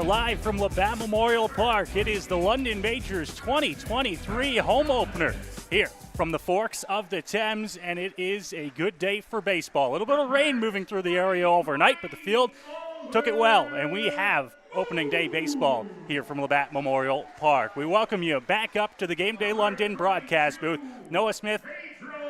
are live from Labatt Memorial Park. It is the London Majors 2023 home opener here from the Forks of the Thames, and it is a good day for baseball. A little bit of rain moving through the area overnight, but the field took it well, and we have opening day baseball here from Labatt Memorial Park. We welcome you back up to the Game Day London broadcast booth. Noah Smith,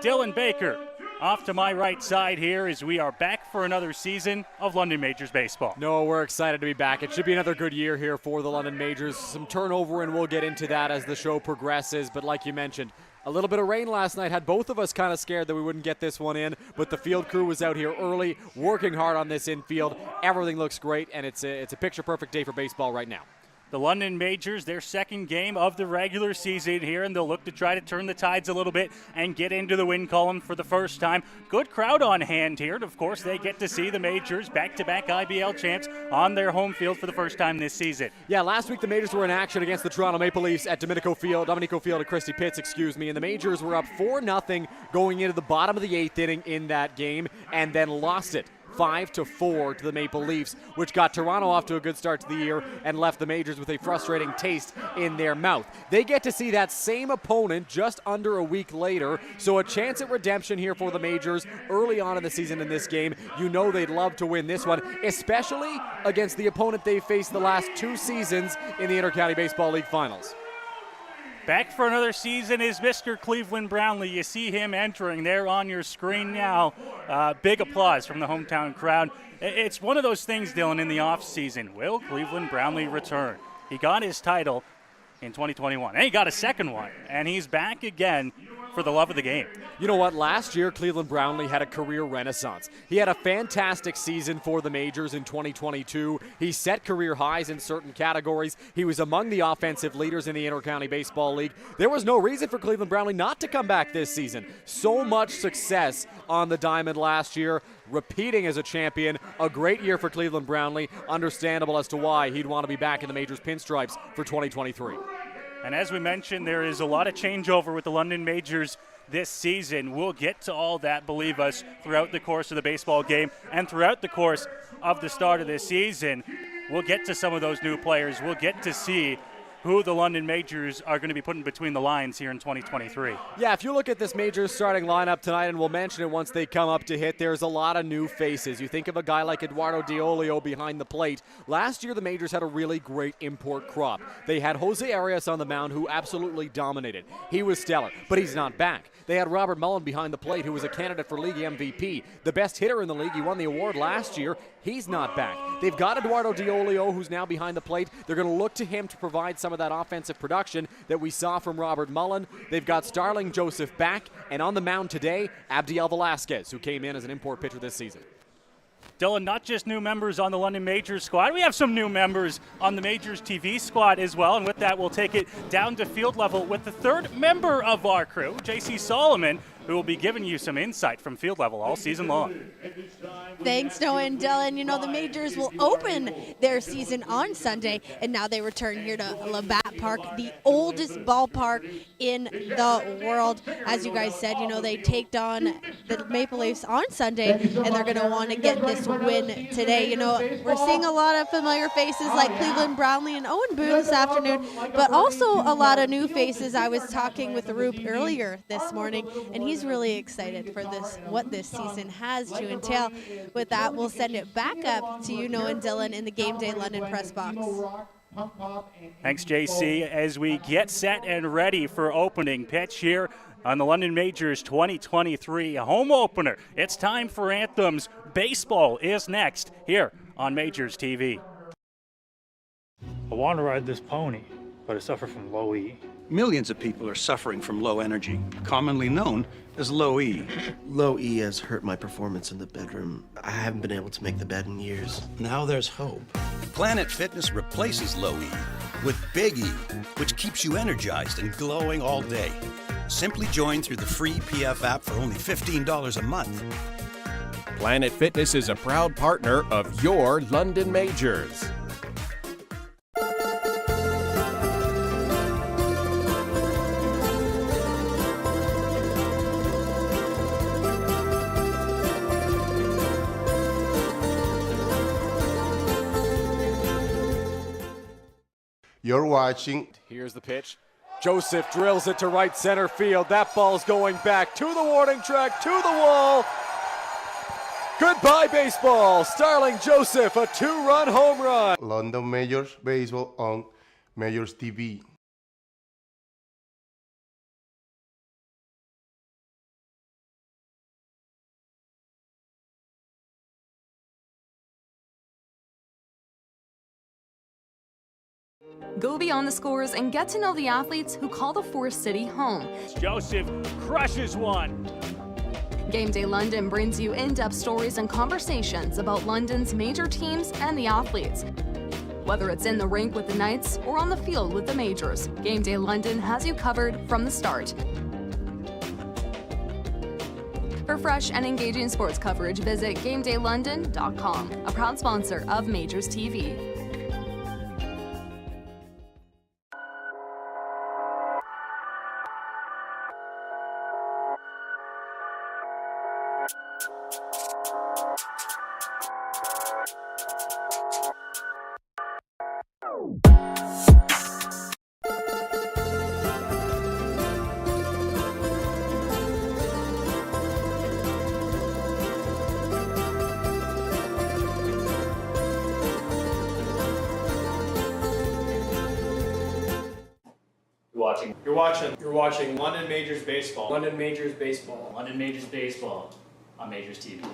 Dylan Baker, off to my right side here as we are back for another season of London Majors baseball. No, we're excited to be back. It should be another good year here for the London Majors. Some turnover, and we'll get into that as the show progresses. But like you mentioned, a little bit of rain last night had both of us kind of scared that we wouldn't get this one in, but the field crew was out here early, working hard on this infield. Everything looks great, and it's a picture-perfect day for baseball right now. The London Majors, their second game of the regular season here, and they'll look to try to turn the tides a little bit and get into the win column for the first time. Good crowd on hand here, and of course they get to see the Majors, back-to-back IBL champs, on their home field for the first time this season. Yeah, last week the Majors were in action against the Toronto Maple Leafs at Domenico Field at Christie Pitts, and the Majors were up 4-0 going into the bottom of the 8th inning in that game, and then lost it 5-4 to the Maple Leafs, which got Toronto off to a good start to the year and left the Majors with a frustrating taste in their mouth. They get to see that same opponent just under a week later, so a chance at redemption here for the Majors early on in the season in this game. You know they'd love to win this one, especially against the opponent they faced the last 2 seasons in the Intercounty Baseball League Finals. Back for another season is Mr. Cleveland Brownlee. You see him entering there on your screen now. Big applause from the hometown crowd. It's one of those things, Dylan, in the offseason. Will Cleveland Brownlee return? He got his title in 2021, and he got a second one, and he's back again for the love of the game. You know what? Last year, Cleveland Brownlee had a career renaissance. He had a fantastic season for the Majors in 2022. He set career highs in certain categories. He was among the offensive leaders in the Intercounty Baseball League. There was no reason for Cleveland Brownlee not to come back this season. So much success on the diamond last year, repeating as a champion. A great year for Cleveland Brownlee. Understandable as to why he'd want to be back in the Majors pinstripes for 2023. And as we mentioned, there is a lot of changeover with the London Majors this season. We'll get to all that, believe us, throughout the course of the baseball game and throughout the course of the start of this season. We'll get to some of those new players. We'll get to see who the London Majors are going to be putting between the lines here in 2023. Yeah, if you look at this Majors starting lineup tonight, and we'll mention it once they come up to hit, there's a lot of new faces. You think of a guy like Eduardo Diolio behind the plate. Last year, the Majors had a really great import crop. They had Jose Arias on the mound, who absolutely dominated. He was stellar, but he's not back. They had Robert Mullen behind the plate, who was a candidate for league MVP. The best hitter in the league. He won the award last year. He's not back. They've got Eduardo Diolio, who's now behind the plate. They're going to look to him to provide some of that offensive production that we saw from Robert Mullen. They've got Starling Joseph back, and on the mound today, Abdiel Velasquez, who came in as an import pitcher this season. Dylan, not just new members on the London Majors squad. We have some new members on the Majors TV squad as well, and with that, we'll take it down to field level with the third member of our crew, Jaci Solomon, who will be giving you some insight from field level all season long. Thanks, Noah and Dylan. You know, the Majors will open their season on Sunday, and now they return here to Labatt Park, the oldest ballpark in the world. As you guys said, you know, they take on the Maple Leafs on Sunday, and they're going to want to get this win today. You know, we're seeing a lot of familiar faces like Cleveland Brownlee and Owen Boone this afternoon, but also a lot of new faces. I was talking with Roop earlier this morning, and he's really excited for what this season has to entail. With that, we'll send it back up to you, Noah and Dylan, in the Game Day London press box. Thanks, JC. As we get set and ready for opening pitch here on the London Majors 2023 home opener, it's time for anthems. Baseball is next here on Majors TV. I want to ride this pony, but I suffer from low E. Millions of people are suffering from low energy, commonly known as low E. Low E has hurt my performance in the bedroom. I haven't been able to make the bed in years. Now there's hope. Planet Fitness replaces low E with Big E, which keeps you energized and glowing all day. Simply join through the free PF app for only $15 a month. Planet Fitness is a proud partner of your London Majors. You're watching. Here's the pitch. Joseph drills it to right center field. That ball's going back to the warning track, to the wall. Goodbye, baseball. Starling Joseph, a 2-run home run. London Majors Baseball on MajorsTV. Go beyond the scores and get to know the athletes who call the Forest City home. Joseph crushes one. Game Day London brings you in-depth stories and conversations about London's major teams and the athletes. Whether it's in the rink with the Knights or on the field with the Majors, Game Day London has you covered from the start. For fresh and engaging sports coverage, visit GameDayLondon.com, a proud sponsor of MajorsTV. You're watching London Majors Baseball. London Majors Baseball. London Majors Baseball on MajorsTV.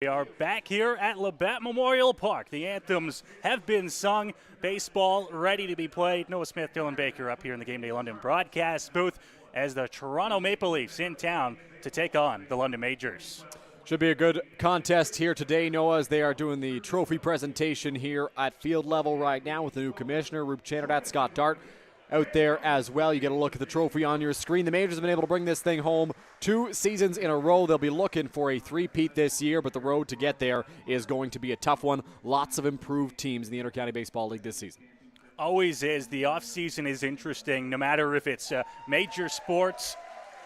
We are back here at Labatt Memorial Park. The anthems have been sung. Baseball ready to be played. Noah Smith, Dylan Baker up here in the Game Day London broadcast booth as the Toronto Maple Leafs in town to take on the London Majors. Should be a good contest here today, Noah, as they are doing the trophy presentation here at field level right now with the new commissioner, Rube Chanardat, Scott Dart, out there as well. You get a look at the trophy on your screen. The Majors have been able to bring this thing home 2 seasons in a row. They'll be looking for a three-peat this year, but the road to get there is going to be a tough one. Lots of improved teams in the Intercounty Baseball League this season. Always is. The offseason is interesting, no matter if it's major sports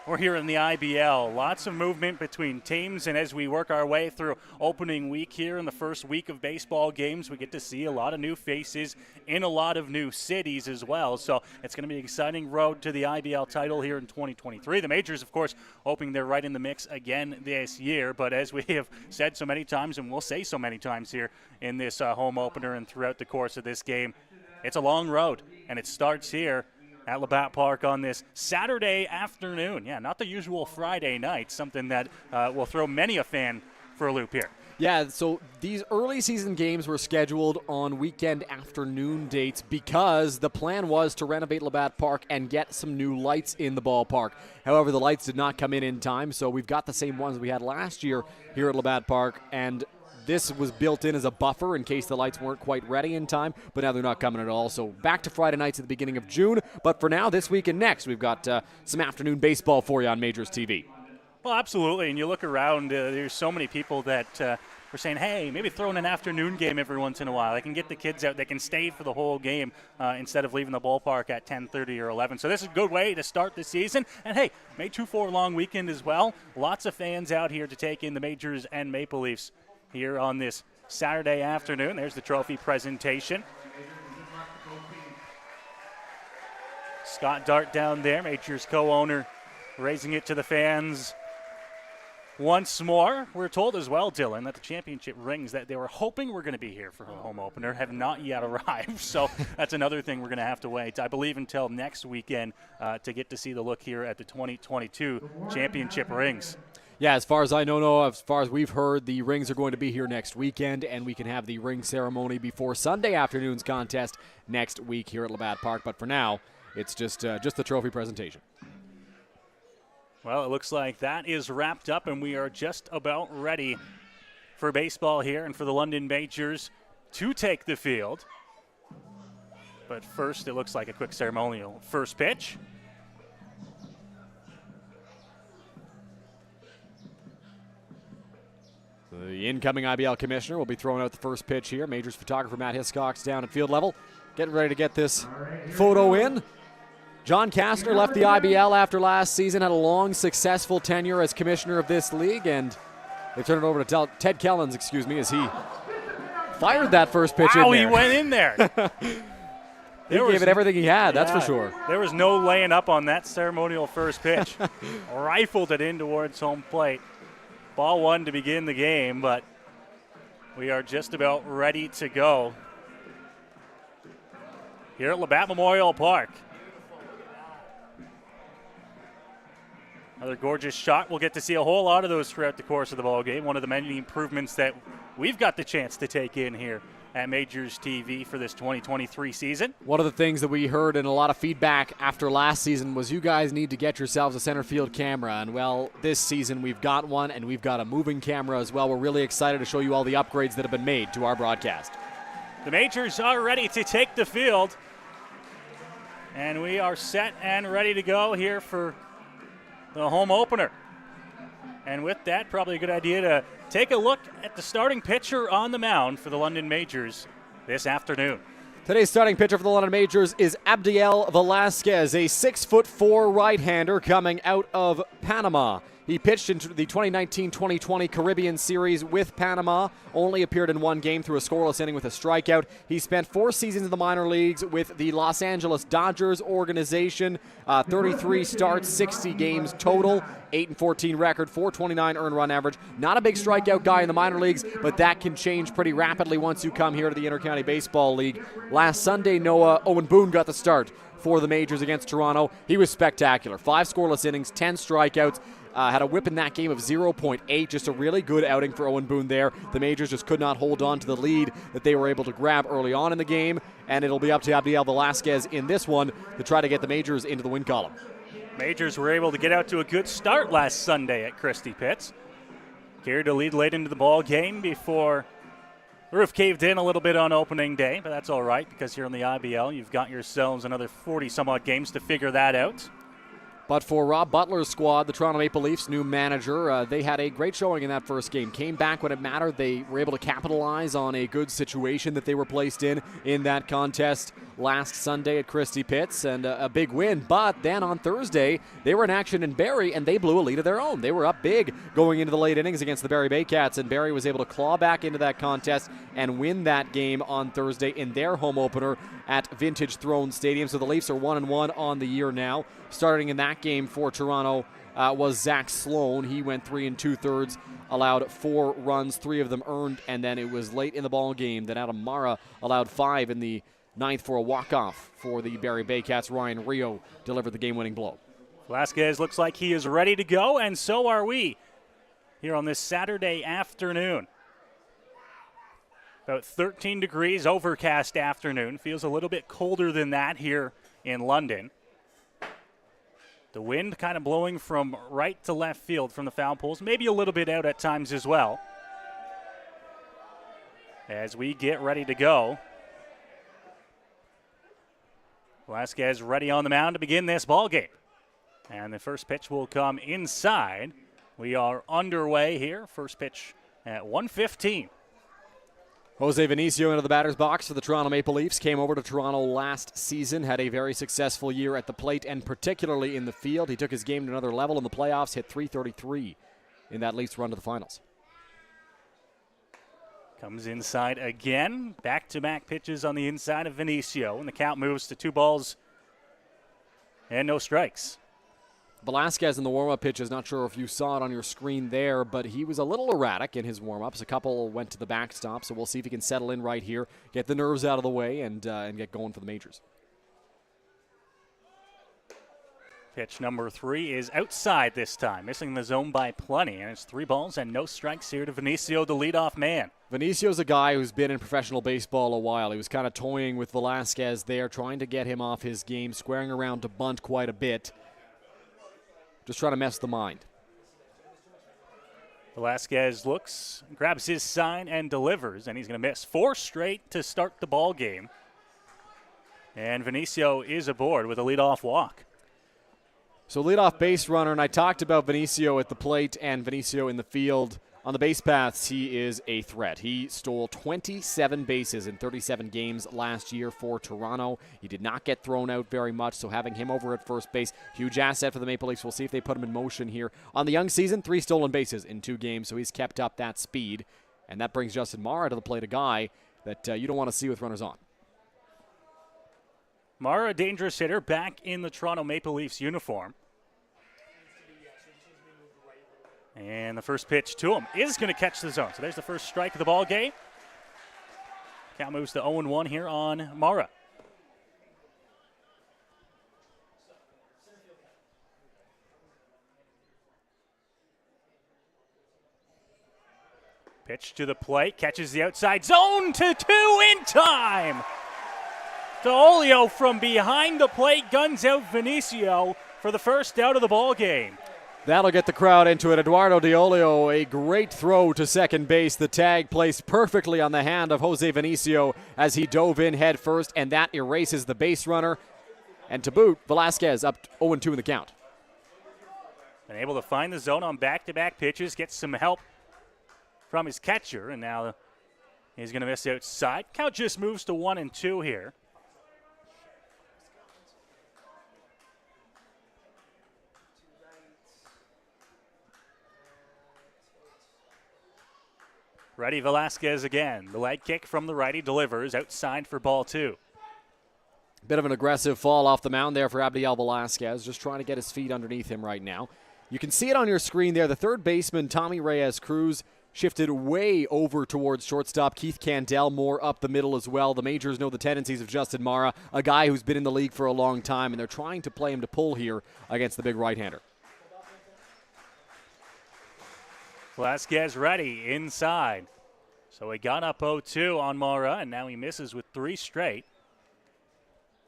or here in the IBL. Lots of movement between teams, and as we work our way through opening week here in the first week of baseball games, we get to see a lot of new faces in a lot of new cities as well. So it's going to be an exciting road to the IBL title here in 2023. The Majors, of course, hoping they're right in the mix again this year, but as we have said so many times, and we'll say so many times here in this home opener and throughout the course of this game, it's a long road, and it starts here at Labatt Park on this Saturday afternoon. Yeah, not the usual Friday night, something that will throw many a fan for a loop here. Yeah, so these early season games were scheduled on weekend afternoon dates because the plan was to renovate Labatt Park and get some new lights in the ballpark. However, the lights did not come in time, so we've got the same ones we had last year here at Labatt Park, and this was built in as a buffer in case the lights weren't quite ready in time, but now they're not coming at all. So back to Friday nights at the beginning of June. But for now, this week and next, we've got some afternoon baseball for you on MajorsTV. Well, absolutely. And you look around, there's so many people that were saying, hey, maybe throw in an afternoon game every once in a while. I can get the kids out. They can stay for the whole game instead of leaving the ballpark at 10:30 or 11. So this is a good way to start the season. And, hey, May 2-4 long weekend as well. Lots of fans out here to take in the Majors and Maple Leafs here on this Saturday afternoon. There's the trophy presentation. Scott Dart down there, Majors co-owner, raising it to the fans once more. We're told as well, Dylan, that the championship rings that they were hoping were going to be here for the home opener have not yet arrived. So that's another thing we're going to have to wait, I believe, until next weekend to get to see the look here at the 2022 championship rings. Yeah, as far as I know, as far as we've heard, the rings are going to be here next weekend, and we can have the ring ceremony before Sunday afternoon's contest next week here at Labatt Park. But for now, it's just the trophy presentation. Well, it looks like that is wrapped up, and we are just about ready for baseball here and for the London Majors to take the field. But first, it looks like a quick ceremonial first pitch. The incoming IBL commissioner will be throwing out the first pitch here. Majors photographer Matt Hiscox down at field level, getting ready to get this photo in. John Kastner left the IBL after last season, had a long, successful tenure as commissioner of this league, and they turned it over to Ted Kellens, as he fired that first pitch in Wow, there. he went in there. He gave it everything he had, that's for sure. There was no laying up on that ceremonial first pitch. Rifled it in towards home plate. Ball one to begin the game, but we are just about ready to go here at Labatt Memorial Park. Another gorgeous shot. We'll get to see a whole lot of those throughout the course of the ball game. One of the many improvements that we've got the chance to take in here at Majors TV for this 2023 season. One of the things that we heard in a lot of feedback after last season was you guys need to get yourselves a center field camera. And, well, this season we've got one, and we've got a moving camera as well. We're really excited to show you all the upgrades that have been made to our broadcast. The Majors are ready to take the field. And we are set and ready to go here for the home opener. And with that, probably a good idea to take a look at the starting pitcher on the mound for the London Majors this afternoon. Today's starting pitcher for the London Majors is Abdiel Velasquez, a 6'4" right-hander coming out of Panama. He pitched in the 2019-2020 Caribbean Series with Panama, only appeared in one game through a scoreless inning with a strikeout. He spent 4 seasons in the minor leagues with the Los Angeles Dodgers organization, 33 starts, 60 games total, 8-14 record, 429 earned run average. Not a big strikeout guy in the minor leagues, but that can change pretty rapidly once you come here to the Intercounty Baseball League. Last Sunday, Owen Boone got the start for the Majors against Toronto. He was spectacular. 5 scoreless innings, 10 strikeouts. Had a whip in that game of 0.8. Just a really good outing for Owen Boone there. The Majors just could not hold on to the lead that they were able to grab early on in the game, and it'll be up to Abdiel Velasquez in this one to try to get the Majors into the win column. Majors were able to get out to a good start last Sunday at Christie Pitts. Carried a lead late into the ball game before the roof caved in a little bit on opening day, but that's all right because here in the IBL you've got yourselves another 40-some-odd games to figure that out. But for Rob Butler's squad, the Toronto Maple Leafs' new manager, they had a great showing in that first game. Came back when it mattered. They were able to capitalize on a good situation that they were placed in that contest last Sunday at Christie Pitts, and a big win. But then on Thursday, they were in action in Barrie, and they blew a lead of their own. They were up big going into the late innings against the Barrie Baycats, and Barrie was able to claw back into that contest and win that game on Thursday in their home opener at Vintage Throne Stadium. So the Leafs are 1-1 on the year now. Starting in that game for Toronto was Zach Sloan. He went 3 2/3, allowed 4 runs, 3 of them earned, and then it was late in the ball game that Adam Mara allowed 5 in the 9th for a walk-off for the Barrie Baycats. Ryan Rio delivered the game-winning blow. Velasquez looks like he is ready to go, and so are we here on this Saturday afternoon. About 13 degrees, overcast afternoon. Feels a little bit colder than that here in London. The wind kind of blowing from right to left field from the foul poles, maybe a little bit out at times as well. As we get ready to go, Velasquez ready on the mound to begin this ball game. And the first pitch will come inside. We are underway here. First pitch at 1:15. Jose Vinicio into the batter's box for the Toronto Maple Leafs. Came over to Toronto last season, had a very successful year at the plate and particularly in the field. He took his game to another level in the playoffs, hit .333 in that Leafs run to the finals. Comes inside again. Back-to-back pitches on the inside of Vinicio, and the count moves to 2 balls and no strikes. Velasquez in the warm-up pitches, not sure if you saw it on your screen there, but he was a little erratic in his warm-ups. A couple went to the backstop, so we'll see if he can settle in right here, get the nerves out of the way, and get going for the Majors. Pitch number 3 is outside this time, missing the zone by plenty, and it's 3 balls and no strikes here to Vinicio, the leadoff man. Vinicio's a guy who's been in professional baseball a while. He was kind of toying with Velasquez there, trying to get him off his game, squaring around to bunt quite a bit. Just trying to mess the mind. Velasquez looks, grabs his sign, and delivers, and he's going to miss 4 straight to start the ball game. And Vinicio is aboard with a leadoff walk. So leadoff base runner, and I talked about Vinicio at the plate and Vinicio in the field. On the base paths, he is a threat. He stole 27 bases in 37 games last year for Toronto. He did not get thrown out very much, so having him over at first base, huge asset for the Maple Leafs. We'll see if they put him in motion here. On the young season, 3 stolen bases in 2 games, so he's kept up that speed. And that brings Justin Mara to the plate, a guy that you don't want to see with runners on. Mara, a dangerous hitter, back in the Toronto Maple Leafs uniform. And the first pitch to him is going to catch the zone. So there's the first strike of the ball game. Count moves to 0-1 here on Mara. Pitch to the plate, catches the outside zone to 2 in time. D'Olio from behind the plate guns out Vinicio for the first out of the ball game. That'll get the crowd into it. Eduardo D'Olio, a great throw to second base. The tag placed perfectly on the hand of Jose Vinicio as he dove in head first, and that erases the base runner. And to boot, Velasquez up 0-2 in the count. And able to find the zone on back-to-back pitches, gets some help from his catcher, and now he's going to miss outside. Count just moves to 1-2 here. Ready Velasquez again. The leg kick from the righty delivers outside for ball 2. Bit of an aggressive fall off the mound there for Abdiel Velasquez, just trying to get his feet underneath him right now. You can see it on your screen there. The third baseman, Tommy Reyes-Cruz, shifted way over towards shortstop. Keith Candell more up the middle as well. The Majors know the tendencies of Justin Mara, a guy who's been in the league for a long time, and they're trying to play him to pull here against the big right-hander. Velasquez ready inside. So he got up 0-2 on Mara, and now he misses with 3 straight.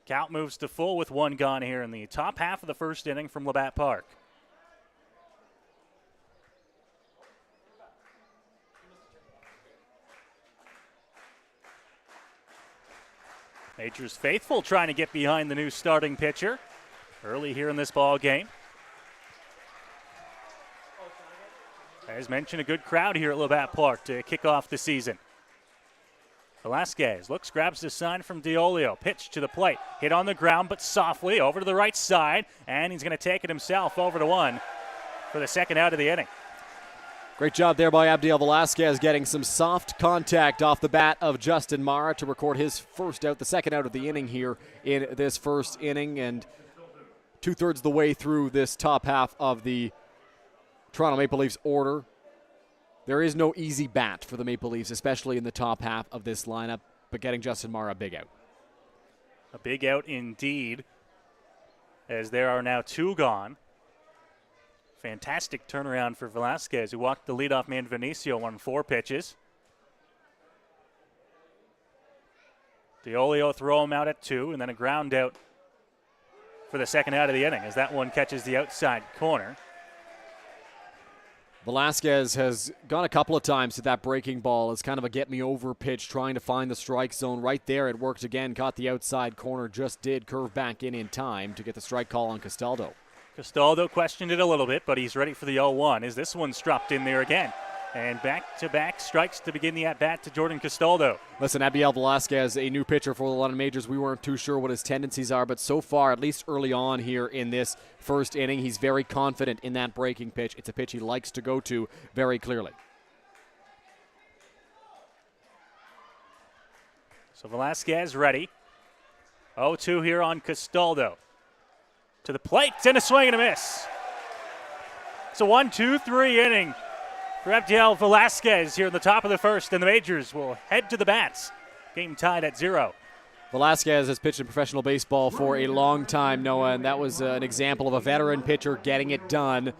Count moves to full with 1 gone here in the top half of the first inning from Labatt Park. Majors faithful trying to get behind the new starting pitcher early here in this ball game. As mentioned, a good crowd here at Labatt Park to kick off the season. Velasquez looks, grabs the sign from D'Olio. Pitch to the plate. Hit on the ground, but softly over to the right side. And he's going to take it himself over to 1 for the second out of the inning. Great job there by Abdiel Velasquez getting some soft contact off the bat of Justin Mara to record his first out, the second out of the inning here in this first inning. And 2/3 the way through this top half of the Toronto Maple Leafs order. There is no easy bat for the Maple Leafs, especially in the top half of this lineup, but getting Justin Mara a big out. A big out indeed, as there are now 2 gone. Fantastic turnaround for Velasquez, who walked the leadoff man Vinicio on 4 pitches. D'Olio throw him out at 2, and then a ground out for the second out of the inning, as that one catches the outside corner. Velasquez has gone a couple of times to that breaking ball as kind of a get-me-over pitch, trying to find the strike zone. Right there, it worked again, caught the outside corner, just did curve back in time to get the strike call on Castaldo. Castaldo questioned it a little bit, but he's ready for the 0-1 as this one's dropped in there again. And back-to-back strikes to begin the at-bat to Jordan Castaldo. Listen, Abdiel Velasquez, a new pitcher for the London Majors. We weren't too sure what his tendencies are, but so far, at least early on here in this first inning, he's very confident in that breaking pitch. It's a pitch he likes to go to very clearly. So Velasquez ready. 0-2 here on Castaldo. To the plate, and a swing and a miss. It's a 1-2-3 inning for Abdiel Velasquez here in the top of the first, and the Majors will head to the bats. Game tied at 0. Velasquez has pitched in professional baseball for a long time, Noah, and that was an example of a veteran pitcher getting it done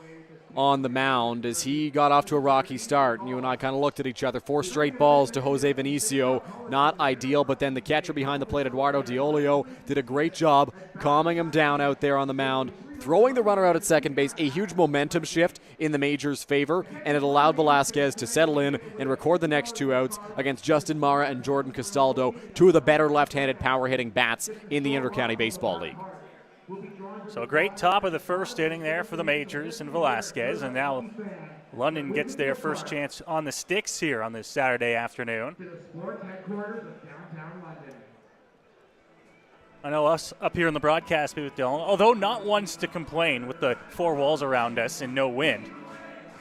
on the mound as he got off to a rocky start. And you and I kind of looked at each other. 4 straight balls to Jose Vinicio. Not ideal, but then the catcher behind the plate, Eduardo D'Olio, did a great job calming him down out there on the mound, throwing the runner out at second base. A huge momentum shift in the Majors' favor, and it allowed Velasquez to settle in and record the next 2 outs against Justin Mara and Jordan Castaldo, 2 of the better left-handed power-hitting bats in the Intercounty Baseball League. So a great top of the first inning there for the Majors and Velasquez, and now London gets their first chance on the sticks here on this Saturday afternoon. I know us up here in the broadcast booth, Dylan, although not ones to complain with the 4 walls around us and no wind,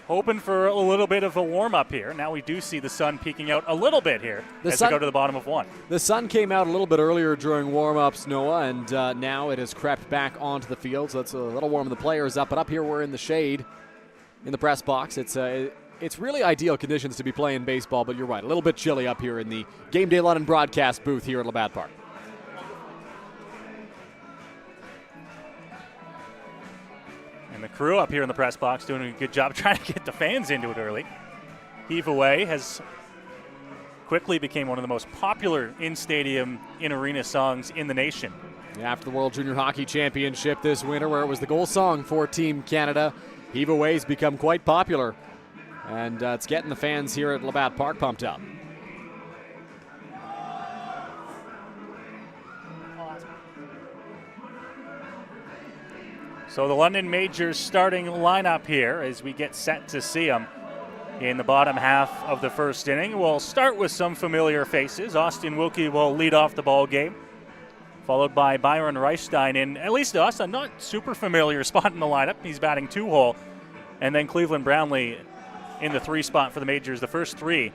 hoping for a little bit of a warm-up here. Now we do see the sun peeking out a little bit here as we go to the bottom of 1. The sun came out a little bit earlier during warm-ups, Noah, and now it has crept back onto the field, so it's a little warm. The players up, but up here we're in the shade in the press box. It's really ideal conditions to be playing baseball, but you're right, a little bit chilly up here in the Game Day London broadcast booth here at Labatt Park. And the crew up here in the press box doing a good job trying to get the fans into it early. Heave Away has quickly became one of the most popular in-stadium, in-arena songs in the nation. After the World Junior Hockey Championship this winter, where it was the goal song for Team Canada, Heave Away's become quite popular, and it's getting the fans here at Labatt Park pumped up. So the London Majors starting lineup here as we get set to see them in the bottom half of the first inning. We'll start with some familiar faces. Austin Wilkie will lead off the ball game, followed by Byron Reichstein in, at least to us, a not super familiar spot in the lineup. He's batting 2-hole. And then Cleveland Brownlee in the 3 spot for the Majors, the first 3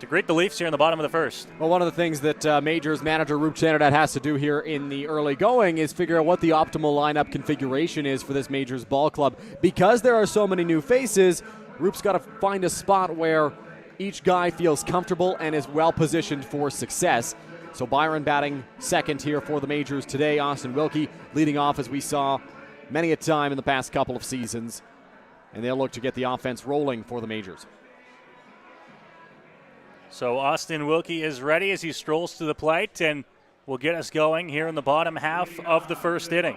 to greet the Leafs here in the bottom of the first. Well, one of the things that Majors manager Roop Chanadad has to do here in the early going is figure out what the optimal lineup configuration is for this Majors ball club. Because there are so many new faces, Roop's got to find a spot where each guy feels comfortable and is well positioned for success. So Byron batting second here for the Majors today. Austin Wilkie leading off, as we saw many a time in the past couple of seasons. And they'll look to get the offense rolling for the Majors. So Austin Wilkie is ready as he strolls to the plate and will get us going here in the bottom half of the first inning.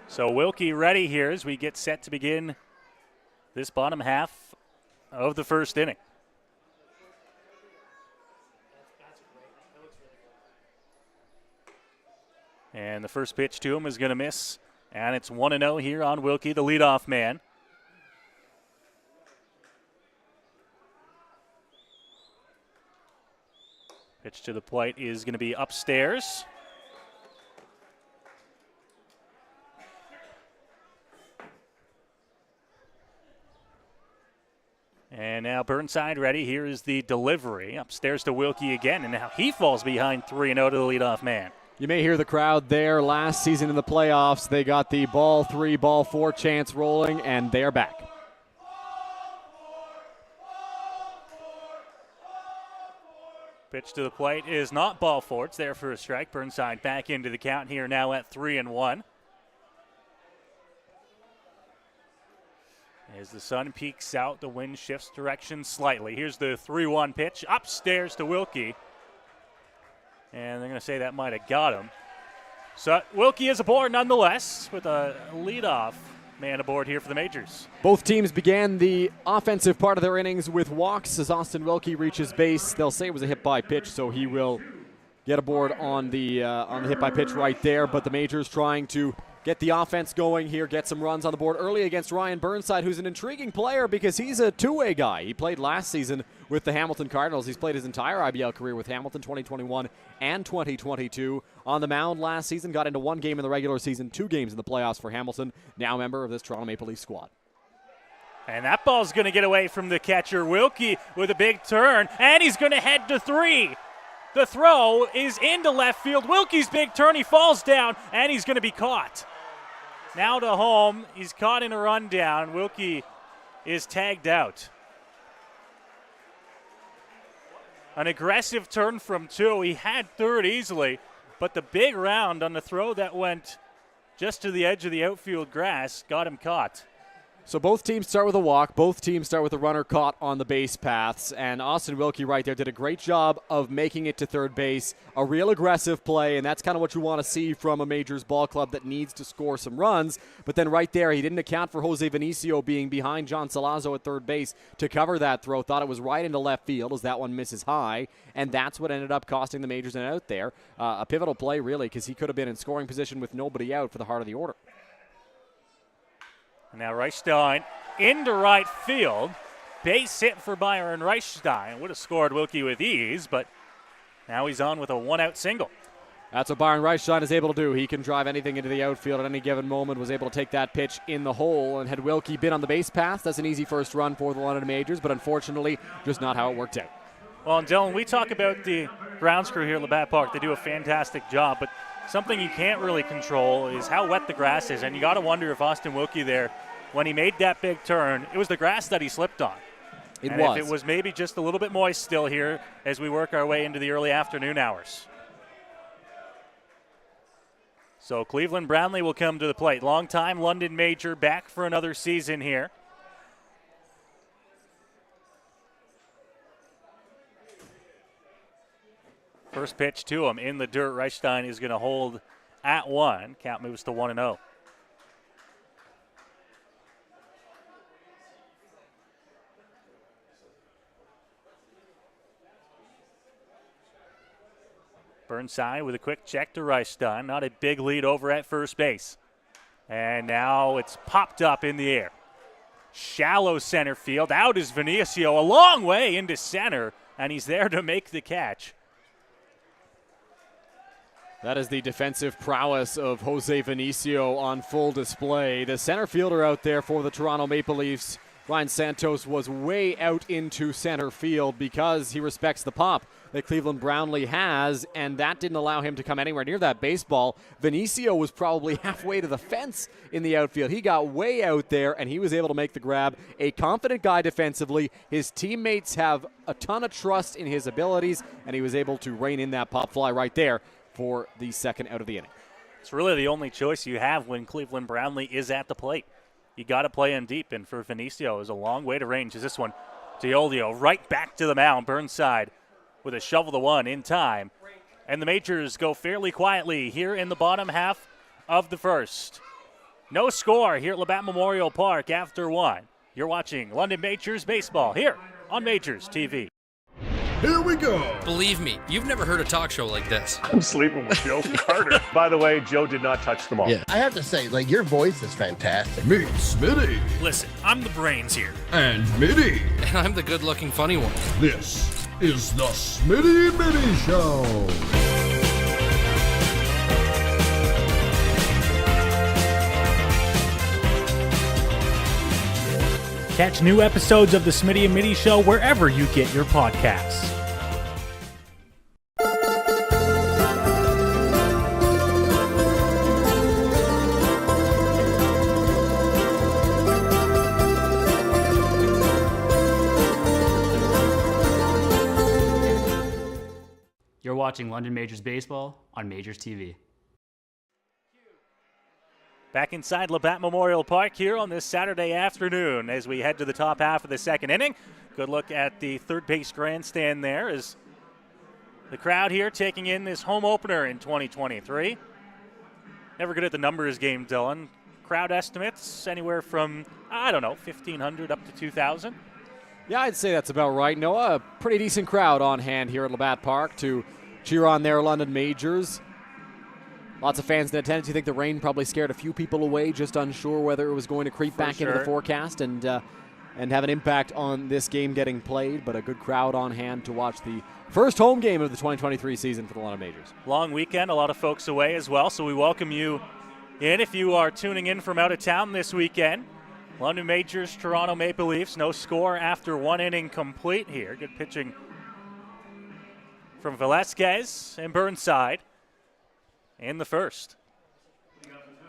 So Wilkie ready here as we get set to begin this bottom half of the first inning. And the first pitch to him is going to miss. And it's 1-0 here on Wilkie, the leadoff man. Pitch to the plate is going to be upstairs. And now Burnside ready. Here is the delivery. Upstairs to Wilkie again. And now he falls behind 3-0 to the leadoff man. You may hear the crowd there. Last season in the playoffs, they got the ball 3, ball 4 chants rolling, and they're back. Pitch to the plate is not ball 4. It's there for a strike. Burnside back into the count here now at 3-1. As the sun peeks out, the wind shifts direction slightly. Here's the 3-1 pitch upstairs to Wilkie. And they're going to say that might have got him. So Wilkie is aboard nonetheless with a leadoff man aboard here for the Majors. Both teams began the offensive part of their innings with walks as Austin Wilkie reaches base. They'll say it was a hit by pitch, so he will get aboard on the hit by pitch right there. But the Majors trying to get the offense going here, get some runs on the board early against Ryan Burnside, who's an intriguing player because he's a two-way guy. He played last season with the Hamilton Cardinals. He's played his entire IBL career with Hamilton, 2021 and 2022. On the mound last season, got into 1 game in the regular season, 2 games in the playoffs for Hamilton, now a member of this Toronto Maple Leafs squad. And that ball's going to get away from the catcher, Wilkie, with a big turn, and he's going to head to 3. The throw is into left field. Wilkie's big turn, he falls down, and he's going to be caught. Now to home, he's caught in a rundown. Wilkie is tagged out. An aggressive turn from 2. He had third easily, but the big round on the throw that went just to the edge of the outfield grass got him caught. So both teams start with a walk. Both teams start with a runner caught on the base paths. And Austin Wilkie right there did a great job of making it to third base. A real aggressive play, and that's kind of what you want to see from a Majors ball club that needs to score some runs. But then right there, he didn't account for Jose Vinicio being behind John Salazzo at third base to cover that throw. Thought it was right into left field as that one misses high. And that's what ended up costing the Majors an out there. A pivotal play, really, because he could have been in scoring position with nobody out for the heart of the order. And now Reichstein into right field. Base hit for Byron Reichstein. Would have scored Wilkie with ease, but now he's on with a one-out single. That's what Byron Reichstein is able to do. He can drive anything into the outfield at any given moment, was able to take that pitch in the hole. And had Wilkie been on the base path, that's an easy first run for the London Majors, but unfortunately, just not how it worked out. Well, and Dylan, we talk about the grounds crew here at Labatt Park. They do a fantastic job, but something you can't really control is how wet the grass is. And you got to wonder if Austin Wilkie there, when he made that big turn, it was the grass that he slipped on. If it was maybe just a little bit moist still here as we work our way into the early afternoon hours. So Cleveland Brownlee will come to the plate. Longtime London Major back for another season here. First pitch to him in the dirt. Reichstein is going to hold at 1. Count moves to 1-0. Burnside with a quick check to Reichstein. Not a big lead over at first base. And now it's popped up in the air. Shallow center field. Out is Vinicio a long way into center, and he's there to make the catch. That is the defensive prowess of Jose Vinicio on full display. The center fielder out there for the Toronto Maple Leafs, Ryan Santos, was way out into center field because he respects the pop that Cleveland Brownlee has, and that didn't allow him to come anywhere near that baseball. Vinicio was probably halfway to the fence in the outfield. He got way out there, and he was able to make the grab. A confident guy defensively. His teammates have a ton of trust in his abilities, and he was able to rein in that pop fly right there for the second out of the inning. It's really the only choice you have when Cleveland Brownlee is at the plate. You got to play in deep, and for Vinicio, is a long way to range. Is this one? Diolio right back to the mound. Burnside with a shovel to 1 in time. And the Majors go fairly quietly here in the bottom half of the first. No score here at Labatt Memorial Park after 1. You're watching London Majors baseball here on Majors TV. Here we go. Believe me, you've never heard a talk show like this. I'm sleeping with Joe Carter. By the way, Joe did not touch them all. Yeah, I have to say, your voice is fantastic. Meet Smitty. Listen, I'm the brains here. And Mitty. And I'm the good-looking funny one. This is the Smitty Mitty Show. Catch new episodes of the Smitty and Mitty Show wherever you get your podcasts. You're watching London Majors Baseball on Majors TV. Back inside Labatt Memorial Park here on this Saturday afternoon as we head to the top half of the second inning. Good look at the third base grandstand there as the crowd here taking in this home opener in 2023. Never good at the numbers game, Dylan. Crowd estimates anywhere from, 1,500 up to 2,000. Yeah, I'd say that's about right, Noah. A pretty decent crowd on hand here at Labatt Park to cheer on their London Majors. Lots of fans in attendance. You think the rain probably scared a few people away, just unsure whether it was going to creep back into the forecast and have an impact on this game getting played. But a good crowd on hand to watch the first home game of the 2023 season for the London Majors. Long weekend, a lot of folks away as well, so we welcome you in if you are tuning in from out of town this weekend. London Majors, Toronto Maple Leafs, no score after 1 inning complete here. Good pitching from Velasquez and Burnside in the first.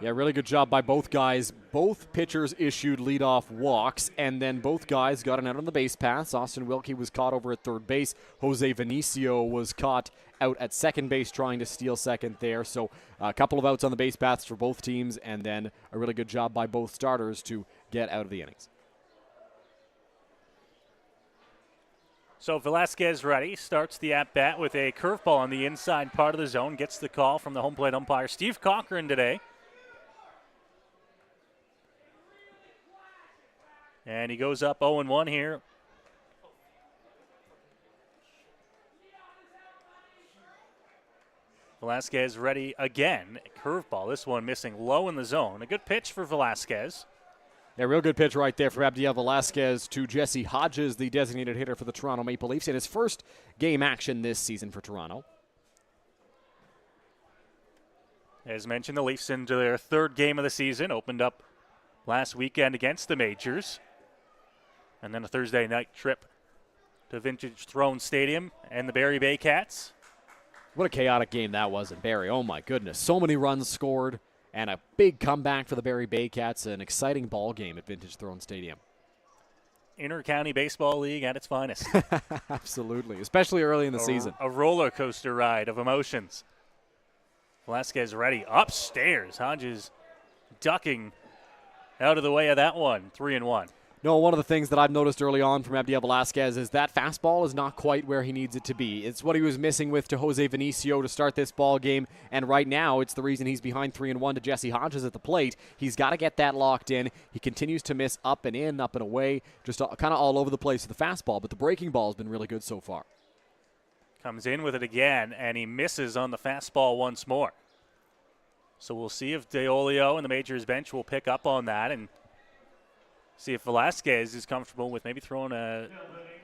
Yeah, really good job by both guys. Both pitchers issued leadoff walks, and then both guys got an out on the base pass. Austin Wilkie was caught over at third base. Jose Vinicio was caught out at second base trying to steal second there. So a couple of outs on the base paths for both teams, and then a really good job by both starters to get out of the innings. So Velasquez ready, starts the at-bat with a curveball on the inside part of the zone, gets the call from the home plate umpire, Steve Cochran, today. And he goes up 0-1 here. Velasquez ready again. Curveball, this one missing low in the zone. A good pitch for Velasquez. Yeah, real good pitch right there from Abdiel Velasquez to Jesse Hodges, the designated hitter for the Toronto Maple Leafs, in his first game action this season for Toronto. As mentioned, the Leafs into their third game of the season, opened up last weekend against the Majors. And then a Thursday night trip to Vintage Throne Stadium and the Barrie Baycats. What a chaotic game that was in Barrie. Oh, my goodness. So many runs scored and a big comeback for the Barrie Baycats. An exciting ball game at Vintage Throne Stadium. Inter-county baseball league at its finest. Absolutely, especially early in the season. A roller coaster ride of emotions. Velasquez ready upstairs. Hodges ducking out of the way of that one. 3-1. No, one of the things that I've noticed early on from Abdiel Velasquez is that fastball is not quite where he needs it to be. It's what he was missing with to Jose Vinicio to start this ball game, and right now it's the reason he's behind 3-1 to Jesse Hodges at the plate. He's got to get that locked in. He continues to miss up and in, up and away, just kind of all over the place with the fastball, but the breaking ball has been really good so far. Comes in with it again, and he misses on the fastball once more. So we'll see if DeOlio and the Majors bench will pick up on that and see if Velasquez is comfortable with maybe throwing a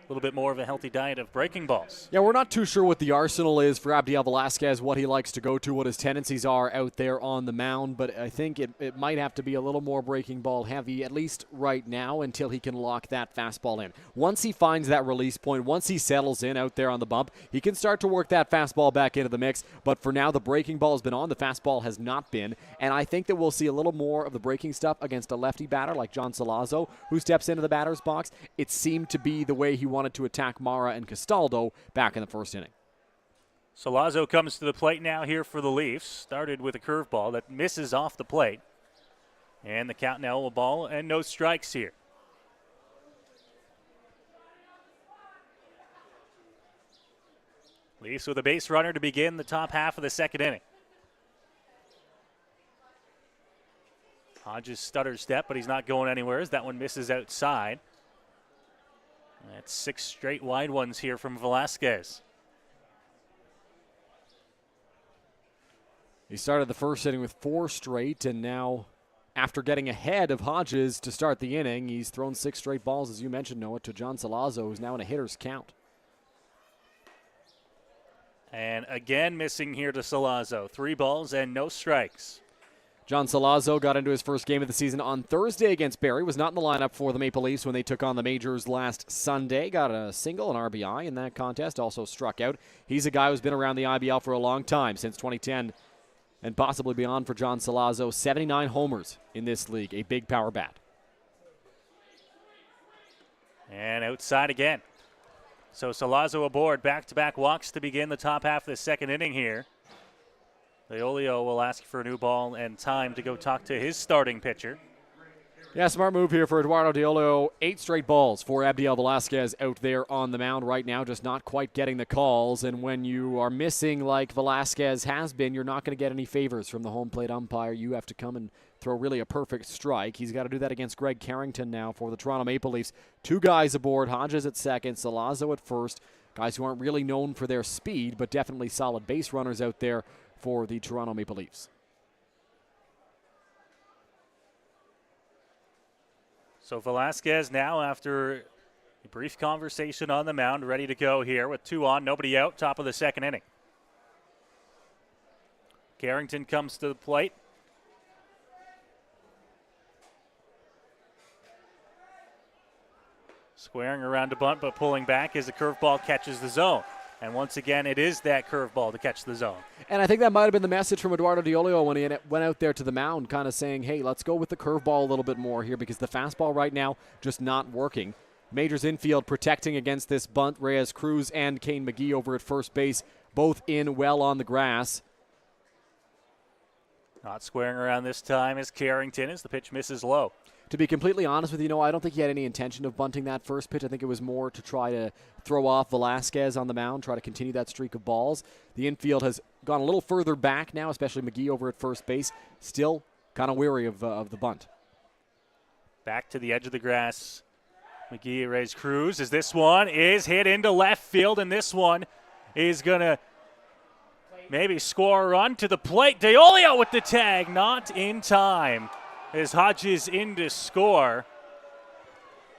little bit more of a healthy diet of breaking balls. Yeah, we're not too sure what the arsenal is for Abdiel Velasquez, what he likes to go to, what his tendencies are out there on the mound, but I think it might have to be a little more breaking ball heavy, at least right now, until he can lock that fastball in. Once he finds that release point, once he settles in out there on the bump, he can start to work that fastball back into the mix, but for now the breaking ball has been on, the fastball has not been, and I think that we'll see a little more of the breaking stuff against a lefty batter like John Salazzo, who steps into the batter's box. It seemed to be the way he wanted to attack Mara and Castaldo back in the first inning. Salazzo comes to the plate now here for the Leafs. Started with a curveball that misses off the plate. And the count now, a ball and no strikes here. Leafs with a base runner to begin the top half of the second inning. Hodges stutters step, but he's not going anywhere as that one misses outside. That's 6 straight wide ones here from Velasquez. He started the first inning with 4 straight, and now after getting ahead of Hodges to start the inning, he's thrown 6 straight balls, as you mentioned, Noah, to John Salazzo, who's now in a hitter's count. And again missing here to Salazzo. 3 balls and no strikes. John Salazzo got into his first game of the season on Thursday against Barrie. Was not in the lineup for the Maple Leafs when they took on the Majors last Sunday. Got a single, an RBI in that contest. Also struck out. He's a guy who's been around the IBL for a long time, since 2010, and possibly beyond for John Salazzo. 79 homers in this league. A big power bat. And outside again. So Salazzo aboard. Back-to-back walks to begin the top half of the second inning here. DeOlio will ask for a new ball and time to go talk to his starting pitcher. Yeah, smart move here for Eduardo DeOlio. 8 straight balls for Abdiel Velasquez out there on the mound right now, just not quite getting the calls. And when you are missing like Velasquez has been, you're not going to get any favors from the home plate umpire. You have to come and throw really a perfect strike. He's got to do that against Greg Carrington now for the Toronto Maple Leafs. 2 guys aboard, Hodges at second, Salazzo at first. Guys who aren't really known for their speed, but definitely solid base runners out there for the Toronto Maple Leafs. So Velasquez now, after a brief conversation on the mound, ready to go here with 2 on, nobody out, top of the second inning. Carrington comes to the plate. Squaring around to bunt, but pulling back as the curveball catches the zone. And once again, it is that curveball to catch the zone. And I think that might have been the message from Eduardo DeOlio when he went out there to the mound, kind of saying, hey, let's go with the curveball a little bit more here because the fastball right now just not working. Majors infield protecting against this bunt. Reyes Cruz and Kane McGee over at first base, both in well on the grass. Not squaring around this time is Carrington as the pitch misses low. To be completely honest with you, I don't think he had any intention of bunting that first pitch. I think it was more to try to throw off Velasquez on the mound, try to continue that streak of balls. The infield has gone a little further back now, especially McGee over at first base. Still kind of weary of the bunt. Back to the edge of the grass. McGee Reyes Cruz as this one is hit into left field, and this one is going to maybe score a run to the plate. DeOlio with the tag, not in time. as Hodges in to score.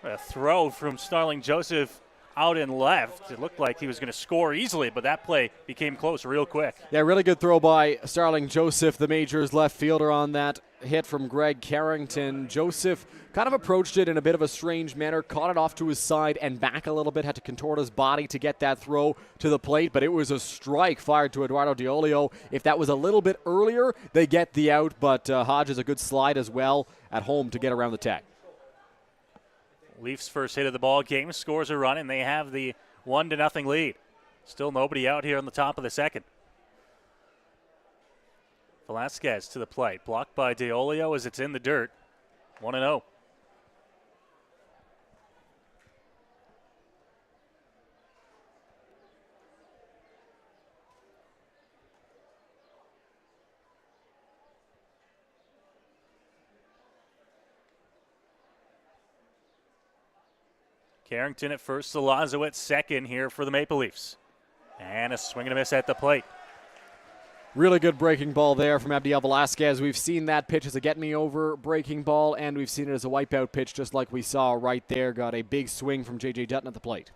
A throw from Starling Joseph out and left. It looked like he was going to score easily, but that play became close real quick. Yeah, really good throw by Starling Joseph, the Majors left fielder, on that hit from Greg Carrington. Joseph kind of approached it in a bit of a strange manner, caught it off to his side and back a little bit, had to contort his body to get that throw to the plate, but it was a strike fired to Eduardo Diolio. If that was a little bit earlier, they get the out, but Hodges a good slide as well at home to get around the tag. Leafs' first hit of the ball game scores a run, and they have the 1-0 lead. Still nobody out here on the top of the second. Velasquez to the plate, blocked by Diolio as it's in the dirt. 1-0. Carrington at first, Salazzo at second here for the Maple Leafs. And a swing and a miss at the plate. Really good breaking ball there from Abdiel Velasquez. We've seen that pitch as a get-me-over breaking ball, and we've seen it as a wipeout pitch just like we saw right there. Got a big swing from J.J. Dutton at the plate.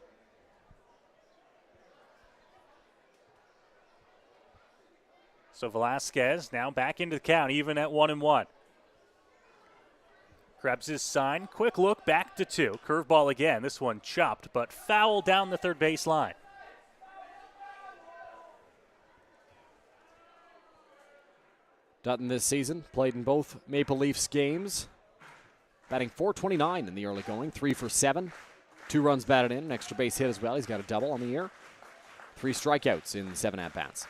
So Velasquez now back into the count, even at 1-1. Grabs his sign, quick look, back to 2. Curveball again, this one chopped, but foul down the third base line. Dutton this season played in both Maple Leafs games. Batting .429 in the early going, 3 for 7. 2 runs batted in, an extra base hit as well. He's got a double on the year. 3 strikeouts in 7 at-bats.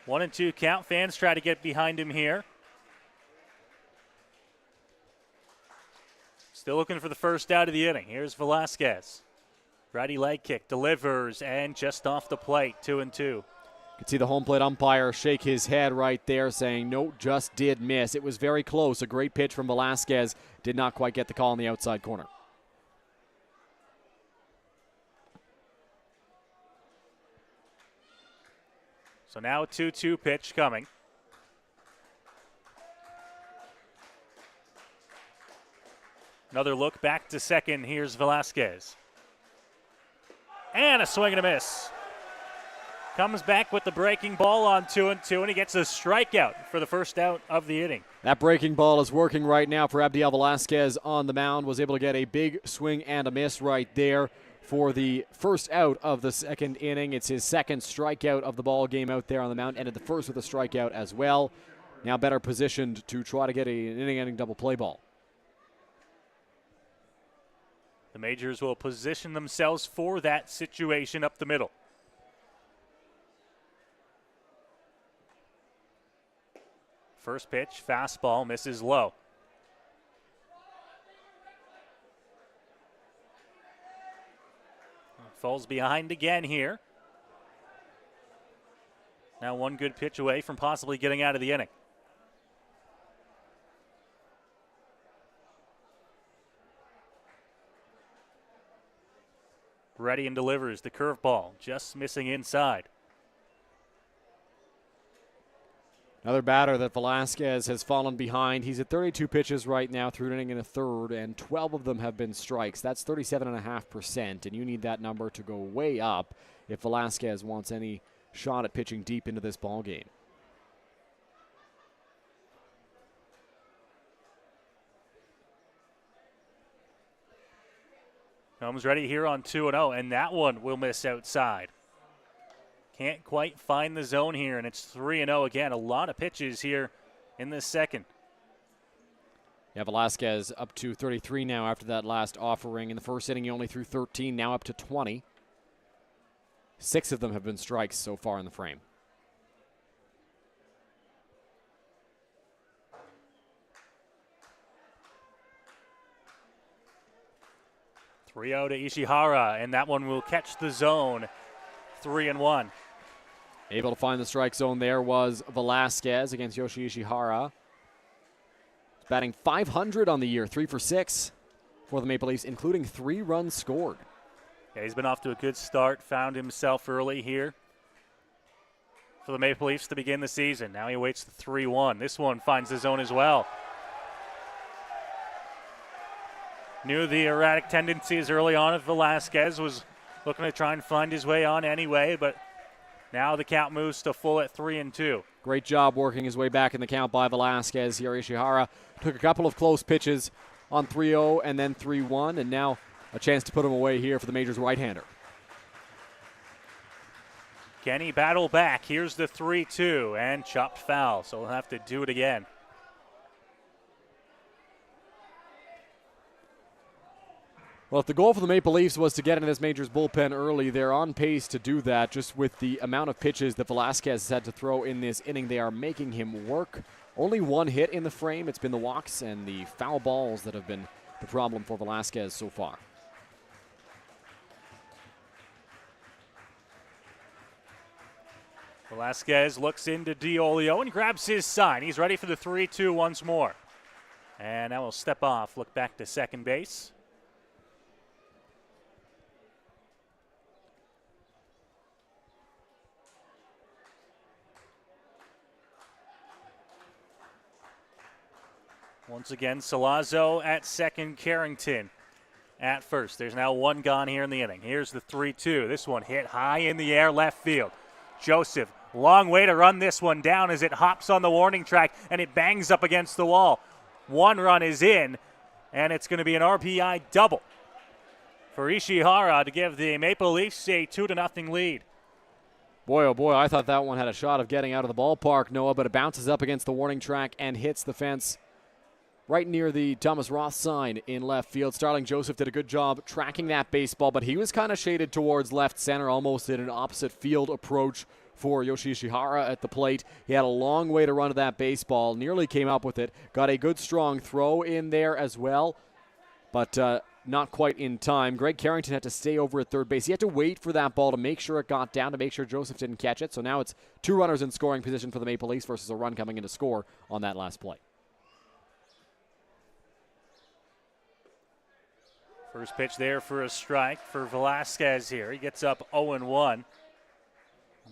1-2 count. Fans try to get behind him here. Still looking for the first out of the inning. Here's Velasquez. Righty leg kick, delivers, and just off the plate, 2-2. You can see the home plate umpire shake his head right there, saying, no, just did miss. It was very close. A great pitch from Velasquez. Did not quite get the call in the outside corner. So now a 2-2 pitch coming. Another look back to second. Here's Velasquez. And a swing and a miss. Comes back with the breaking ball on 2-2, and he gets a strikeout for the first out of the inning. That breaking ball is working right now for Abdiel Velasquez on the mound. Was able to get a big swing and a miss right there for the first out of the second inning. It's his second strikeout of the ball game out there on the mound. Ended the first with a strikeout as well. Now better positioned to try to get an inning-ending double play ball. The Majors will position themselves for that situation up the middle. First pitch, fastball, misses low. Falls behind again here. Now one good pitch away from possibly getting out of the inning. Ready and delivers the curveball, just missing inside. Another batter that Velasquez has fallen behind. He's at 32 pitches right now through an inning and a third, and 12 of them have been strikes. That's 37.5%, and you need that number to go way up if Velasquez wants any shot at pitching deep into this ball game. Comes ready here on 2-0, and that one will miss outside. Can't quite find the zone here, and it's 3-0 again. A lot of pitches here in this second. Yeah, Velasquez up to 33 now after that last offering. In the first inning, he only threw 13, now up to 20. 6 of them have been strikes so far in the frame. Three out to Ishihara, and that one will catch the zone. 3-1. Able to find the strike zone there was Velasquez against Yoshi Ishihara. He's batting .500 on the year, 3 for 6 for the Maple Leafs, including 3 runs scored. Yeah, he's been off to a good start, found himself early here. for the Maple Leafs to begin the season. Now he awaits the 3-1. This one finds the zone as well. Knew the erratic tendencies early on of Velasquez, was looking to try and find his way on anyway, but now the count moves to full at 3-2. Great job working his way back in the count by Velasquez here. Ishihara took a couple of close pitches on 3-0 and then 3-1, and now a chance to put him away here for the Majors right-hander. Kenny battle back. Here's the 3-2 and chopped foul, so he'll have to do it again. Well, if the goal for the Maple Leafs was to get into this Majors bullpen early, they're on pace to do that. Just with the amount of pitches that Velasquez has had to throw in this inning, they are making him work. Only one hit in the frame. It's been the walks and the foul balls that have been the problem for Velasquez so far. Velasquez looks into Diolio and grabs his sign. He's ready for the 3-2 once more. And now we'll step off, look back to second base. Once again, Salazzo at second, Carrington at first. There's now one gone here in the inning. Here's the 3-2. This one hit high in the air, left field. Joseph, long way to run this one down as it hops on the warning track and it bangs up against the wall. One run is in, and it's going to be an RBI double for Ishihara to give the Maple Leafs a 2-0 lead. Boy, oh boy, I thought that one had a shot of getting out of the ballpark, Noah, but it bounces up against the warning track and hits the fence right near the Thomas Roth sign in left field. Starling Joseph did a good job tracking that baseball, but he was kind of shaded towards left center, almost in an opposite field approach for Yoshi Ishihara at the plate. He had a long way to run to that baseball, nearly came up with it, got a good strong throw in there as well, but not quite in time. Greg Carrington had to stay over at third base. He had to wait for that ball to make sure it got down, to make sure Joseph didn't catch it. So now it's two runners in scoring position for the Maple Leafs versus a run coming in to score on that last play. First pitch there for a strike for Velasquez here. He gets up 0-1.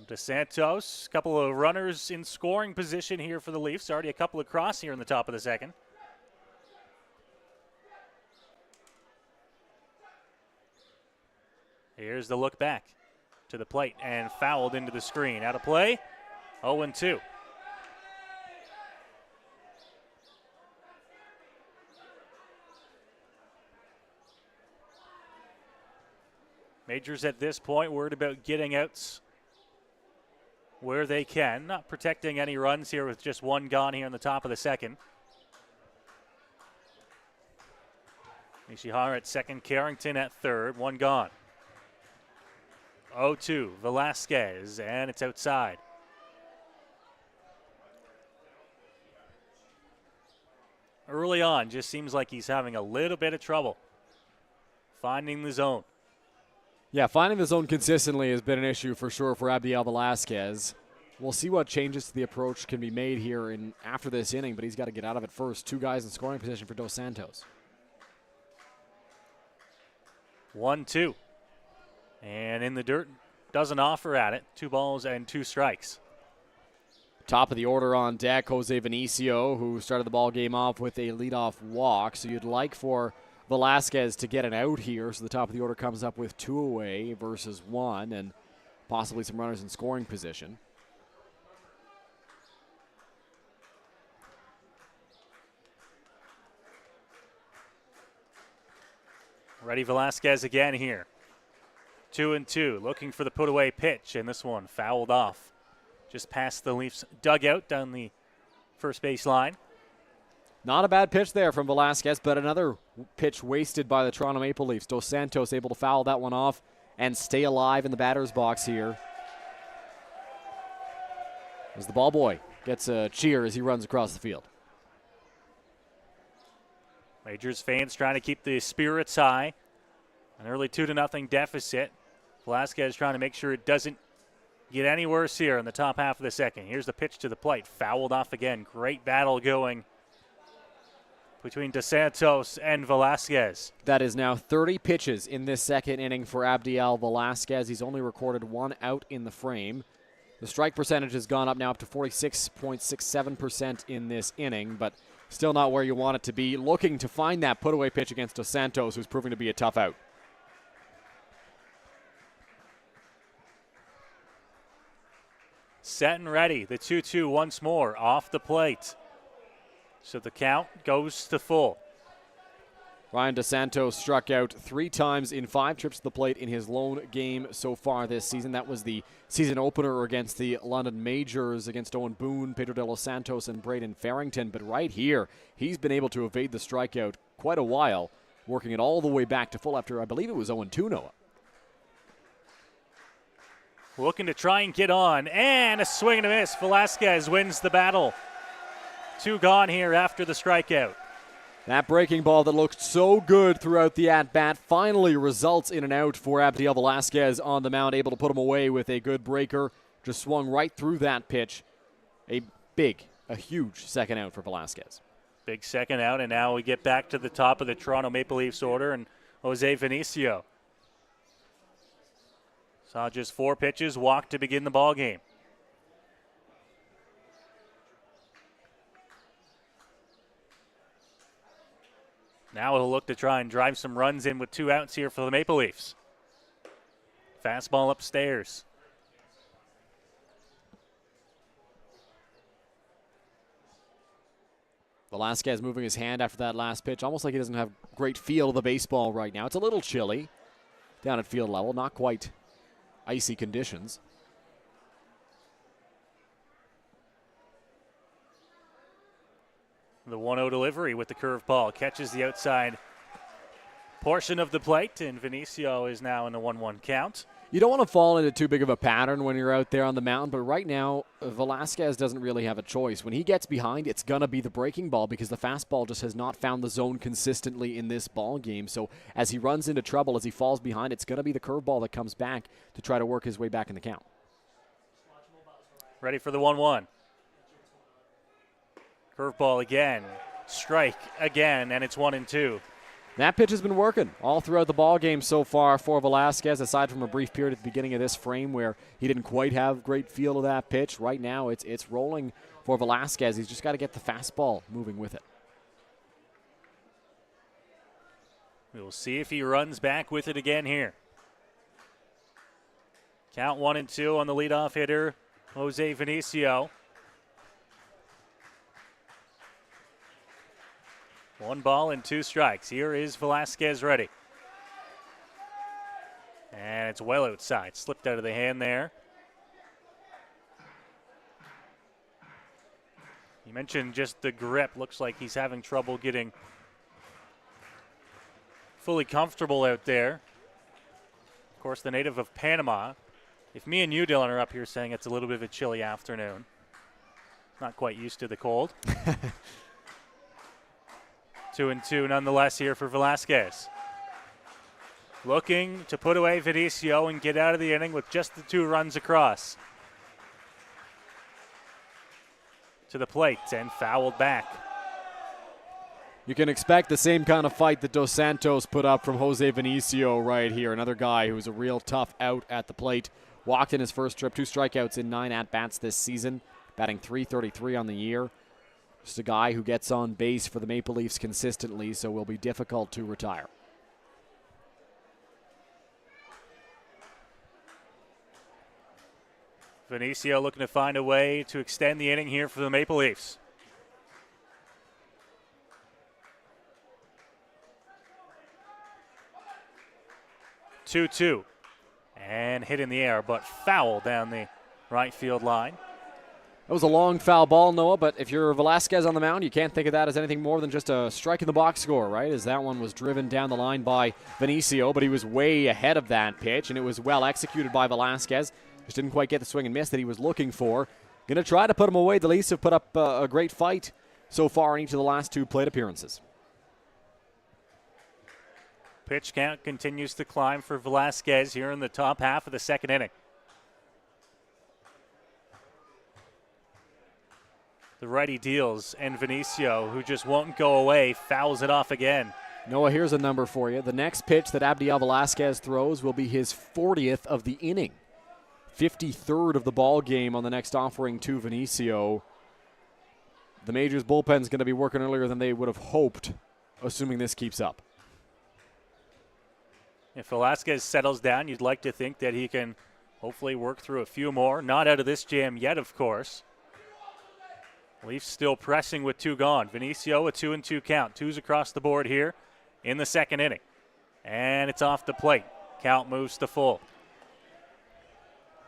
DeSantos, a couple of runners in scoring position here for the Leafs. Already a couple across here in the top of the second. Here's the look back to the plate and fouled into the screen. Out of play, 0-2. Majors at this point worried about getting outs where they can. Not protecting any runs here with just one gone here in the top of the second. Ishihara at second, Carrington at third, one gone. 0-2, Velasquez, and it's outside. Early on, just seems like he's having a little bit of trouble finding the zone. Yeah, finding the zone consistently has been an issue for sure for Abdiel Velasquez. We'll see what changes to the approach can be made here after this inning, but he's got to get out of it first. Two guys in scoring position for Dos Santos. 1-2. And in the dirt, doesn't offer at it. 2 balls and 2 strikes. Top of the order on deck, Jose Vinicio, who started the ball game off with a leadoff walk. So you'd like for Velasquez to get an out here, so the top of the order comes up with 2 away versus 1, and possibly some runners in scoring position. Ready Velasquez again here. 2-2, looking for the put-away pitch, and this one fouled off just past the Leafs dugout down the first base line. Not a bad pitch there from Velasquez, but another pitch wasted by the Toronto Maple Leafs. Dos Santos able to foul that one off and stay alive in the batter's box here. As the ball boy gets a cheer as he runs across the field. Majors fans trying to keep the spirits high. An early 2-0 deficit. Velasquez trying to make sure it doesn't get any worse here in the top half of the second. Here's the pitch to the plate. Fouled off again. Great battle going between DeSantos and Velasquez. That is now 30 pitches in this second inning for Abdiel Velasquez. He's only recorded 1 out in the frame. The strike percentage has gone up now up to 46.67% in this inning, but still not where you want it to be. Looking to find that put-away pitch against Dos Santos, who's proving to be a tough out. Set and ready. The 2-2 once more off the plate. So the count goes to full. Ryan Dos Santos struck out 3 times in 5 trips to the plate in his lone game so far this season. That was the season opener against the London Majors, against Owen Boone, Pedro de los Santos, and Braden Farrington. But right here, he's been able to evade the strikeout quite a while, working it all the way back to full after, I believe it was 0-2, Noah. Looking to try and get on, and a swing and a miss. Velasquez wins the battle. 2 gone here after the strikeout. That breaking ball that looked so good throughout the at-bat finally results in an out for Abdiel Velasquez on the mound, able to put him away with a good breaker. Just swung right through that pitch. A huge second out for Velasquez. Big second out, and now we get back to the top of the Toronto Maple Leafs order, and Jose Vinicio. Saw just 4 pitches, walk to begin the ball game. Now he'll look to try and drive some runs in with 2 outs here for the Maple Leafs. Fastball upstairs. Velasquez moving his hand after that last pitch, almost like he doesn't have great feel of the baseball right now. It's a little chilly down at field level, not quite icy conditions. The 1-0 delivery with the curveball catches the outside portion of the plate, and Vinicio is now in the 1-1 count. You don't want to fall into too big of a pattern when you're out there on the mound, but right now, Velasquez doesn't really have a choice. When he gets behind, it's going to be the breaking ball because the fastball just has not found the zone consistently in this ball game. So as he runs into trouble, as he falls behind, it's going to be the curveball that comes back to try to work his way back in the count. Ready for the 1-1. Curveball again, strike again, and it's 1-2. That pitch has been working all throughout the ball game so far for Velasquez, aside from a brief period at the beginning of this frame where he didn't quite have great feel of that pitch. Right now, it's rolling for Velasquez. He's just got to get the fastball moving with it. We'll see if he runs back with it again here. Count 1-2 on the leadoff hitter, Jose Vinicio. 1 ball and 2 strikes. Here is Velasquez ready. And it's well outside. Slipped out of the hand there. You mentioned just the grip. Looks like he's having trouble getting fully comfortable out there. Of course, the native of Panama. If me and you, Dylan, are up here saying it's a little bit of a chilly afternoon, not quite used to the cold. 2-2 nonetheless here for Velasquez. Looking to put away Vinicio and get out of the inning with just the 2 runs across. To the plate and fouled back. You can expect the same kind of fight that Dos Santos put up from Jose Vinicio right here. Another guy who's a real tough out at the plate. Walked in his first trip, 2 strikeouts in 9 at-bats this season, batting .333 on the year. Just a guy who gets on base for the Maple Leafs consistently, so will be difficult to retire. Vinicio looking to find a way to extend the inning here for the Maple Leafs. Two, and hit in the air, but foul down the right field line. That was a long foul ball, Noah, but if you're Velasquez on the mound, you can't think of that as anything more than just a strike in the box score, right? As that one was driven down the line by Vinicio, but he was way ahead of that pitch, and it was well executed by Velasquez. Just didn't quite get the swing and miss that he was looking for. Going to try to put him away. The Leafs have put up a great fight so far in each of the last 2 plate appearances. Pitch count continues to climb for Velasquez here in the top half of the second inning. The righty deals, and Vinicio, who just won't go away, fouls it off again. Noah, here's a number for you. The next pitch that Abdiel Velasquez throws will be his 40th of the inning. 53rd of the ball game on the next offering to Vinicio. The Majors bullpen's going to be working earlier than they would have hoped, assuming this keeps up. If Velasquez settles down, you'd like to think that he can hopefully work through a few more. Not out of this jam yet, of course. Leafs still pressing with 2 gone. Vinicio, a 2-2 count. 2s across the board here in the second inning. And it's off the plate. Count moves to full.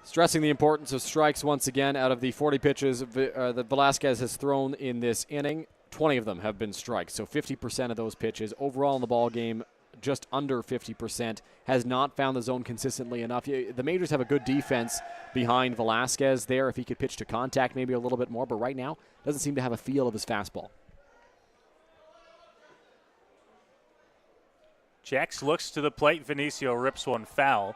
Stressing the importance of strikes once again. Out of the 40 pitches that Velasquez has thrown in this inning, 20 of them have been strikes. So 50% of those pitches. Overall in the ball game, just under 50%. Has not found the zone consistently enough. The Majors have a good defense behind Velasquez there. If he could pitch to contact maybe a little bit more. But right now, doesn't seem to have a feel of his fastball. Checks, looks to the plate. Vinicio rips one foul.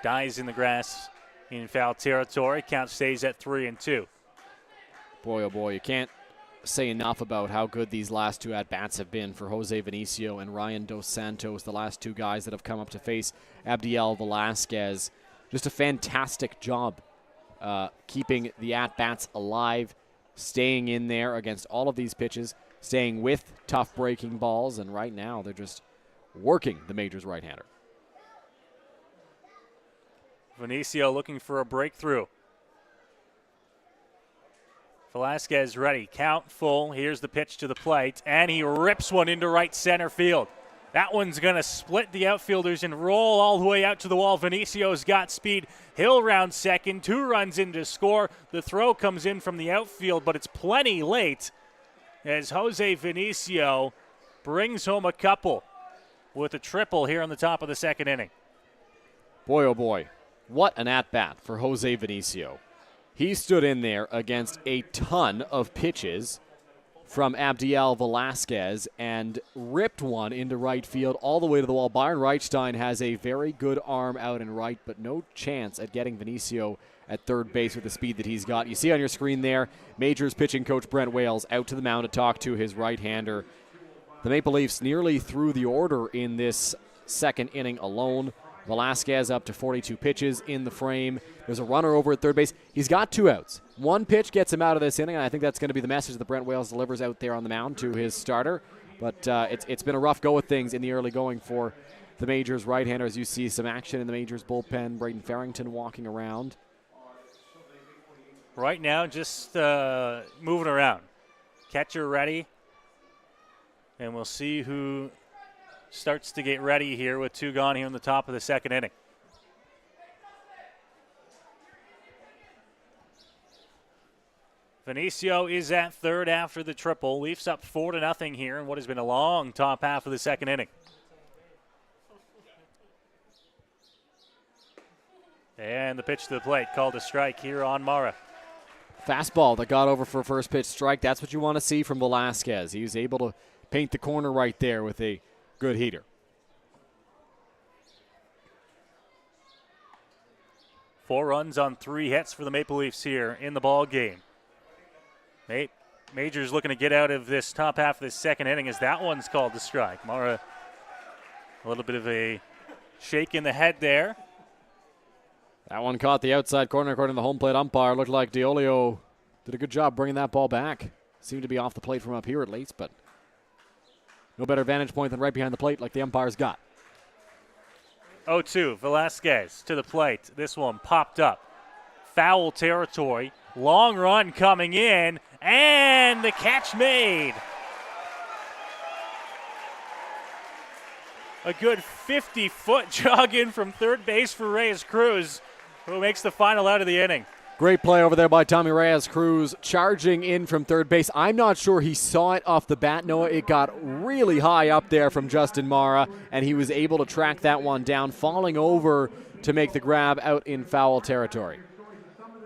Dies in the grass in foul territory. Count stays at 3-2. Boy, oh boy, you can't say enough about how good these last 2 at-bats have been for Jose Vinicio and Ryan Dos Santos, the last 2 guys that have come up to face Abdiel Velasquez. Just a fantastic job keeping the at-bats alive, staying in there against all of these pitches, staying with tough breaking balls, and right now they're just working the Majors right-hander. Vinicio looking for a breakthrough. Velasquez ready. Count full. Here's the pitch to the plate, and he rips one into right center field. That one's going to split the outfielders and roll all the way out to the wall. Vinicio's got speed. He'll round second. 2 runs in to score. The throw comes in from the outfield, but it's plenty late as Jose Vinicio brings home a couple with a triple here on the top of the second inning. Boy, oh boy, what an at-bat for Jose Vinicio. He stood in there against a ton of pitches from Abdiel Velasquez and ripped one into right field all the way to the wall. Byron Reichstein has a very good arm out in right, but no chance at getting Vinicio at third base with the speed that he's got. You see on your screen there, Majors pitching coach Brent Wales out to the mound to talk to his right-hander. The Maple Leafs nearly threw the order in this second inning alone. Velasquez up to 42 pitches in the frame. There's a runner over at third base. He's got 2 outs. 1 pitch gets him out of this inning, and I think that's going to be the message that Brent Wales delivers out there on the mound to his starter. But it's been a rough go of things in the early going for the Majors right-hander. As you see some action in the Majors bullpen. Braden Farrington walking around. Right now, just moving around. Catcher ready. And we'll see who starts to get ready here with 2 gone here in the top of the second inning. Vinicio is at third after the triple. Leafs up 4-0 here in what has been a long top half of the second inning. And the pitch to the plate called a strike here on Mara. Fastball that got over for a first pitch strike. That's what you want to see from Velasquez. He was able to paint the corner right there with a good heater. Four runs on 3 hits for the Maple Leafs here in the ball game. Majors looking to get out of this top half of this second inning as that one's called the strike. Mara, a little bit of a shake in the head there. That one caught the outside corner according to the home plate umpire. Looked like DiOlio did a good job bringing that ball back. Seemed to be off the plate from up here at least, but no better vantage point than right behind the plate like the umpire's got. 0-2, Velasquez to the plate. This one popped up. Foul territory. Long run coming in, and the catch made. A good 50-foot jog in from third base for Reyes Cruz, who makes the final out of the inning. Great play over there by Tommy Reyes Cruz, charging in from third base. I'm not sure he saw it off the bat, Noah. It got really high up there from Justin Mara, and he was able to track that one down, falling over to make the grab out in foul territory.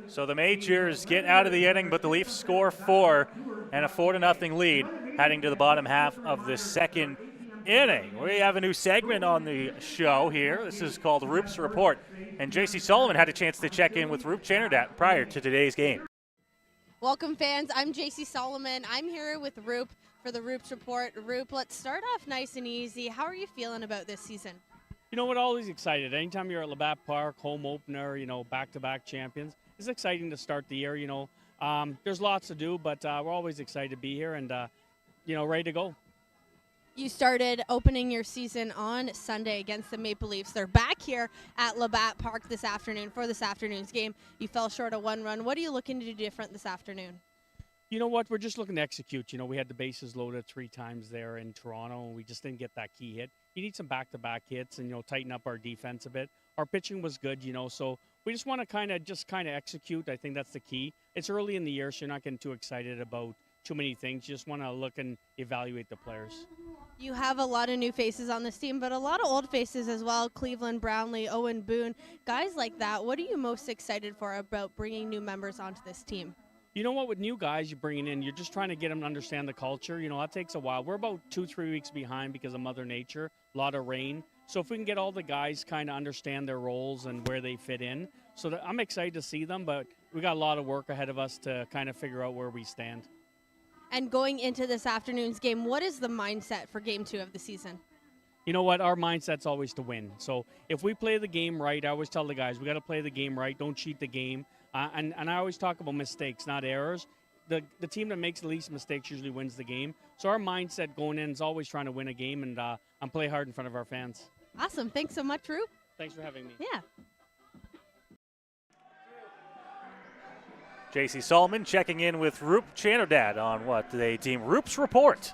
So the Majors get out of the inning, but the Leafs score 4 and a 4-0 lead heading to the bottom half of the second inning. We have a new segment on the show here. This is called Roop's Report, and Jaci Solomon had a chance to check in with Roop Channerdat prior to today's game. Welcome, fans. I'm Jaci Solomon. I'm here with Roop for the Roop's Report. Roop, let's start off nice and easy. How are you feeling about this season? You know what? Always excited. Anytime you're at Labatt Park, home opener, back-to-back champions, it's exciting to start the year. There's lots to do, but we're always excited to be here and, ready to go. You started opening your season on Sunday against the Maple Leafs. They're back here at Labatt Park this afternoon for this afternoon's game. You fell short of one run. What are you looking to do different this afternoon? You know what? We're just looking to execute. We had the bases loaded 3 times there in Toronto, and we just didn't get that key hit. You need some back-to-back hits and, tighten up our defense a bit. Our pitching was good, so we just want to kind of execute. I think that's the key. It's early in the year, so you're not getting too excited about too many things. You just want to look and evaluate the players. You have a lot of new faces on this team, but a lot of old faces as well. Cleveland Brownlee, Owen Boone, guys like that. What are you most excited for about bringing new members onto this team? You know what? With new guys you're bringing in, you're just trying to get them to understand the culture. That takes a while. We're about 2-3 weeks behind because of Mother Nature, a lot of rain. So if we can get all the guys kind of understand their roles and where they fit in, I'm excited to see them, but we got a lot of work ahead of us to kind of figure out where we stand. And going into this afternoon's game, what is the mindset for Game 2 of the season? You know what? Our mindset's always to win. So if we play the game right, I always tell the guys, we got to play the game right. Don't cheat the game. And I always talk about mistakes, not errors. The team that makes the least mistakes usually wins the game. So our mindset going in is always trying to win a game and play hard in front of our fans. Awesome. Thanks so much, Roop. Thanks for having me. Yeah. Jaci Solomon checking in with Roop Chanodad on what they deem Roop's report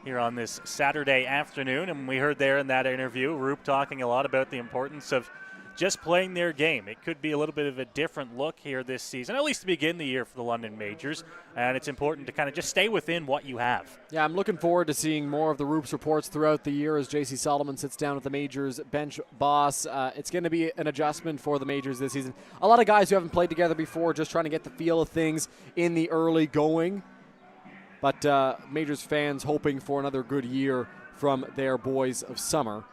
here on this Saturday afternoon. And we heard there in that interview, Roop talking a lot about the importance of just playing their game. It could be a little bit of a different look here this season, at least to begin the year for the London Majors, and it's important to kind of just stay within what you have. Yeah, I'm looking forward to seeing more of the Roop's reports throughout the year as Jaci Solomon sits down with the Majors bench boss. It's going to be an adjustment for the Majors this season. A lot of guys who haven't played together before, just trying to get the feel of things in the early going, but Majors fans hoping for another good year from their boys of summer,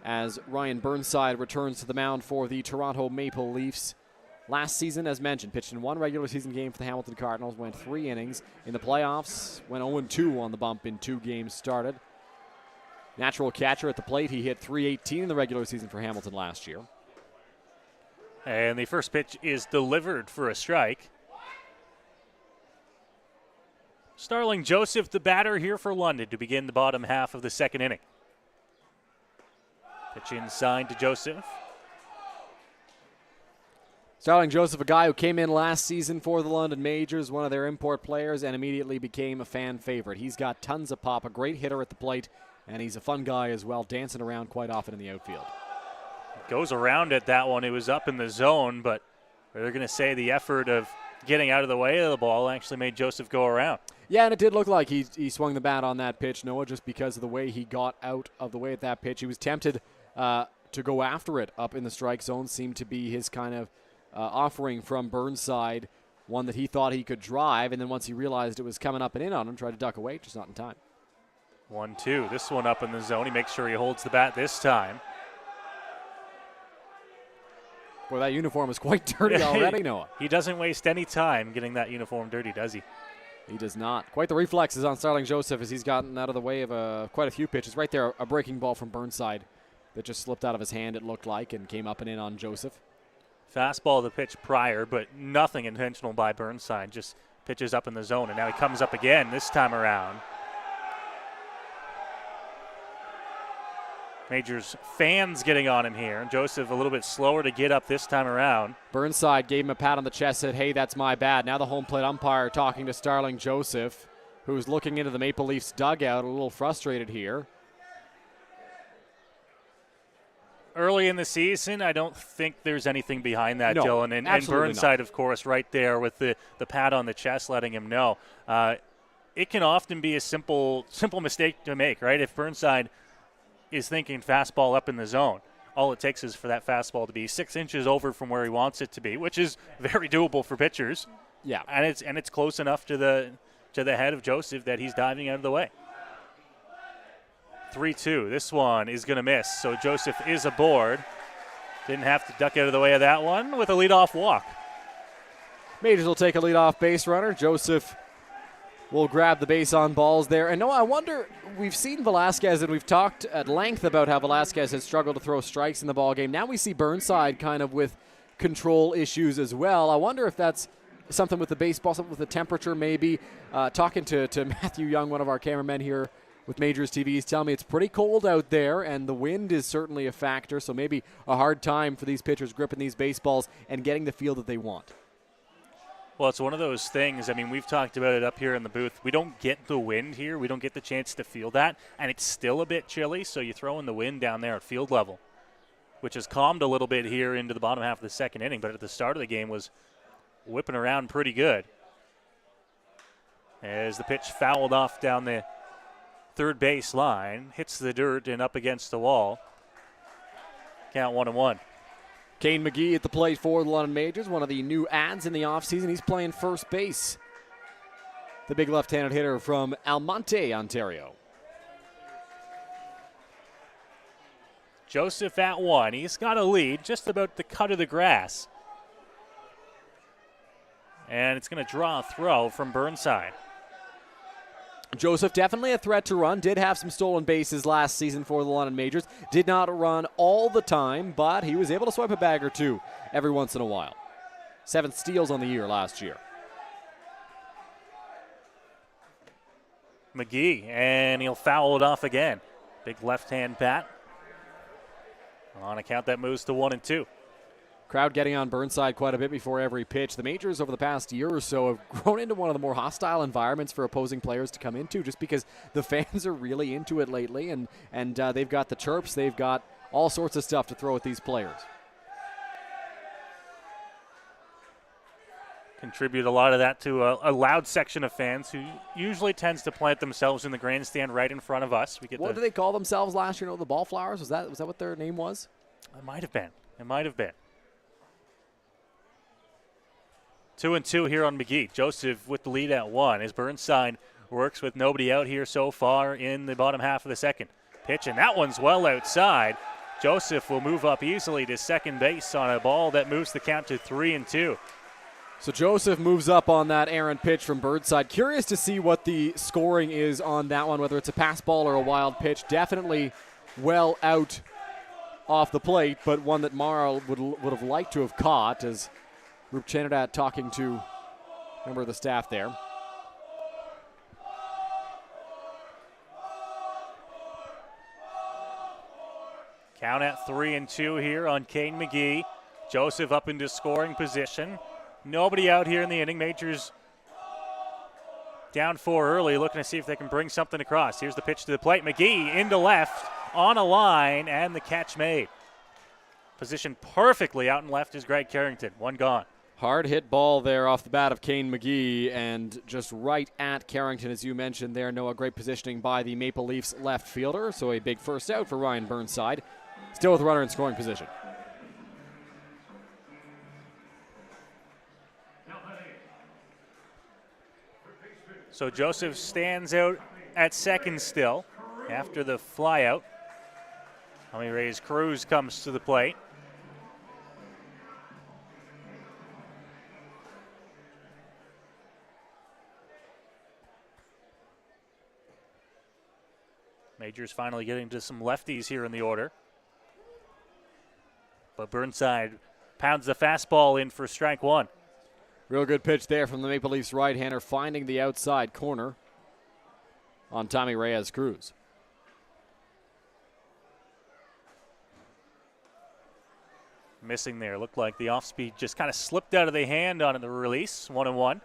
as Ryan Burnside returns to the mound for the Toronto Maple Leafs. Last season, as mentioned, pitched in 1 regular season game for the Hamilton Cardinals, went 3 innings. In the playoffs, went 0-2 on the bump in 2 games started. Natural catcher at the plate, he hit .318 in the regular season for Hamilton last year. And the first pitch is delivered for a strike. Starling Joseph, the batter here for London to begin the bottom half of the second inning. Pitch inside to Joseph. Starling Joseph, a guy who came in last season for the London Majors, one of their import players, and immediately became a fan favorite. He's got tons of pop, a great hitter at the plate, and he's a fun guy as well, dancing around quite often in the outfield. Goes around at that one. It was up in the zone, but they're going to say the effort of getting out of the way of the ball actually made Joseph go around. Yeah, and it did look like he swung the bat on that pitch, Noah, just because of the way he got out of the way at that pitch. He was tempted to go after it up in the strike zone, seemed to be his kind of offering from Burnside, one that he thought he could drive, and then once he realized it was coming up and in on him, tried to duck away, just not in time. 1-2. This one up in the zone. He makes sure he holds the bat this time. Boy, that uniform is quite dirty already, Noah. He doesn't waste any time getting that uniform dirty, does he? He does not. Quite the reflexes on Starling Joseph as he's gotten out of the way of quite a few pitches. Right there, a breaking ball from Burnside that just slipped out of his hand, it looked like, and came up and in on Joseph. Fastball the pitch prior, but nothing intentional by Burnside. Just pitches up in the zone, and now he comes up again this time around. Majors fans getting on him here. Joseph a little bit slower to get up this time around. Burnside gave him a pat on the chest, said, hey, that's my bad. Now the home plate umpire talking to Starling Joseph, who's looking into the Maple Leafs dugout, a little frustrated here. Early in the season, I don't think there's anything behind that, no, Dylan. And Burnside, of course, right there with the pat on the chest letting him know. It can often be a simple mistake to make, right? If Burnside is thinking fastball up in the zone, all it takes is for that fastball to be 6 inches over from where he wants it to be, which is very doable for pitchers. Yeah. And it's close enough to the head of Joseph that he's diving out of the way. 3-2. This one is going to miss, so Joseph is aboard. Didn't have to duck out of the way of that one with a leadoff walk. Majors will take a leadoff base runner. Joseph will grab the base on balls there. And I wonder, we've seen Velasquez, and we've talked at length about how Velasquez has struggled to throw strikes in the ball game. Now we see Burnside kind of with control issues as well. I wonder if that's something with the baseball, something with the temperature maybe. Talking to Matthew Young, one of our cameramen here with Majors TV, he's telling me it's pretty cold out there, and the wind is certainly a factor, so maybe a hard time for these pitchers gripping these baseballs and getting the feel that they want. Well, it's one of those things. I mean, we've talked about it up here in the booth. We don't get the wind here. We don't get the chance to feel that, and it's still a bit chilly, so you throw in the wind down there at field level, which has calmed a little bit here into the bottom half of the second inning, but at the start of the game was whipping around pretty good. As the pitch fouled off down the third base line, hits the dirt and up against the wall. Count 1-1. Kane McGee at the plate for the London Majors, one of the new adds in the offseason. He's playing first base. The big left-handed hitter from Almonte, Ontario. Joseph at one. He's got a lead just about the cut of the grass. And it's going to draw a throw from Burnside. Joseph definitely a threat to run. Did have some stolen bases last season for the London Majors. Did not run all the time, but he was able to swipe a bag or two every once in a while. 7 steals on the year last year. McGee, and he'll foul it off again. Big left-hand bat. On a count that moves to 1-2. Crowd getting on Burnside quite a bit before every pitch. The Majors over the past year or so have grown into one of the more hostile environments for opposing players to come into, just because the fans are really into it lately, and they've got the chirps, they've got all sorts of stuff to throw at these players. Contribute a lot of that to a loud section of fans who usually tends to plant themselves in the grandstand right in front of us. What did they call themselves last year? The Ballflowers? Was that what their name was? It might have been. 2-2 here on McGee. Joseph with the lead at 1 as Burnside works with nobody out here so far in the bottom half of the second. Pitch, and that one's well outside. Joseph will move up easily to second base on a ball that moves the count to 3-2. So Joseph moves up on that errant pitch from Burnside. Curious to see what the scoring is on that one, whether it's a pass ball or a wild pitch. Definitely well out off the plate, but one that Morrow would have liked to have caught, as Rup Chanadad talking to a member of the staff there. Count at 3-2 here on Kane McGee. Joseph up into scoring position. Nobody out here in the inning. Majors down 4 early, looking to see if they can bring something across. Here's the pitch to the plate. McGee into left on a line, and the catch made. Positioned perfectly out and left is Greg Carrington. One gone. Hard hit ball there off the bat of Kane McGee, and just right at Carrington, as you mentioned there. Noah, great positioning by the Maple Leafs left fielder, so a big first out for Ryan Burnside. Still with runner in scoring position. So Joseph stands out at second still after the flyout. Tommy Reyes Cruz comes to the plate. Majors finally getting to some lefties here in the order. But Burnside pounds the fastball in for strike 1. Real good pitch there from the Maple Leafs right-hander, finding the outside corner on Tommy Reyes Cruz. Missing there. Looked like the off-speed just kind of slipped out of the hand on the release. 1-1.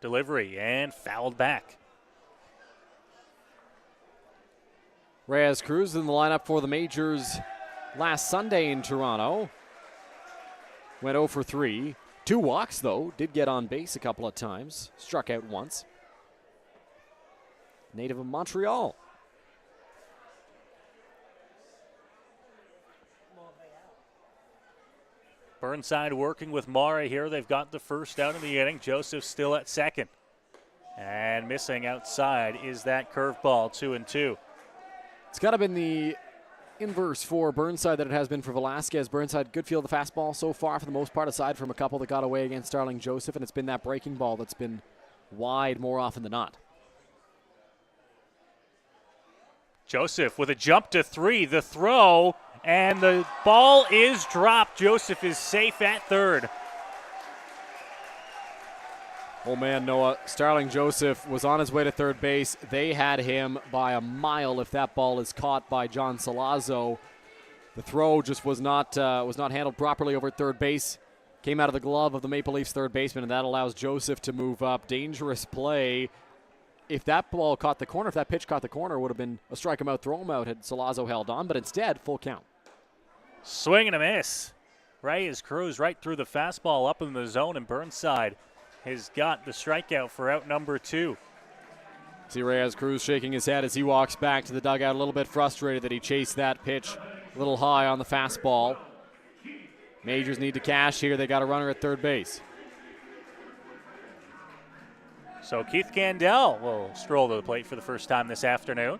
Delivery and fouled back. Reyes Cruz in the lineup for the Majors last Sunday in Toronto. Went 0 for 3. 2 walks, though. Did get on base a couple of times. Struck out once. Native of Montreal. Burnside working with Mara here. They've got the first out in the inning. Joseph still at second. And missing outside is that curveball, 2-2. It's kind of been the inverse for Burnside that it has been for Velasquez. Burnside, good feel of the fastball so far for the most part, aside from a couple that got away against Starling Joseph, and it's been that breaking ball that's been wide more often than not. Joseph with a jump to 3, the throw, and the ball is dropped. Joseph is safe at third. Oh man, Noah, Starling Joseph was on his way to third base. They had him by a mile if that ball is caught by John Salazzo. The throw just was not handled properly over at third base. Came out of the glove of the Maple Leafs third baseman, and that allows Joseph to move up. Dangerous play. If that ball caught the corner, if that pitch caught the corner, it would have been a strike him out, throw him out had Salazzo held on, but instead, full count. Swing and a miss. Reyes cruised right through the fastball up in the zone, and Burnside has got the strikeout for out number 2. See Reyes Cruz shaking his head as he walks back to the dugout, a little bit frustrated that he chased that pitch a little high on the fastball. Majors need to cash here. They got a runner at third base. So Keith Candell will stroll to the plate for the first time this afternoon.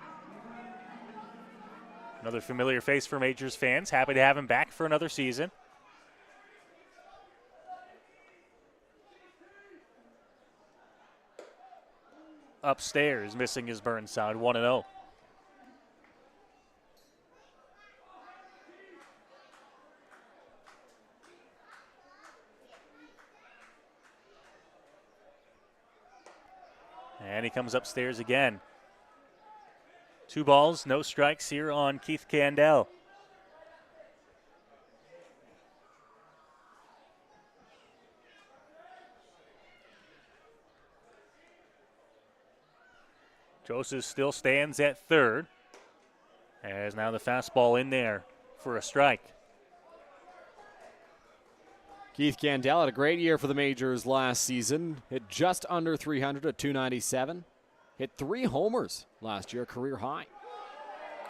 Another familiar face for Majors fans. Happy to have him back for another season. Upstairs, missing his Burnside, 1-0. And he comes upstairs again. 2 balls, no strikes here on Keith Candell. Joseph still stands at third, as now the fastball in there for a strike. Keith Candell had a great year for the Majors last season. Hit just under 300 at 297. Hit 3 homers last year, career high.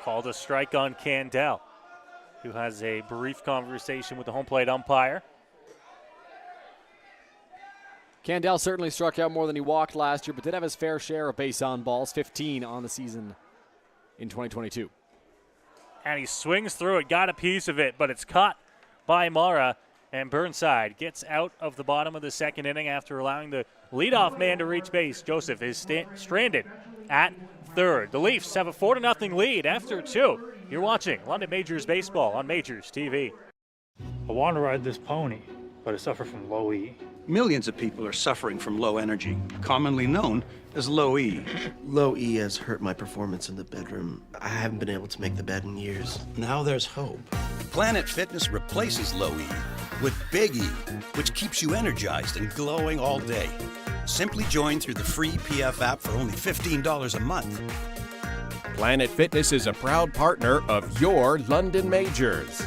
Called a strike on Candell, who has a brief conversation with the home plate umpire. Candell certainly struck out more than he walked last year, but did have his fair share of base on balls, 15 on the season in 2022. And he swings through it, got a piece of it, but it's caught by Mara. And Burnside gets out of the bottom of the second inning after allowing the leadoff man to reach base. Joseph is stranded at third. The Leafs have a 4-0 lead after 2. You're watching London Majors Baseball on Majors TV. I want to ride this pony, but I suffer from low E. Millions of people are suffering from low energy, commonly known as low E. Low E has hurt my performance in the bedroom. I haven't been able to make the bed in years. Now there's hope. Planet Fitness replaces low E with Big E, which keeps you energized and glowing all day. Simply join through the free PF app for only $15 a month. Planet Fitness is a proud partner of your London Majors.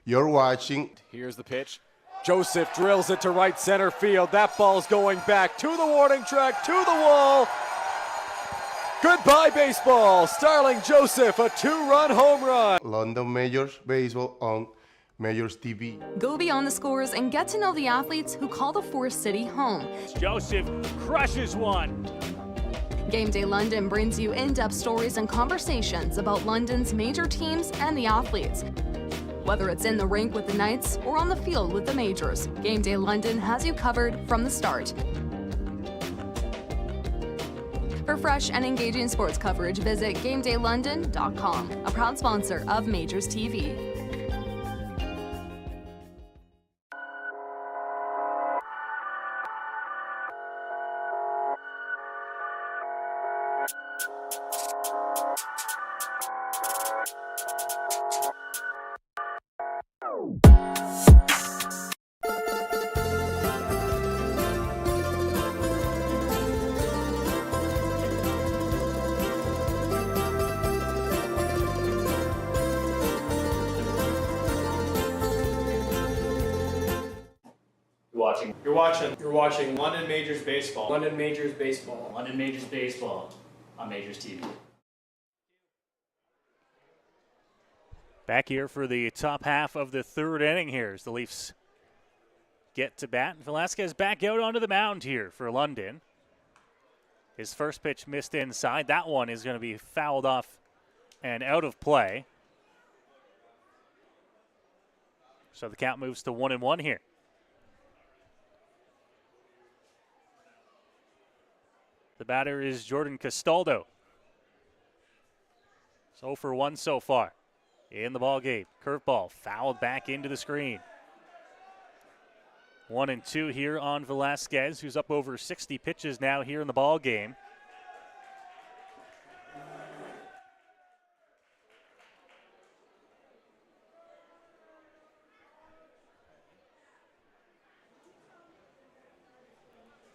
You're watching. Here's the pitch. Joseph drills it to right center field. That ball's going back to the warning track, to the wall. Goodbye, baseball. Starling Joseph, a 2-run home run. London Majors Baseball on MajorsTV. Go beyond the scores and get to know the athletes who call the Forest City home. Joseph crushes one. Game Day London brings you in-depth stories and conversations about London's major teams and the athletes. Whether it's in the rink with the Knights or on the field with the Majors, Game Day London has you covered from the start. For fresh and engaging sports coverage, visit GameDayLondon.com, a proud sponsor of Majors TV. You're watching London Majors Baseball. London Majors Baseball. London Majors Baseball on Majors TV. Back here for the top half of the third inning here as the Leafs get to bat. Velasquez back out onto the mound here for London. His first pitch missed inside. That one is going to be fouled off and out of play. So the count moves to 1-1 here. The batter is Jordan Castaldo. So for 1 so far in the ball game. Curveball fouled back into the screen. 1-2 here on Velasquez, who's up over 60 pitches now here in the ball game.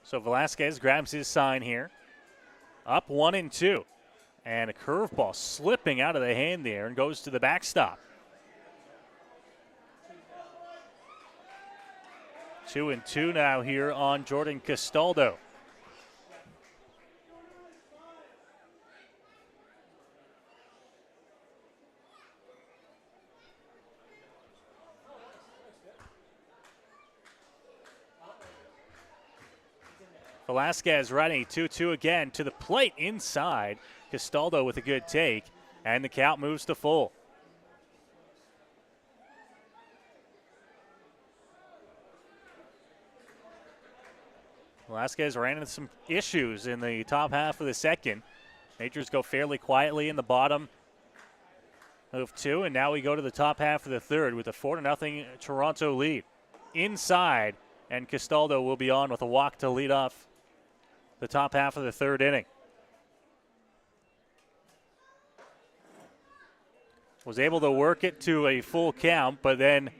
So Velasquez grabs his sign here. Up 1-2. And a curveball slipping out of the hand there and goes to the backstop. 2-2 now here on Jordan Castaldo. Velasquez ready, 2-2 again to the plate inside. Castaldo with a good take, and the count moves to full. Velasquez ran into some issues in the top half of the second. Majors go fairly quietly in the bottom of 2, and now we go to the top half of the third with a 4-0 Toronto lead. Inside, and Castaldo will be on with a walk to lead off the top half of the third inning. Was able to work it to a full count, but then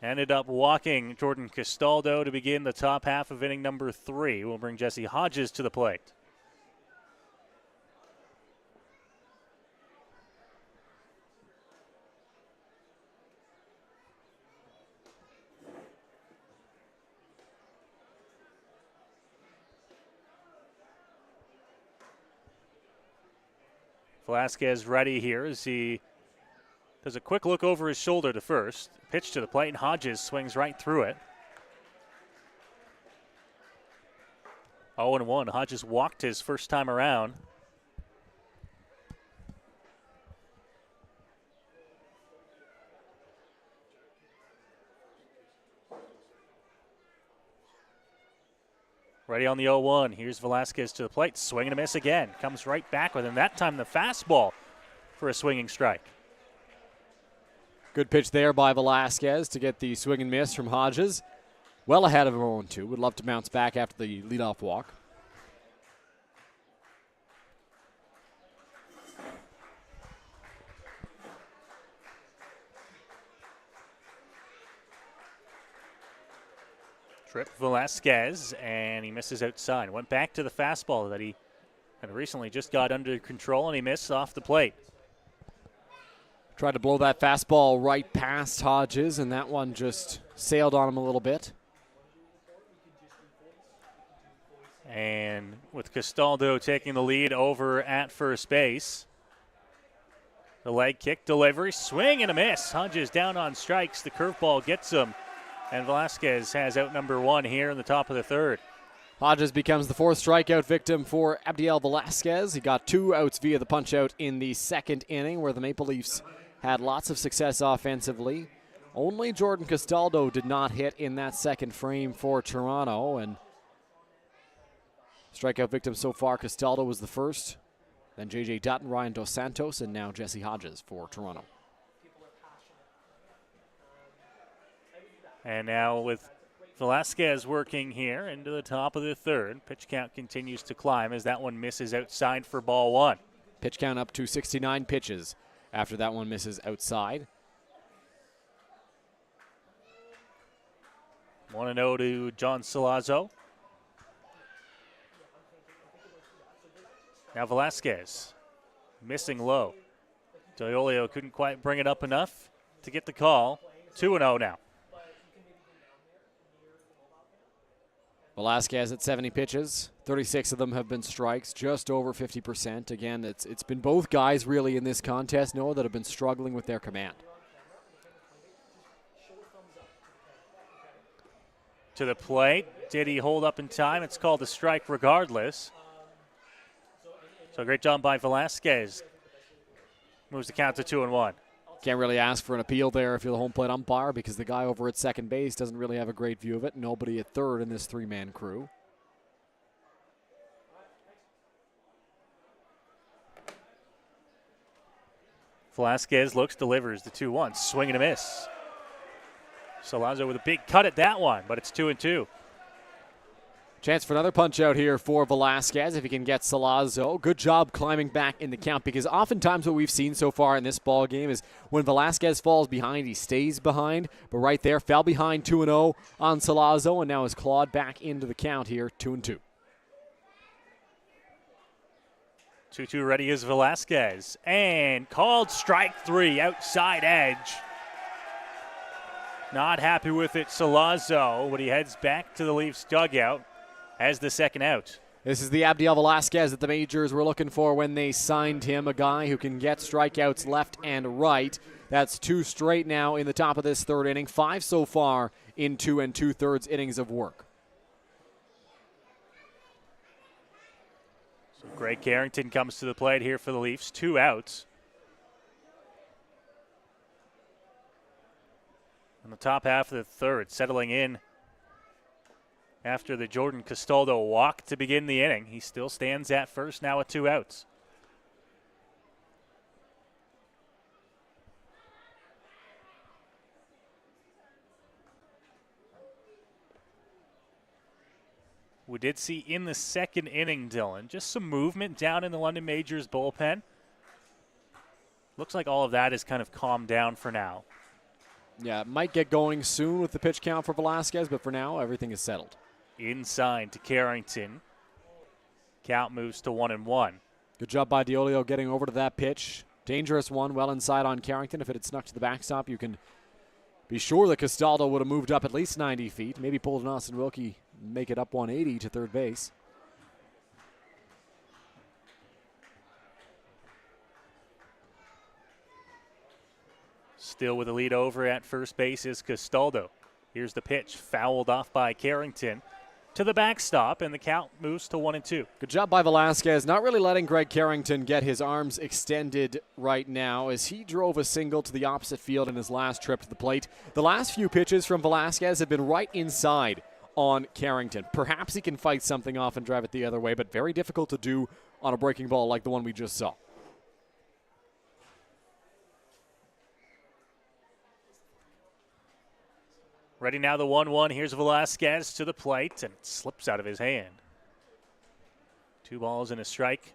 ended up walking Jordan Castaldo to begin the top half of inning number 3. We'll bring Jesse Hodges to the plate. Velasquez ready here as he does a quick look over his shoulder to first. Pitch to the plate, and Hodges swings right through it. 0-1. Hodges walked his first time around. Ready on the 0-1. Here's Velasquez to the plate. Swing and a miss again. Comes right back with him. That time the fastball for a swinging strike. Good pitch there by Velasquez to get the swing and miss from Hodges. Well ahead of him 0-2. Would love to bounce back after the leadoff walk. Trip Velasquez, and he misses outside. Went back to the fastball that he had recently just got under control, and he missed off the plate. Tried to blow that fastball right past Hodges, and that one just sailed on him a little bit. And with Castaldo taking the lead over at first base. The leg kick delivery, swing and a miss. Hodges down on strikes. The curveball gets him. And Velasquez has out number 1 here in the top of the third. Hodges becomes the 4th strikeout victim for Abdiel Velasquez. He got 2 outs via the punch-out in the second inning, where the Maple Leafs had lots of success offensively. Only Jordan Castaldo did not hit in that second frame for Toronto. And strikeout victim so far, Castaldo was the first. Then J.J. Dutton, Ryan Dos Santos, and now Jesse Hodges for Toronto. And now with Velasquez working here into the top of the third. Pitch count continues to climb as that one misses outside for ball 1. Pitch count up to 69 pitches after that one misses outside. 1-0 to John Salazzo. Now Velasquez missing low. D'Olio couldn't quite bring it up enough to get the call. 2-0 now. Velasquez at 70 pitches. 36 of them have been strikes, just over 50%. Again, it's been both guys really in this contest, Noah, that have been struggling with their command. To the plate. Did he hold up in time? It's called a strike regardless. So great job by Velasquez. Moves the count to 2-1. Can't really ask for an appeal there if you're the home plate umpire because the guy over at second base doesn't really have a great view of it. Nobody at third in this three-man crew. Velasquez looks, delivers the 2-1. Swing and a miss. Salazzo with a big cut at that one, but it's 2-2. Chance for another punch out here for Velasquez if he can get Salazzo. Good job climbing back in the count because oftentimes what we've seen so far in this ball game is when Velasquez falls behind, he stays behind. But right there, fell behind 2-0 on Salazzo and now has clawed back into the count here, 2-2. 2-2 ready is Velasquez. And called strike 3, outside edge. Not happy with it, Salazzo, but he heads back to the Leafs dugout as the second out. This is the Abdiel Velasquez that the Majors were looking for when they signed him, a guy who can get strikeouts left and right. That's 2 straight now in the top of this third inning, 5 so far in 2 2/3 innings of work. So Greg Carrington comes to the plate here for the Leafs, 2 outs. In the top half of the third, settling in after the Jordan Castaldo walk to begin the inning. He still stands at first now with 2 outs. We did see in the second inning, Dylan, just some movement down in the London Majors bullpen. Looks like all of that is kind of calmed down for now. Yeah, it might get going soon with the pitch count for Velasquez, but for now, everything is settled. Inside to Carrington. Count moves to 1-1. Good job by Diolio getting over to that pitch. Dangerous one, well inside on Carrington. If it had snuck to the backstop, you can be sure that Castaldo would have moved up at least 90 feet. Maybe pulled an Austin Wilkie, make it up 180 to third base. Still with the lead over at first base is Castaldo. Here's the pitch, fouled off by Carrington to the backstop, and the count moves to 1-2. Good job by Velasquez, not really letting Greg Carrington get his arms extended right now as he drove a single to the opposite field in his last trip to the plate. The last few pitches from Velasquez have been right inside on Carrington. Perhaps he can fight something off and drive it the other way, but very difficult to do on a breaking ball like the one we just saw. Ready now, the 1-1. Here's Velasquez to the plate, and it slips out of his hand. 2 balls and a strike.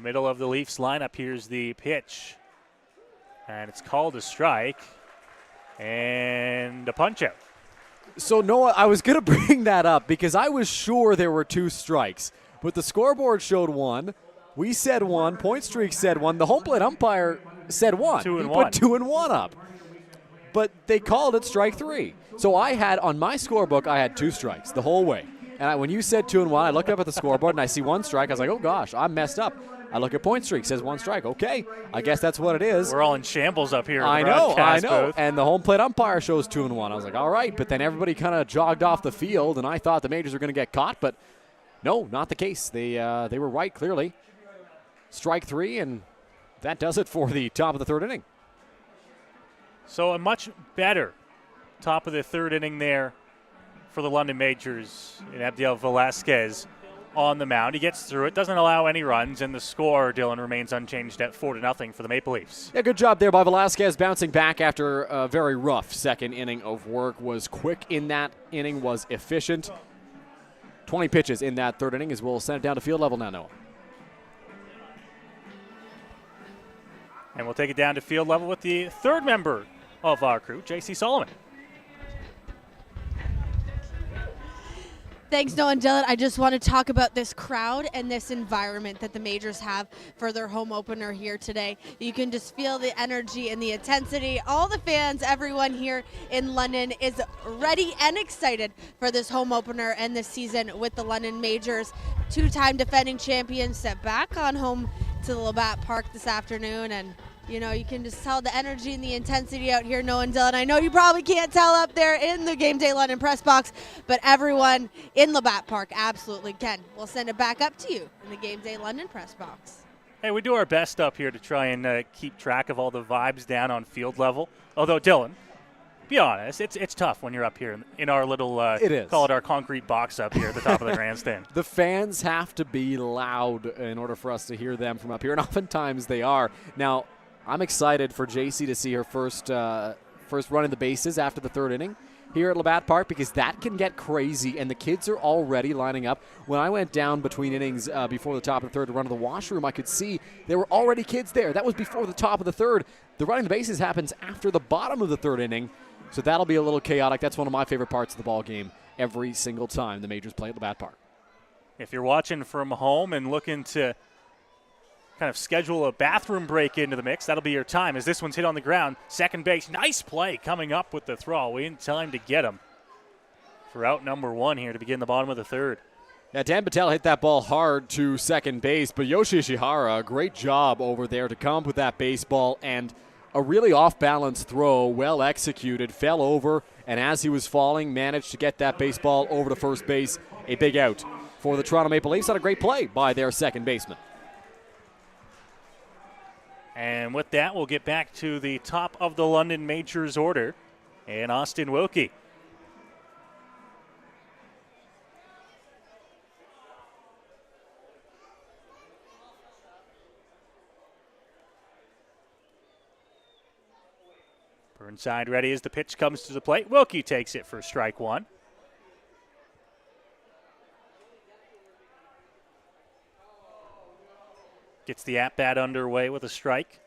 Middle of the Leafs lineup. Here's the pitch. And it's called a strike. And a punch out. So, Noah, I was going to bring that up because I was sure there were 2 strikes. But the scoreboard showed 1. We said 1. Point Streak said 1. The home plate umpire said 1. 2 and he 1. put 2 and 1 up. But they called it strike 3. So I had, on my scorebook, I had 2 strikes the whole way. And when you said 2 and 1, I looked up at the scoreboard and I see 1 strike. I was like, oh gosh, I'm messed up. I look at Point Streak, says 1 strike. Okay, I guess that's what it is. We're all in shambles up here. I know. Booth. And the home plate umpire shows 2 and 1. I was like, all right. But then everybody kind of jogged off the field, and I thought the Majors were going to get caught. But no, not the case. They were right, clearly. Strike 3, and that does it for the top of the third inning. So a much better top of the third inning there for the London Majors in Abdiel Velasquez on the mound. He gets through it, doesn't allow any runs, and the score, Dylan, remains unchanged at 4-0 for the Maple Leafs. Yeah, good job there by Velasquez, bouncing back after a very rough second inning of work. Was quick in that inning, was efficient. 20 pitches in that third inning as we'll send it down to field level now, Noah. And we'll take it down to field level with the third member of our crew, Jaci Solomon. Thanks, Noah and Dylan. I just want to talk about this crowd and this environment that the Majors have for their home opener here today. You can just feel the energy and the intensity. All the fans, everyone here in London is ready and excited for this home opener and this season with the London Majors. Two-time defending champions step back on home to the Labatt Park this afternoon, and you know, you can just tell the energy and the intensity out here, Noah and Dylan. I know you probably can't tell up there in the Game Day London press box, but everyone in Labatt Park absolutely can. We'll send it back up to you in the Game Day London press box. Hey, we do our best up here to try and keep track of all the vibes down on field level. Although, Dylan, be honest, it's tough when you're up here in our little, it is. Call it our concrete box up here at the top of the grandstand. The fans have to be loud in order for us to hear them from up here, and oftentimes they are. Now, I'm excited for Jaci to see her first run in the bases after the third inning here at Labatt Park, because that can get crazy, and the kids are already lining up. When I went down between innings before the top of the third to run to the washroom, I could see there were already kids there. That was before the top of the third. The running the bases happens after the bottom of the third inning, so that'll be a little chaotic. That's one of my favorite parts of the ball game every single time the Majors play at Labatt Park. If you're watching from home and looking to kind of schedule a bathroom break into the mix, that'll be your time as this one's hit on the ground. Second base, nice play coming up with the throw. We didn't time to get him for out number one here to begin the bottom of the third. Yeah, Dan Patel hit that ball hard to second base, but Yoshi Ishihara, great job over there to come up with that baseball, and a really off-balance throw, well executed, fell over, and as he was falling, managed to get that baseball over to first base. A big out for the Toronto Maple Leafs. Had a great play by their second baseman. And with that, we'll get back to the top of the London Majors order and Austin Wilkie. Burnside ready as the pitch comes to the plate. Wilkie takes it for strike one. Gets the at-bat underway with a strike.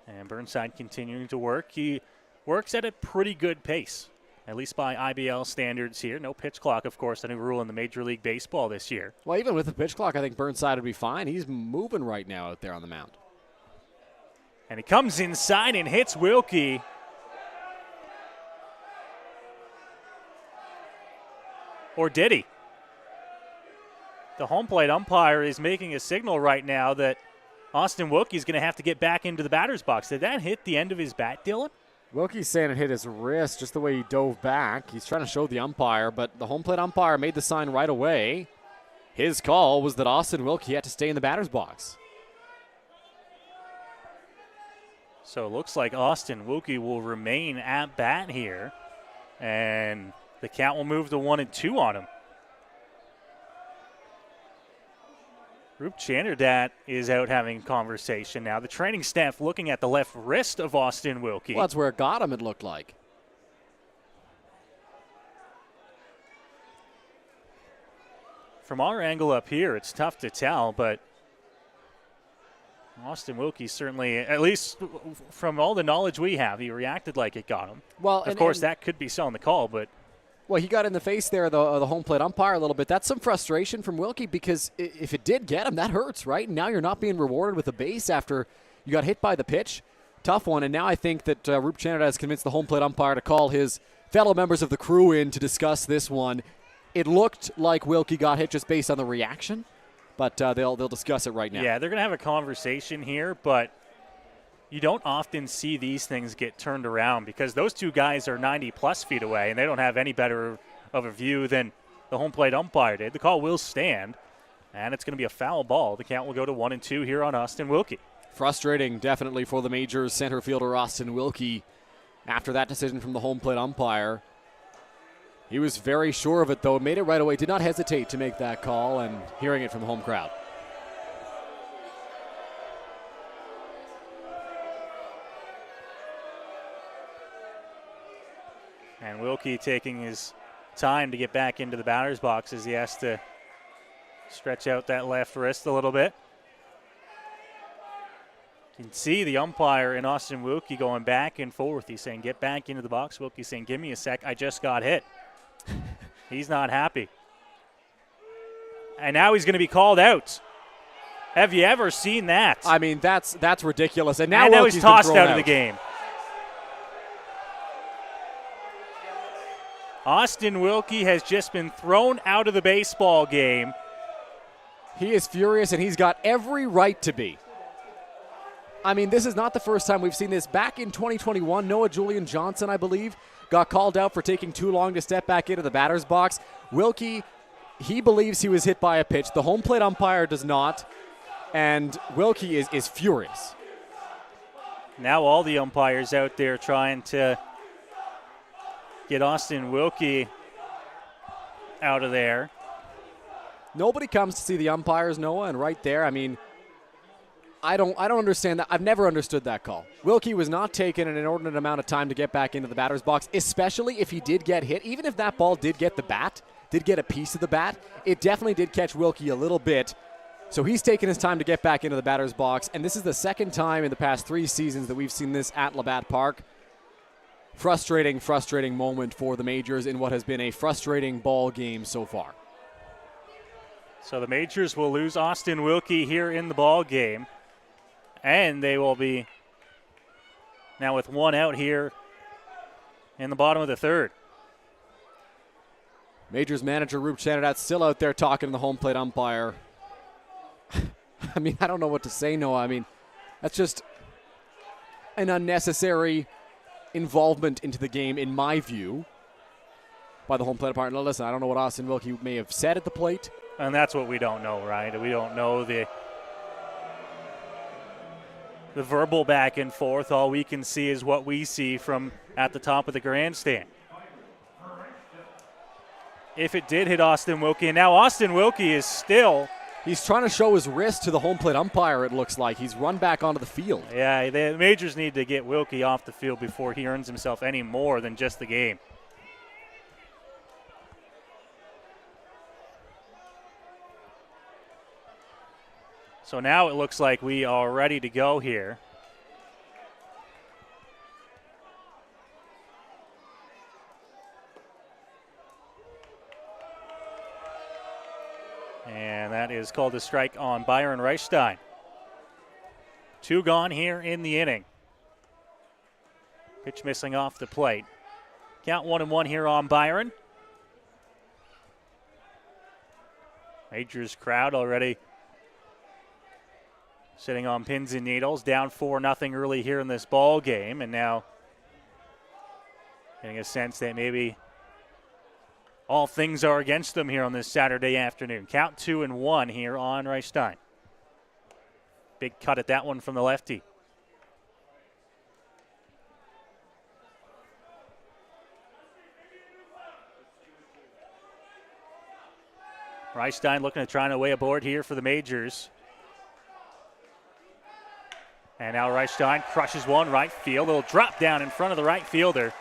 And Burnside continuing to work. He works at a pretty good pace, at least by IBL standards here. No pitch clock, of course, the new rule in the Major League Baseball this year. Well, even with the pitch clock, I think Burnside would be fine. He's moving right now out there on the mound. And he comes inside and hits Wilkie. Or did he? The home plate umpire is making a signal right now that Austin Wilkie's going to have to get back into the batter's box. Did that hit the end of his bat, Dylan? Wilkie's saying it hit his wrist just the way he dove back. He's trying to show the umpire, but the home plate umpire made the sign right away. His call was that Austin Wilkie had to stay in the batter's box. So it looks like Austin Wilkie will remain at bat here, and the count will move to 1-2 on him. Roop Chanderdat is out having conversation now. The training staff looking at the left wrist of Austin Wilkie. Well, that's where it got him, it looked like. From our angle up here, it's tough to tell, but Austin Wilkie certainly, at least from all the knowledge we have, he reacted like it got him. Well, of course, that could be so on the call, but... Well, he got in the face there, the home plate umpire a little bit. That's some frustration from Wilkie, because if it did get him, that hurts, right? And now you're not being rewarded with a base after you got hit by the pitch. Tough one. And now I think that Roop Chanderdat has convinced the home plate umpire to call his fellow members of the crew in to discuss this one. It looked like Wilkie got hit just based on the reaction, but they'll discuss it right now. Yeah, they're going to have a conversation here, but you don't often see these things get turned around because those two guys are 90-plus feet away, and they don't have any better of a view than the home plate umpire did. The call will stand, and it's going to be a foul ball. The count will go to 1-2 here on Austin Wilkie. Frustrating, definitely, for the Majors center fielder Austin Wilkie after that decision from the home plate umpire. He was very sure of it, though. Made it right away. Did not hesitate to make that call, and hearing it from the home crowd. And Wilkie taking his time to get back into the batter's box as he has to stretch out that left wrist a little bit. You can see the umpire and Austin Wilkie going back and forth. He's saying, get back into the box. Wilkie's saying, give me a sec. I just got hit. He's not happy. And now he's going to be called out. Have you ever seen that? I mean, that's ridiculous. And now, now he's tossed out of the game. Austin Wilkie has just been thrown out of the baseball game. He is furious, and he's got every right to be. I mean, this is not the first time we've seen this. Back in 2021, Noah Julian Johnson, I believe, got called out for taking too long to step back into the batter's box. Wilkie, he believes he was hit by a pitch. The home plate umpire does not, and Wilkie is furious. Now all the umpires out there trying to get Austin Wilkie out of there. Nobody comes to see the umpires, Noah, and right there, I mean, I don't understand that. I've never understood that call. Wilkie was not taking an inordinate amount of time to get back into the batter's box, especially if he did get hit. Even if that ball did get the bat, did get a piece of the bat, it definitely did catch Wilkie a little bit. So he's taking his time to get back into the batter's box, and this is the second time in the past 3 seasons that we've seen this at Labatt Park. Frustrating moment for the Majors in what has been a frustrating ball game so far. So the Majors will lose Austin Wilkie here in the ball game. And they will be now with one out here in the bottom of the third. Majors manager Rube Chanadad still out there talking to the home plate umpire. I mean, I don't know what to say, Noah. I mean, that's just an unnecessary involvement into the game, in my view, by the home plate umpire. Now, listen, I don't know what Austin Wilkie may have said at the plate. And that's what we don't know, right? We don't know the verbal back and forth. All we can see is what we see from at the top of the grandstand. If it did hit Austin Wilkie, and now Austin Wilkie is still... He's trying to show his wrist to the home plate umpire, it looks like. He's run back onto the field. Yeah, the Majors need to get Wilkie off the field before he earns himself any more than just the game. So now it looks like we are ready to go here. And that is called a strike on Byron Reichstein. 2 gone here in the inning. Pitch missing off the plate. Count 1-1 here on Byron. Majors crowd already sitting on pins and needles, down 4-0 early here in this ball game, and now getting a sense that maybe all things are against them here on this Saturday afternoon. Count 2-1 here on Reichstein. Big cut at that one from the lefty. Reichstein looking to try and away a board here for the Majors. And now Reichstein crushes one right field. It'll drop down in front of the right fielder.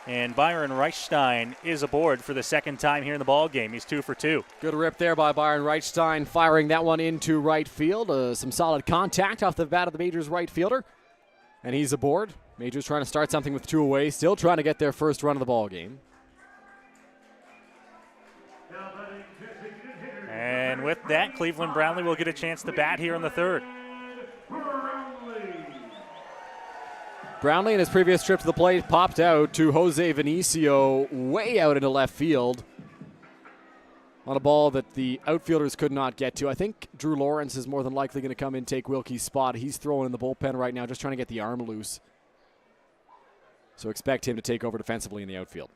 And Byron Reichstein is aboard for the second time here in the ball game. He's 2 for 2. Good rip there by Byron Reichstein, firing that one into right field. Some solid contact off the bat of the Majors right fielder. And he's aboard. Majors trying to start something with 2 away, still trying to get their first run of the ball game. And with that, Cleveland Brownlee will get a chance to bat here in the third. Brownlee in his previous trip to the plate popped out to Jose Vinicio way out into left field on a ball that the outfielders could not get to. I think Drew Lawrence is more than likely going to come in and take Wilkie's spot. He's throwing in the bullpen right now, just trying to get the arm loose. So expect him to take over defensively in the outfield.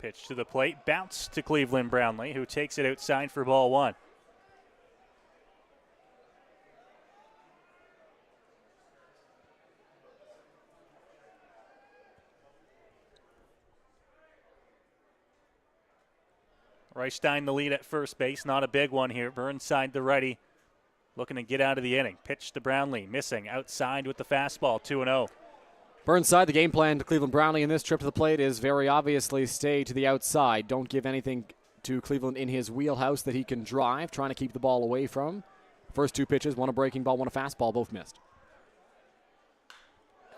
Pitch to the plate, bounce to Cleveland Brownlee, who takes it outside for ball 1. Reichstein the lead at first base, not a big one here. Burnside the righty, looking to get out of the inning. Pitch to Brownlee, missing outside with the fastball, 2-0. Burnside, the game plan to Cleveland Brownlee in this trip to the plate is very obviously stay to the outside. Don't give anything to Cleveland in his wheelhouse that he can drive, trying to keep the ball away from. First two pitches, one a breaking ball, one a fastball, both missed.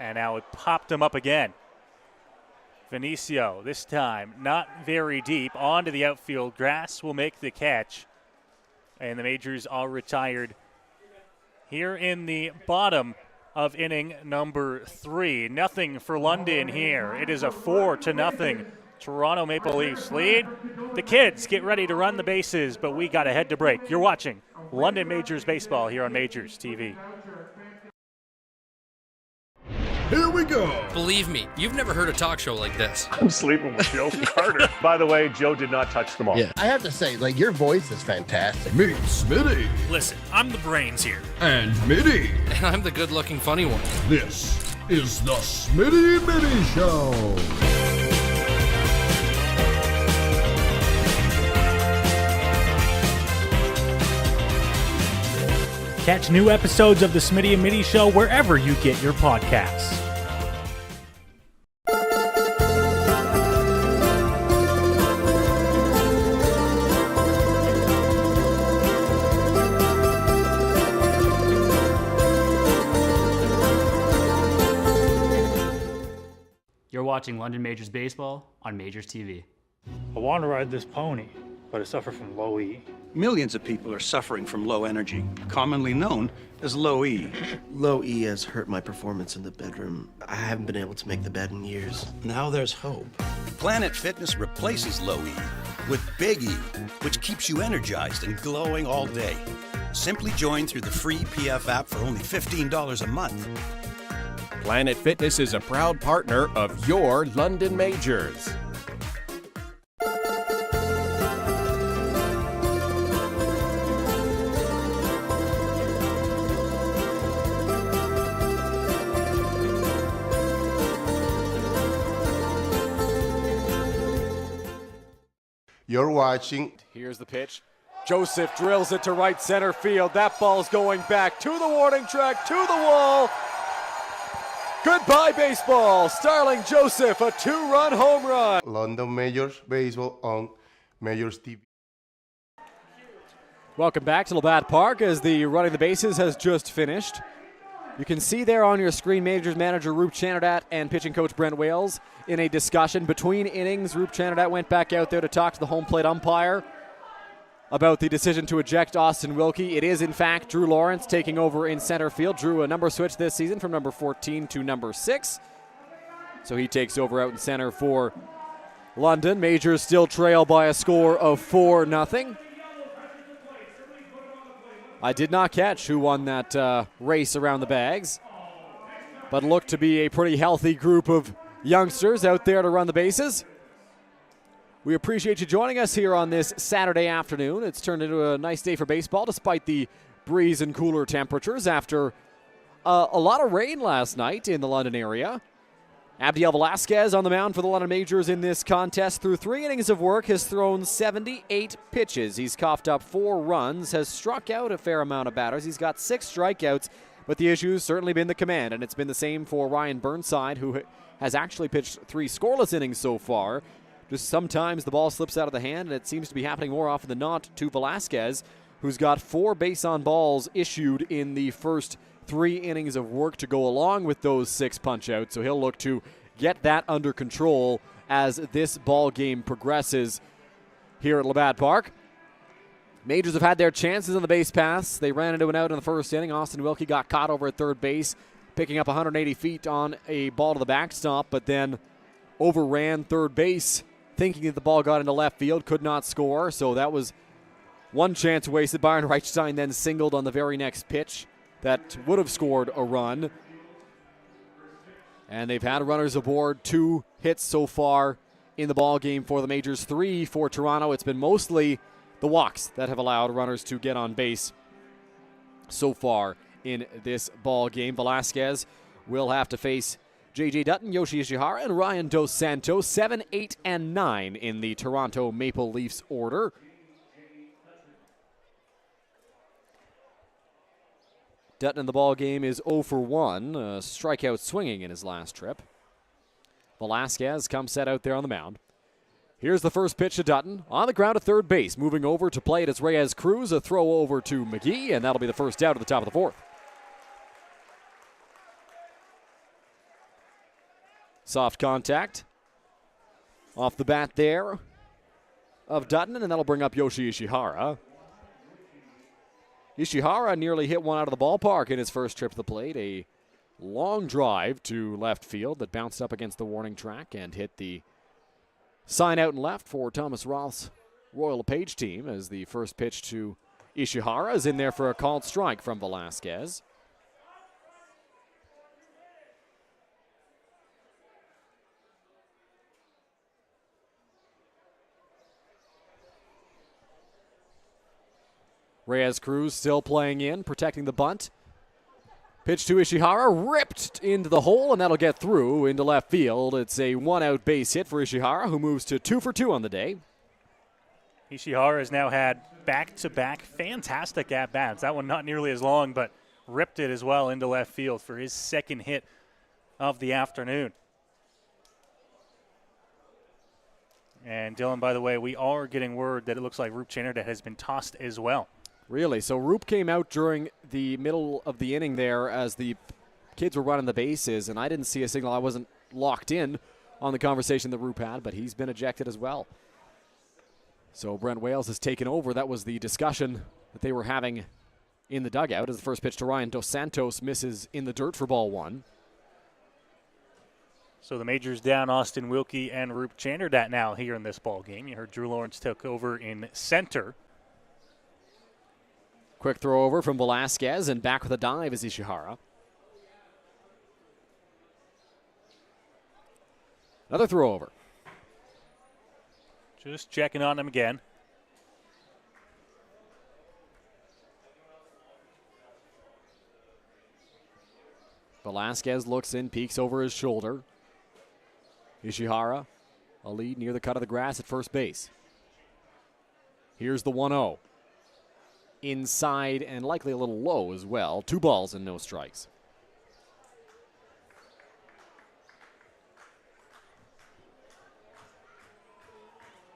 And now it popped him up again. Vinicio, this time not very deep, onto the outfield. Grass will make the catch. And the Majors are retired here in the bottom of inning number 3. Nothing for London here. It is a 4-0 Toronto Maple Leafs lead. The kids get ready to run the bases, but we got to head to break. You're watching London Majors Baseball here on Majors TV. Here we go. Believe me, you've never heard a talk show like this. I'm sleeping with Joe Carter. By the way, Joe did not touch them all. Yeah, I have to say, your voice is fantastic. Meet Smitty. Listen, I'm the brains here. And Mitty. And I'm the good looking funny one. This is the Smitty Mitty Show. Catch new episodes of the Smitty and Mitty Show wherever you get your podcasts. You're watching London Majors Baseball on Majors TV. I want to ride this pony, but I suffer from low E. Millions of people are suffering from low energy, commonly known as low E. Low E has hurt my performance in the bedroom. I haven't been able to make the bed in years. Now there's hope. Planet Fitness replaces low E with Big E, which keeps you energized and glowing all day. Simply join through the free PF app for only $15 a month. Planet Fitness is a proud partner of your London Majors. You're watching. Here's the pitch. Joseph drills it to right center field. That ball's going back to the warning track, to the wall. Goodbye, baseball. Starling Joseph, a 2-run home run. London Majors Baseball on Majors TV. Welcome back to Labatt Park as the running the bases has just finished. You can see there on your screen Majors manager Roop Chanadat and pitching coach Brent Wales in a discussion between innings. Roop Chanadat went back out there to talk to the home plate umpire about the decision to eject Austin Wilkie. It is, in fact, Drew Lawrence taking over in center field. Drew, a number switch this season from number 14 to number 6. So he takes over out in center for London. Majors still trail by a score of 4-0. I did not catch who won that race around the bags, but looked to be a pretty healthy group of youngsters out there to run the bases. We appreciate you joining us here on this Saturday afternoon. It's turned into a nice day for baseball despite the breeze and cooler temperatures after a lot of rain last night in the London area. Abdiel Velasquez on the mound for the London Majors in this contest. Through 3 innings of work, has thrown 78 pitches. He's coughed up 4 runs, has struck out a fair amount of batters. He's got 6 strikeouts, but the issue's certainly been the command, and it's been the same for Ryan Burnside, who has actually pitched 3 scoreless innings so far. Just sometimes the ball slips out of the hand, and it seems to be happening more often than not to Velasquez, who's got 4 base on balls issued in the first 3 innings of work to go along with those 6 punch-outs. So he'll look to get that under control as this ball game progresses here at Labatt Park. Majors have had their chances on the base paths. They ran into an out in the first inning. Austin Wilkie got caught over at third base, picking up 180 feet on a ball to the backstop, but then overran third base, thinking that the ball got into left field, could not score. So that was one chance wasted. Byron Reichstein then singled on the very next pitch that would have scored a run. And they've had runners aboard, 2 hits so far in the ball game for the Majors, 3 for Toronto. It's been mostly the walks that have allowed runners to get on base so far in this ball game. Velasquez will have to face J.J. Dutton, Yoshi Ishihara, and Ryan Dos Santos, 7, 8, and 9 in the Toronto Maple Leafs order. Dutton in the ball game is 0 for 1, strikeout swinging in his last trip. Velasquez comes set out there on the mound. Here's the first pitch to Dutton. On the ground at third base. Moving over to play it is Reyes Cruz. A throw over to McGee, and that'll be the first out at the top of the fourth. Soft contact off the bat there of Dutton, and that'll bring up Yoshi Ishihara. Ishihara nearly hit one out of the ballpark in his first trip to the plate. A long drive to left field that bounced up against the warning track and hit the sign out and left for Thomas Roth's Royal LePage team, as the first pitch to Ishihara is in there for a called strike from Velasquez. Reyes Cruz still playing in, protecting the bunt. Pitch to Ishihara, ripped into the hole, and that'll get through into left field. It's a one-out base hit for Ishihara, who moves to 2 for 2 on the day. Ishihara has now had back-to-back fantastic at-bats. That one not nearly as long, but ripped it as well into left field for his second hit of the afternoon. And Dylan, by the way, we are getting word that it looks like Roop Channerdat has been tossed as well. Really? So Roop came out during the middle of the inning there as the kids were running the bases, and I didn't see a signal. I wasn't locked in on the conversation that Roop had, but he's been ejected as well. So Brent Wales has taken over. That was the discussion that they were having in the dugout as the first pitch to Ryan Dos Santos misses in the dirt for ball one. So the Majors down Austin Wilkie and Roop Channerdat now here in this ball game. You heard Drew Lawrence took over in center. Quick throw over from Velasquez, and back with a dive is Ishihara. Another throw over. Just checking on him again. Velasquez looks in, peeks over his shoulder. Ishihara, a lead near the cut of the grass at first base. Here's the 1-0. Inside and likely a little low as well. 2 balls and no strikes.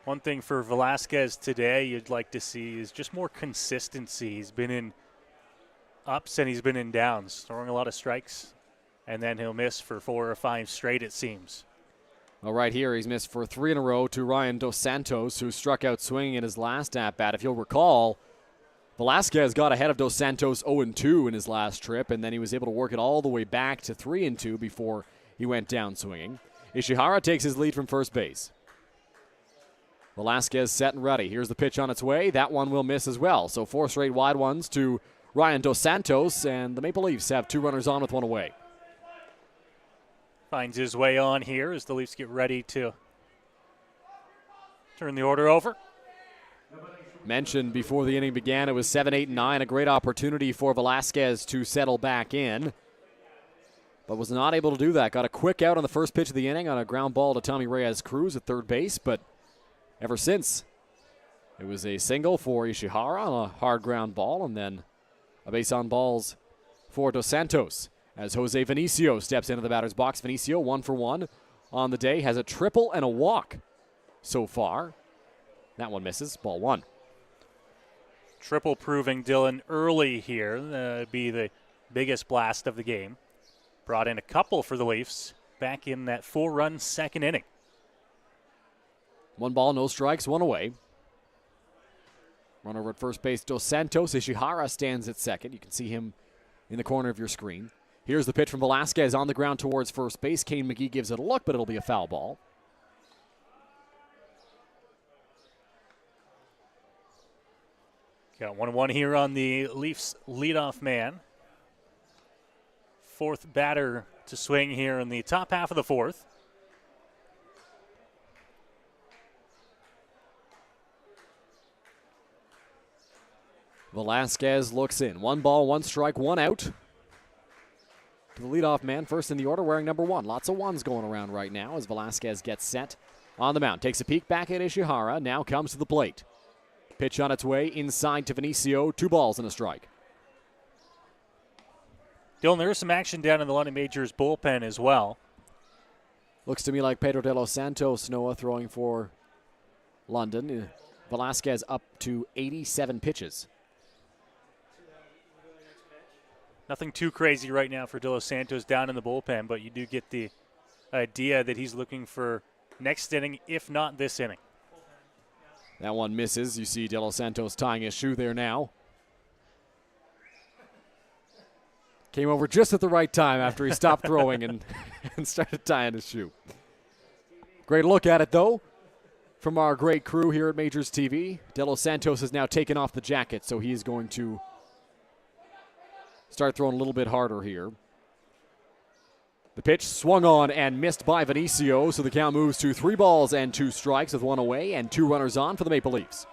One thing for Velasquez today you'd like to see is just more consistency. He's been in ups and he's been in downs, throwing a lot of strikes, and then he'll miss for 4 or 5 straight, it seems. Well, right here, he's missed for 3 in a row to Ryan Dos Santos, who struck out swinging in his last at-bat. If you'll recall, Velasquez got ahead of Dos Santos 0-2 in his last trip, and then he was able to work it all the way back to 3-2 before he went down swinging. Ishihara takes his lead from first base. Velasquez set and ready. Here's the pitch on its way. That one will miss as well. So 4 straight wide ones to Ryan Dos Santos, and the Maple Leafs have 2 runners on with 1 away. Finds his way on here as the Leafs get ready to turn the order over. Mentioned before the inning began, it was 7, 8, and 9. A great opportunity for Velasquez to settle back in, but was not able to do that. Got a quick out on the first pitch of the inning on a ground ball to Tommy Reyes Cruz at third base, but ever since, it was a single for Ishihara on a hard ground ball, and then a base on balls for Dos Santos as Jose Vinicio steps into the batter's box. Vinicio 1 for 1 on the day, has a triple and a walk so far. That one misses, ball 1. Triple proving Dylan early here. Be the biggest blast of the game. Brought in a couple for the Leafs back in that 4-run second inning. 1 ball, no strikes, 1 away. Run over at first base, Dos Santos. Ishihara stands at second. You can see him in the corner of your screen. Here's the pitch from Velasquez on the ground towards first base. Kane McGee gives it a look, but it'll be a foul ball. Got 1-1 here on the Leafs leadoff man. 4th batter to swing here in the top half of the 4th. Velasquez looks in. 1 ball, 1 strike, 1 out. To the leadoff man, first in the order, wearing number 1. Lots of 1s going around right now as Velasquez gets set on the mound. Takes a peek back at Ishihara, now comes to the plate. Pitch on its way inside to Vinicio. 2 balls and a strike. Dylan, there is some action down in the London Majors bullpen as well. Looks to me like Pedro de los Santos, Noah, throwing for London. Velasquez up to 87 pitches. Nothing too crazy right now for De Los Santos down in the bullpen, but you do get the idea that he's looking for next inning, if not this inning. That one misses. You see De Los Santos tying his shoe there now. Came over just at the right time after he stopped throwing and started tying his shoe. Great look at it, though, from our great crew here at Majors TV. De Los Santos has now taken off the jacket, so he is going to start throwing a little bit harder here. The pitch swung on and missed by Vinicio, so the count moves to 3 balls and 2 strikes with 1 away and 2 runners on for the Maple Leafs.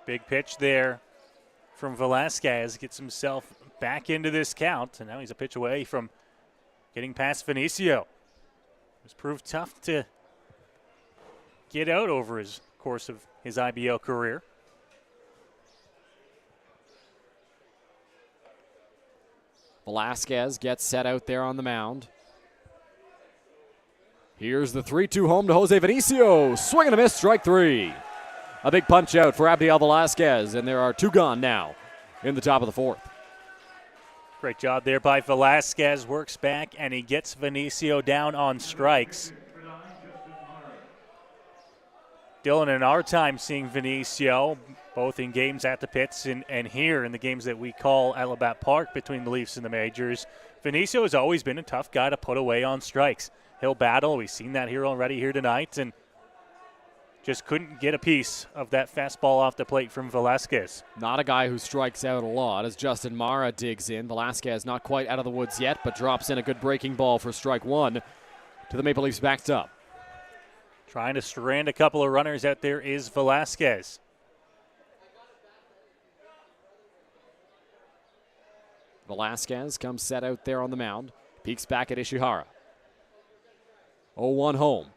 Big pitch there from Velasquez. Gets himself back into this count, and now he's a pitch away from getting past Vinicio. It's proved tough to get out over his course of his IBL career. Velasquez gets set out there on the mound. Here's the 3-2 home to Jose Vinicio. Swing and a miss, strike 3. A big punch out for Abdiel Velasquez, and there are 2 gone now in the top of the 4th. Great job there by Velasquez. Works back, and he gets Vinicio down on strikes. Dylan, in our time seeing Vinicio, both in games at the pits and here in the games that we call at Labatt Park between the Leafs and the Majors, Vinicio has always been a tough guy to put away on strikes. He'll battle. We've seen that here already here tonight, and just couldn't get a piece of that fastball off the plate from Velasquez. Not a guy who strikes out a lot as Justin Mara digs in. Velasquez not quite out of the woods yet, but drops in a good breaking ball for strike 1 to the Maple Leafs backstop. Trying to strand a couple of runners out there is Velasquez. Velasquez comes set out there on the mound. Peeks back at Ishihara. 0-1 home.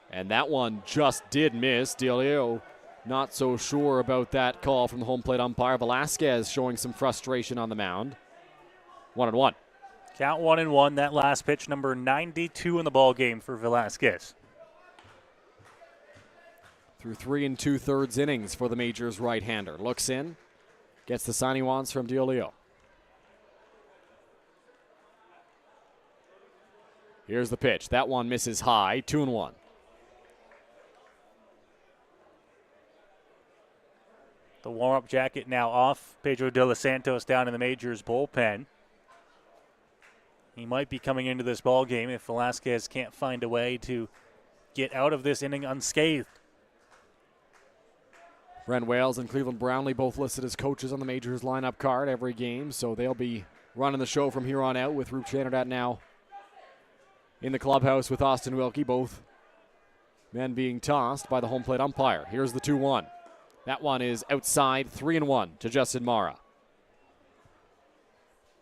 And that one just did miss. Delio not so sure about that call from the home plate umpire. Velasquez showing some frustration on the mound. 1-1. Count 1-1. That last pitch, number 92 in the ball game for Velasquez. Through 3 2/3 innings for the Majors right-hander. Looks in, gets the sign he wants from Delio. Here's the pitch. That one misses high. 2-1. The warm-up jacket now off. Pedro De Los Santos down in the Majors bullpen. He might be coming into this ball game if Velasquez can't find a way to get out of this inning unscathed. Brent Wales and Cleveland Brownlee both listed as coaches on the Majors lineup card every game, so they'll be running the show from here on out with Roop Channerdat now in the clubhouse with Austin Wilkie, both men being tossed by the home plate umpire. Here's the 2-1. That one is outside, 3-1 to Justin Mara.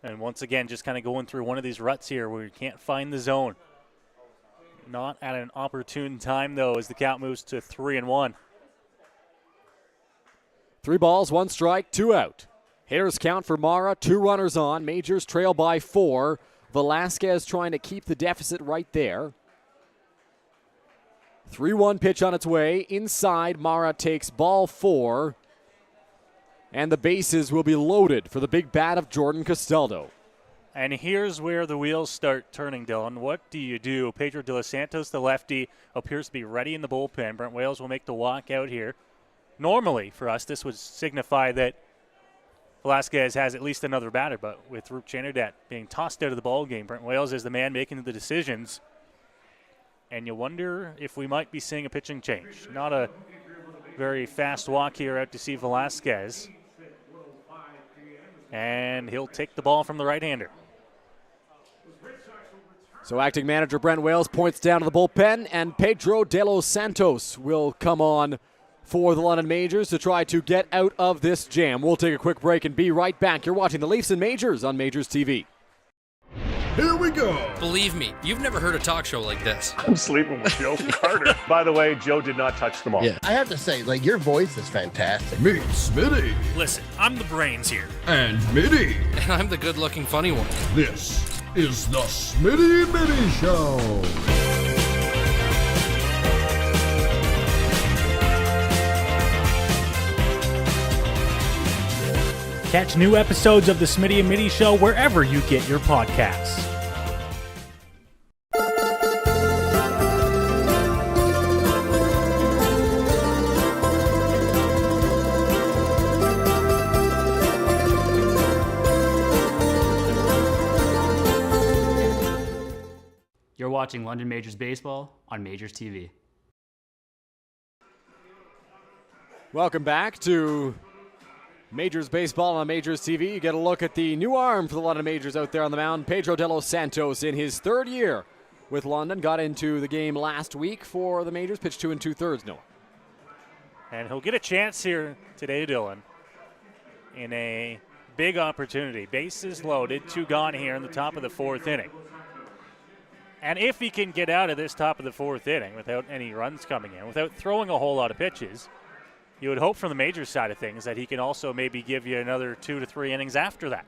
And once again, just kind of going through one of these ruts here where you can't find the zone. Not at an opportune time, though, as the count moves to 3-1. 3 balls, 1 strike, 2 out. Hitters count for Mara, 2 runners on. Majors trail by 4. Velasquez trying to keep the deficit right there. 3-1 pitch on its way. Inside, Mara takes ball 4. And the bases will be loaded for the big bat of Jordan Castaldo. And here's where the wheels start turning, Dylan. What do you do? Pedro De Los Santos, the lefty, appears to be ready in the bullpen. Brent Wales will make the walk out here. Normally, for us, this would signify that Velasquez has at least another batter, but with Roop Channerdat being tossed out of the ball game, Brent Wales is the man making the decisions. And you wonder if we might be seeing a pitching change. Not a very fast walk here out to see Velasquez. And he'll take the ball from the right-hander. So acting manager Brent Wales points down to the bullpen, and Pedro De Los Santos will come on for the London Majors to try to get out of this jam. We'll take a quick break and be right back. You're watching the Leafs and Majors on Majors TV. Here we go. Believe me, you've never heard a talk show like this. I'm sleeping with Joe Carter. By the way, Joe did not touch them all. Yeah, I have to say, like, your voice is fantastic. Meet Smitty. Listen, I'm the brains here. And Mitty. And I'm the good-looking funny one. This is the Smitty Mitty Show. Catch new episodes of the Smitty and Mitty Show wherever you get your podcasts. You're watching London Majors Baseball on Majors TV. Welcome back to Majors Baseball on Majors TV. You get a look at the new arm for the London Majors out there on the mound. Pedro De Los Santos in his third year with London. Got into the game last week for the Majors. Pitched 2 2/3, Noah. And he'll get a chance here today, Dylan, in a big opportunity. Bases loaded, 2 gone here in the top of the 4th inning. And if he can get out of this top of the 4th inning without any runs coming in, without throwing a whole lot of pitches, you would hope from the Majors side of things that he can also maybe give you another 2 to 3 innings after that.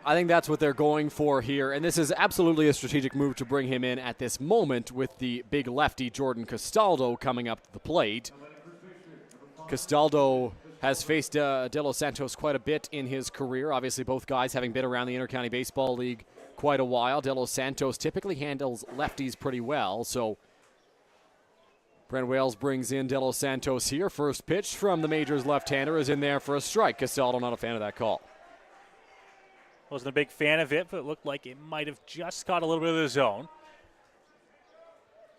I think that's what they're going for here, and this is absolutely a strategic move to bring him in at this moment with the big lefty Jordan Castaldo coming up to the plate. Castaldo has faced De Los Santos quite a bit in his career. Obviously, both guys having been around the Intercounty Baseball League quite a while. De Los Santos typically handles lefties pretty well, so Brent Wales brings in De Los Santos here. First pitch from the Majors left-hander is in there for a strike. Castaldo not a fan of that call. Wasn't a big fan of it, but it looked like it might have just caught a little bit of the zone.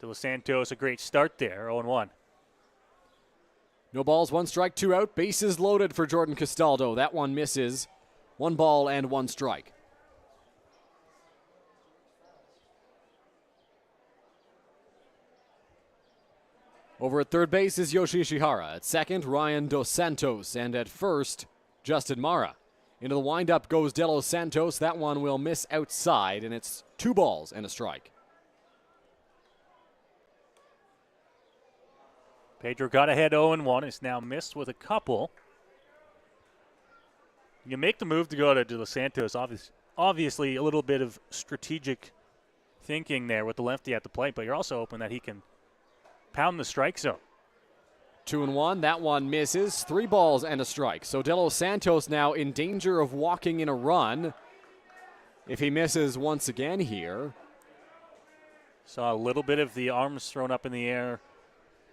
De Los Santos, a great start there, 0-1. No balls, 1 strike, 2 out. Bases loaded for Jordan Castaldo. That one misses. 1 ball and 1 strike. Over at third base is Yoshi Ishihara. At second, Ryan Dos Santos. And at first, Justin Mara. Into the windup goes De Los Santos. That one will miss outside, and it's 2 balls and a strike. Pedro got ahead 0-1. It's now missed with a couple. You make the move to go to De Los Santos. Obviously, a little bit of strategic thinking there with the lefty at the plate, but you're also hoping that he can pound the strike zone. 2-1. That one misses. 3 balls and a strike. So De Los Santos now in danger of walking in a run if he misses once again here. Saw a little bit of the arms thrown up in the air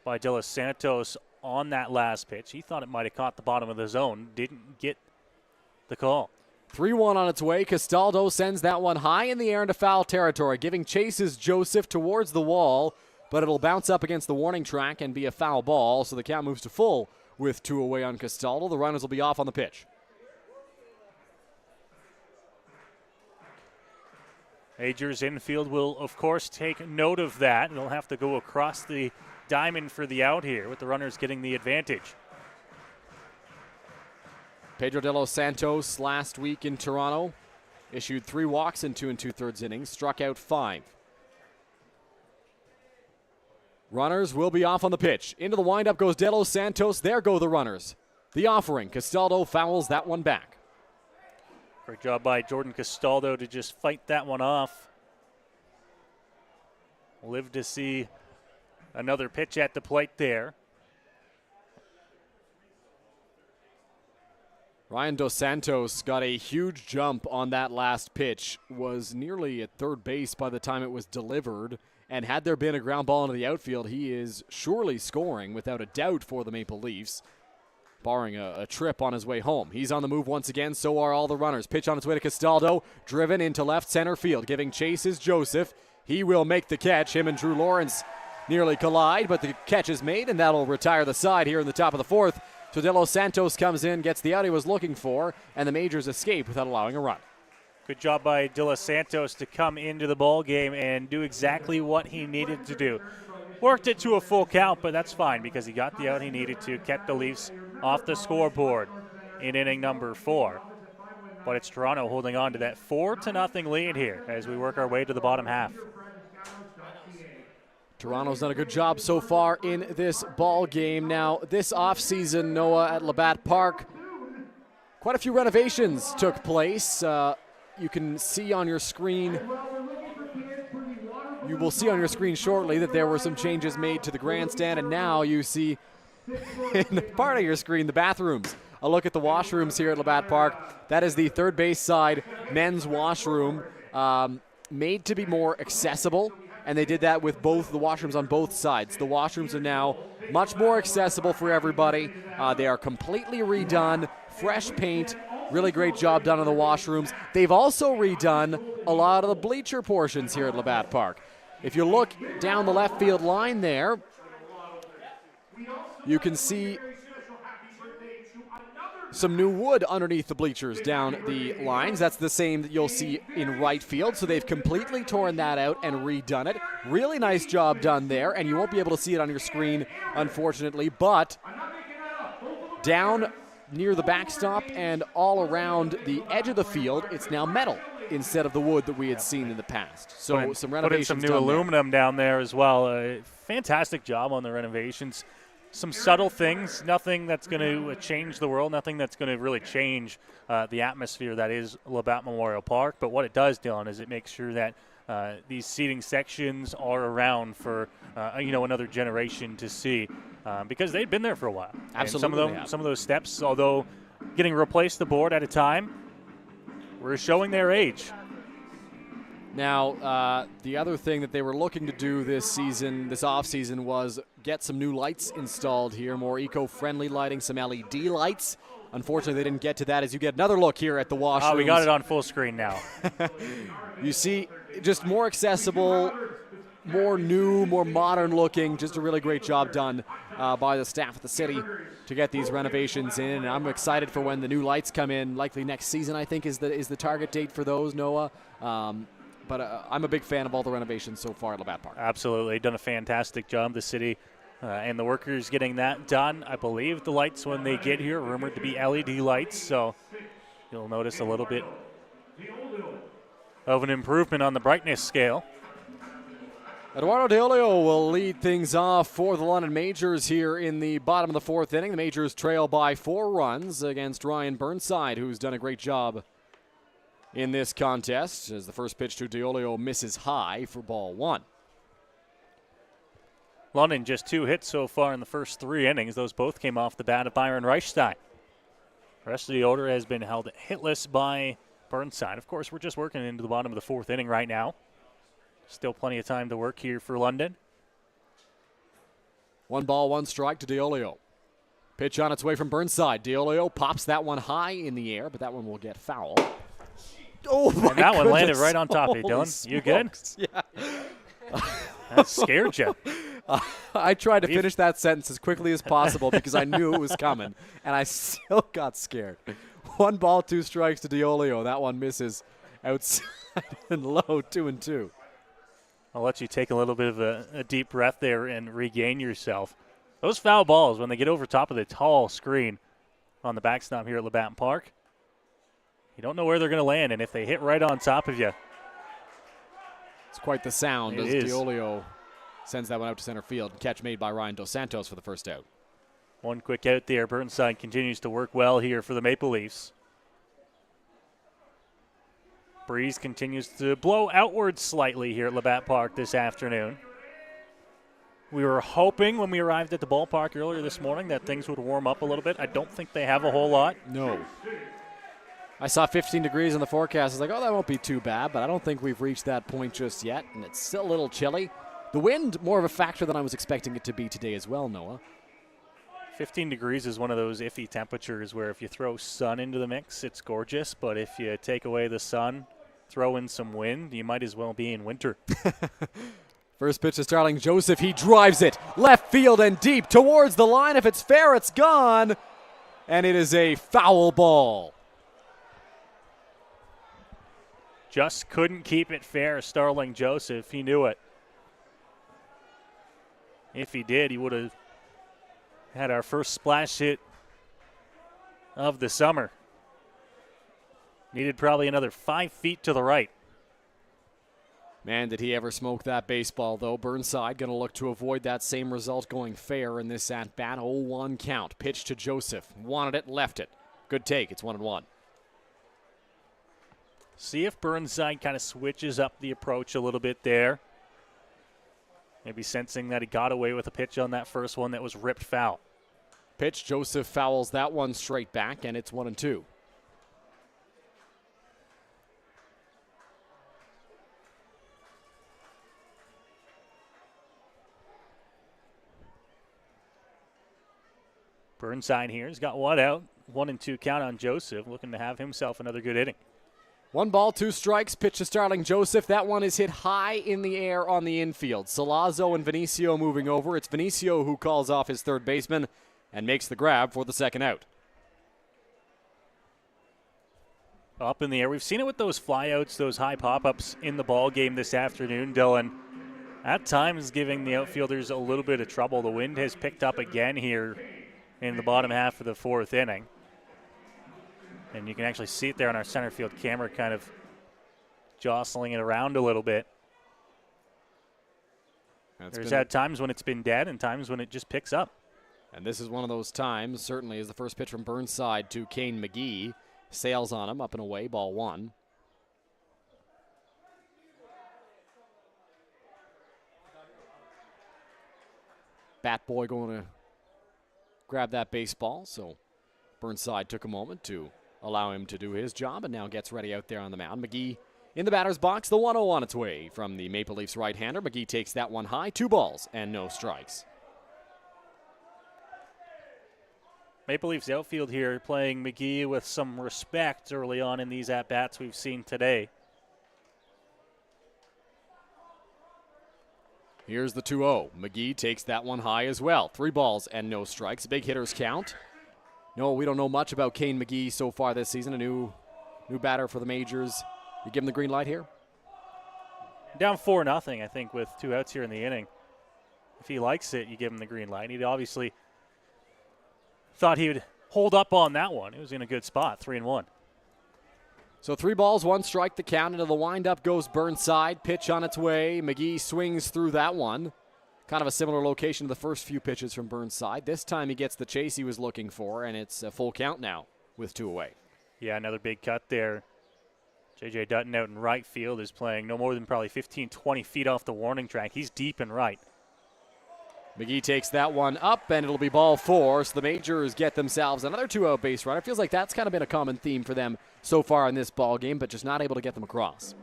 by De Los Santos on that last pitch. He thought it might have caught the bottom of the zone. Didn't get the call. 3-1 on its way. Castaldo sends that one high in the air into foul territory, giving chases Joseph towards the wall, but it'll bounce up against the warning track and be a foul ball, so the count moves to full with 2 away on Castaldo. The runners will be off on the pitch. Majors infield will, of course, take note of that. They'll have to go across the diamond for the out here with the runners getting the advantage. Pedro De Los Santos last week in Toronto issued 3 walks in 2 2/3 innings, struck out 5. Runners will be off on the pitch. Into the windup goes De Los Santos. There go the runners. The offering. Castaldo fouls that one back. Great job by Jordan Castaldo to just fight that one off. Live to see another pitch at the plate there. Ryan Dos Santos got a huge jump on that last pitch. Was nearly at third base by the time it was delivered. And had there been a ground ball into the outfield, he is surely scoring without a doubt for the Maple Leafs, barring a trip on his way home. He's on the move once again, so are all the runners. Pitch on its way to Castaldo, driven into left center field. Giving chase is Joseph. He will make the catch. Him and Drew Lawrence nearly collide, but the catch is made, and that'll retire the side here in the top of the 4th. So De Los Santos comes in, gets the out he was looking for, and the Majors escape without allowing a run. Good job by De Los Santos to come into the ball game and do exactly what he needed to do. Worked it to a full count, but that's fine because he got the out he needed to, kept the Leafs off the scoreboard in inning number 4. But it's Toronto holding on to that 4-0 lead here as we work our way to the bottom half. Toronto's done a good job so far in this ball game. Now, this offseason, Noah, at Labatt Park, quite a few renovations took place. You can see on your screen, you will see on your screen shortly that there were some changes made to the grandstand, and now you see in part of your screen the bathrooms a look at the washrooms here at Labatt Park. That is the third base side men's washroom, made to be more accessible, and they did that with both the washrooms on both sides. The washrooms are now much more accessible for everybody. They are completely redone, fresh paint, really great job done on the washrooms. They've also redone a lot of the bleacher portions here at Labatt Park. If you look down the left field line there, you can see some new wood underneath the bleachers down the lines. That's the same that you'll see in right field. So they've completely torn that out and redone it. Really nice job done there, and you won't be able to see it on your screen, unfortunately. But down near the backstop and all around the edge of the field, it's now metal instead of the wood that we had seen in the past. So some renovations. Put in some new aluminum down there as well. Fantastic job on the renovations. Some subtle things, nothing that's going to change the world, nothing that's going to really change the atmosphere that is Labatt Memorial Park. But what it does, Dylan, is it makes sure that these seating sections are around for another generation to see, because they've been there for a while. Absolutely. And some of those steps, although getting replaced the board at a time, were showing their age. Now, the other thing that they were looking to do this offseason, was get some new lights installed here, more eco-friendly lighting, some LED lights. Unfortunately, they didn't get to that as you get another look here at the washrooms. Oh, we got it on full screen now. You see, just more accessible, more new, more modern looking, just a really great job done by the staff at the city to get these renovations in. And I'm excited for when the new lights come in, likely next season, I think, is the target date for those, Noah. But I'm a big fan of all the renovations so far at Labatt Park. Absolutely. Done a fantastic job. The city and the workers getting that done. I believe the lights, when they get here, rumored to be LED lights. So you'll notice a little bit of an improvement on the brightness scale. Eduardo De Olio will lead things off for the London Majors here in the bottom of the fourth inning. The Majors trail by 4 runs against Ryan Burnside, who's done a great job in this contest, as the first pitch to De Olio misses high for ball 1. London just 2 hits so far in the first 3 innings. Those both came off the bat of Byron Reichstein. The rest of the order has been held hitless by Burnside. Of course, we're just working into the bottom of the 4th inning right now. Still plenty of time to work here for London. 1 ball, 1 strike to De Olio. Pitch on its way from Burnside. De Olio pops that one high in the air, but that one will get foul. Oh, my and that one goodness. landed right on top of you, Dylan. Smokes. You good? Yeah. That scared you. I tried to finish that sentence as quickly as possible because I knew it was coming, and I still got scared. 1 ball, 2 strikes to De Olio. That one misses outside and low, 2-2. I'll let you take a little bit of a deep breath there and regain yourself. Those foul balls, when they get over top of the tall screen on the backstop here at Labatt Park, you don't know where they're going to land, and if they hit right on top of you. It's quite the sound It as is. De Olio sends that one out to center field. Catch made by Ryan Dos Santos for the first out. 1 quick out there. Burnside continues to work well here for the Maple Leafs. Breeze continues to blow outwards slightly here at Labatt Park this afternoon. We were hoping when we arrived at the ballpark earlier this morning that things would warm up a little bit. I don't think they have a whole lot. No. I saw 15 degrees in the forecast. I was like, oh, that won't be too bad, but I don't think we've reached that point just yet, and it's still a little chilly. The wind, more of a factor than I was expecting it to be today as well, Noah. 15 degrees is one of those iffy temperatures where if you throw sun into the mix, it's gorgeous, but if you take away the sun, throw in some wind, you might as well be in winter. First pitch to Starling Joseph. He drives it left field and deep towards the line. If it's fair, it's gone, and it is a foul ball. Just couldn't keep it fair, Starling Joseph. He knew it. If he did, he would have had our first splash hit of the summer. Needed probably another 5 feet to the right. Man, did he ever smoke that baseball, though. Burnside going to look to avoid that same result going fair in this at-bat. 0-1 count. Pitch to Joseph. Wanted it, left it. Good take. It's 1-1. See if Burnside kind of switches up the approach a little bit there. Maybe sensing that he got away with a pitch on that first one that was ripped foul. Pitch, Joseph fouls that one straight back, and it's 1-2. Burnside here has got one out. 1-2 count on Joseph, looking to have himself another good inning. 1 ball, 2 strikes. Pitch to Starling Joseph. That one is hit high in the air on the infield. Salazzo and Vinicio moving over. It's Vinicio who calls off his third baseman and makes the grab for the second out. Up in the air. We've seen it with those flyouts, those high pop-ups in the ball game this afternoon, Dylan. At times giving the outfielders a little bit of trouble. The wind has picked up again here in the bottom half of the 4th inning. And you can actually see it there on our center field camera, kind of jostling it around a little bit. There's had times when it's been dead and times when it just picks up. And this is one of those times, certainly, as the first pitch from Burnside to Kane McGee. Sails on him, up and away, ball 1. Bat boy going to grab that baseball, so Burnside took a moment to allow him to do his job and now gets ready out there on the mound. McGee in the batter's box, the 1-0 on its way from the Maple Leafs right-hander. McGee takes that one high, 2 balls and no strikes. Maple Leafs outfield here playing McGee with some respect early on in these at-bats we've seen today. Here's the 2-0. McGee takes that one high as well. 3 balls and no strikes. Big hitters count. No, we don't know much about Kane McGee so far this season. A new batter for the Majors. You give him the green light here? Down 4-0, I think, with 2 outs here in the inning. If he likes it, you give him the green light. He obviously thought he would hold up on that one. It was in a good spot, 3-1. So 3 balls, 1 strike, the count. Into the windup goes Burnside. Pitch on its way. McGee swings through that one. Kind of a similar location to the first few pitches from Burnside. This time he gets the chase he was looking for, and it's a full count now with 2 away. Yeah, another big cut there. J.J. Dutton out in right field is playing no more than probably 15, 20 feet off the warning track. He's deep in right. McGee takes that one up, and it'll be ball 4. So the Majors get themselves another 2-out base runner. Feels like that's kind of been a common theme for them so far in this ball game, but just not able to get them across.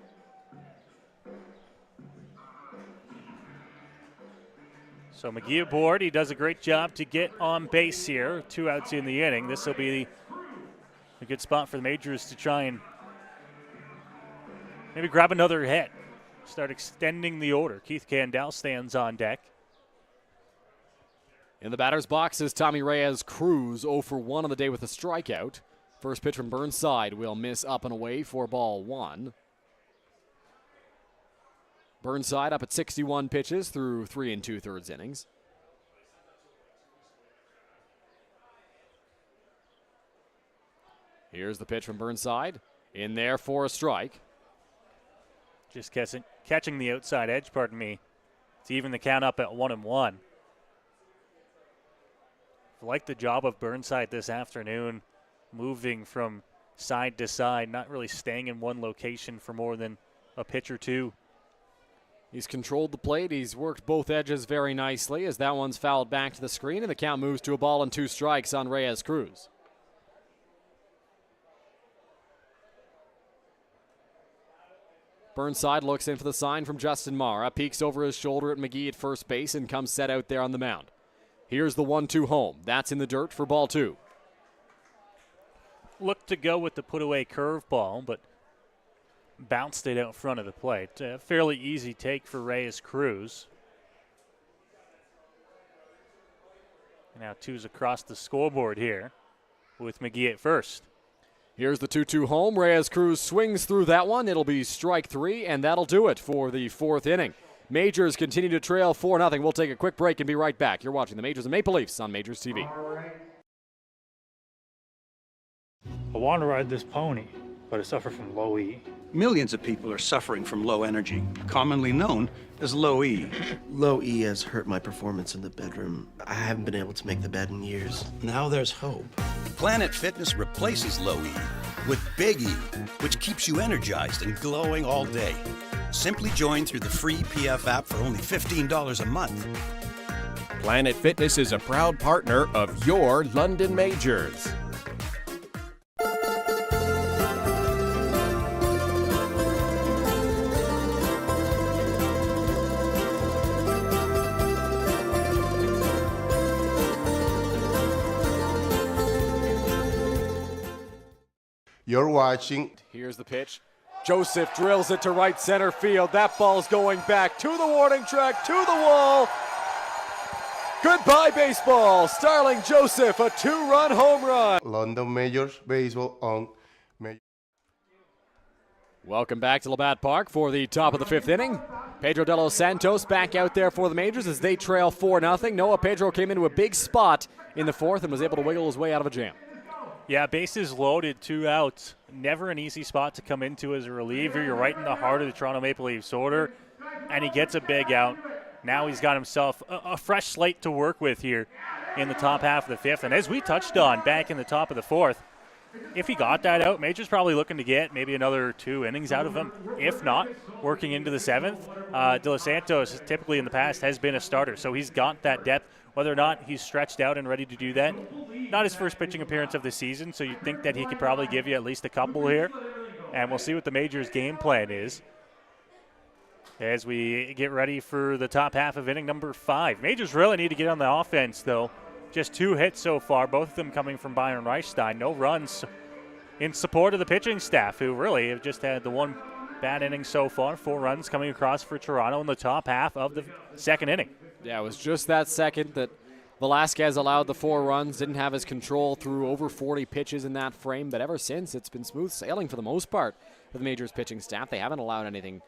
So McGee aboard. He does a great job to get on base here. 2 outs in the inning. This will be a good spot for the Majors to try and maybe grab another hit. Start extending the order. Keith Candell stands on deck. In the batter's box is Tommy Reyes Cruz, 0 for 1 on the day with a strikeout. First pitch from Burnside will miss up and away for ball 1. Burnside up at 61 pitches through 3 2/3 innings. Here's the pitch from Burnside. In there for a strike. Just catching the outside edge, pardon me, to even the count up at 1-1. I like the job of Burnside this afternoon, moving from side to side, not really staying in one location for more than a pitch or 2. He's controlled the plate. He's worked both edges very nicely as that one's fouled back to the screen, and the count moves to a ball and 2 strikes on Reyes Cruz. Burnside looks in for the sign from Justin Mara, peeks over his shoulder at McGee at first base and comes set out there on the mound. Here's the 1-2 home. That's in the dirt for ball 2. Looked to go with the put-away curveball, but bounced it out front of the plate. A fairly easy take for Reyes Cruz. Now 2's across the scoreboard here with McGee at first. Here's the 2-2 home. Reyes Cruz swings through that one. It'll be strike 3, and that'll do it for the 4th inning. Majors continue to trail 4-0. We'll take a quick break and be right back. You're watching the Majors and Maple Leafs on Majors TV. I want to ride this pony, but I suffer from low E. Millions of people are suffering from low energy, commonly known as low E. Low E has hurt my performance in the bedroom. I haven't been able to make the bed in years. Now there's hope. Planet Fitness replaces low E with Big E, which keeps you energized and glowing all day. Simply join through the free PF app for only $15 a month. Planet Fitness is a proud partner of your London Majors. You're watching. Here's the pitch. Joseph drills it to right center field. That ball's going back to the warning track, to the wall. Goodbye, baseball. Starling Joseph, a 2-run home run. London Majors Baseball on Major. Welcome back to Labatt Park for the top of the 5th inning. Pedro de los Santos back out there for the Majors as they trail 4-0. Noah Pedro came into a big spot in the 4th and was able to wiggle his way out of a jam. Yeah, bases loaded, 2 outs. Never an easy spot to come into as a reliever. You're right in the heart of the Toronto Maple Leafs order, and he gets a big out. Now he's got himself a fresh slate to work with here in the top half of the 5th. And as we touched on back in the top of the 4th, if he got that out, Major's probably looking to get maybe another 2 innings out of him. If not, working into the 7th. De Los Santos typically in the past has been a starter, so he's got that depth. Whether or not he's stretched out and ready to do that, not his first pitching appearance of the season, so you'd think that he could probably give you at least a couple here. And we'll see what the Majors' game plan is as we get ready for the top half of inning number 5. Majors really need to get on the offense, though. Just 2 hits so far, both of them coming from Byron Reichstein. No runs in support of the pitching staff, who really have just had the 1 bad inning so far. 4 runs coming across for Toronto in the top half of the 2nd inning. Yeah, it was just that second that Velasquez allowed the 4 runs, didn't have his control through over 40 pitches in that frame, but ever since it's been smooth sailing for the most part for the Majors pitching staff. They haven't allowed anything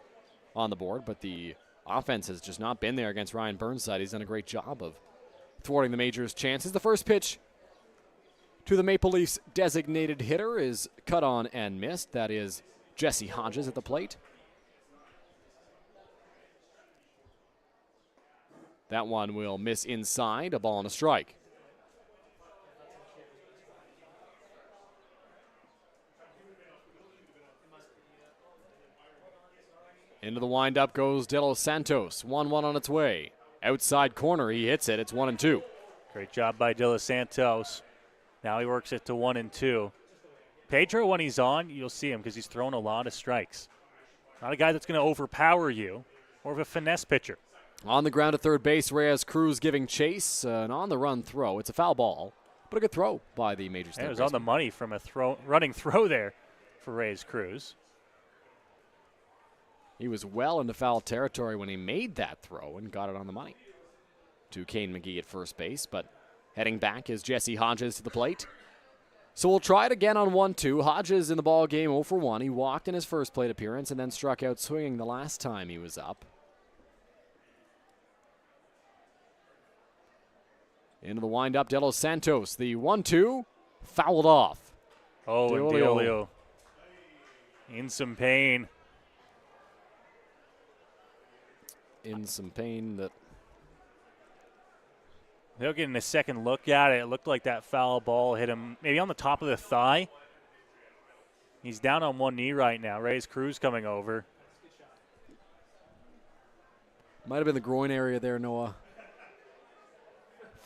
on the board, but the offense has just not been there against Ryan Burnside. He's done a great job of thwarting the Majors' chances. The first pitch to the Maple Leafs designated hitter is cut on and missed. That is Jesse Hodges at the plate. That one will miss inside, a ball and a strike. Into the windup goes De Los Santos. 1-1 on its way. Outside corner, he hits it. It's 1-2. Great job by De Los Santos. Now he works it to 1-2. Pedro, when he's on, you'll see him because he's thrown a lot of strikes. Not a guy that's going to overpower you, more of a finesse pitcher. On the ground at third base, Reyes Cruz giving chase. An on-the-run throw. It's a foul ball, but a good throw by the Majors. It was on the money from a running throw there for Reyes Cruz. He was well into foul territory when he made that throw and got it on the money to Kane McGee at first base, but heading back is Jesse Hodges to the plate. So we'll try it again on 1-2. Hodges in the ball game 0 for 1. He walked in his first plate appearance and then struck out swinging the last time he was up. Into the windup, De Los Santos. The 1-2 fouled off. Oh, and Deolio in some pain. In some pain that they'll get in a second look at it. It looked like that foul ball hit him maybe on the top of the thigh. He's down on one knee right now. Reyes Cruz coming over. Might have been the groin area there, Noah.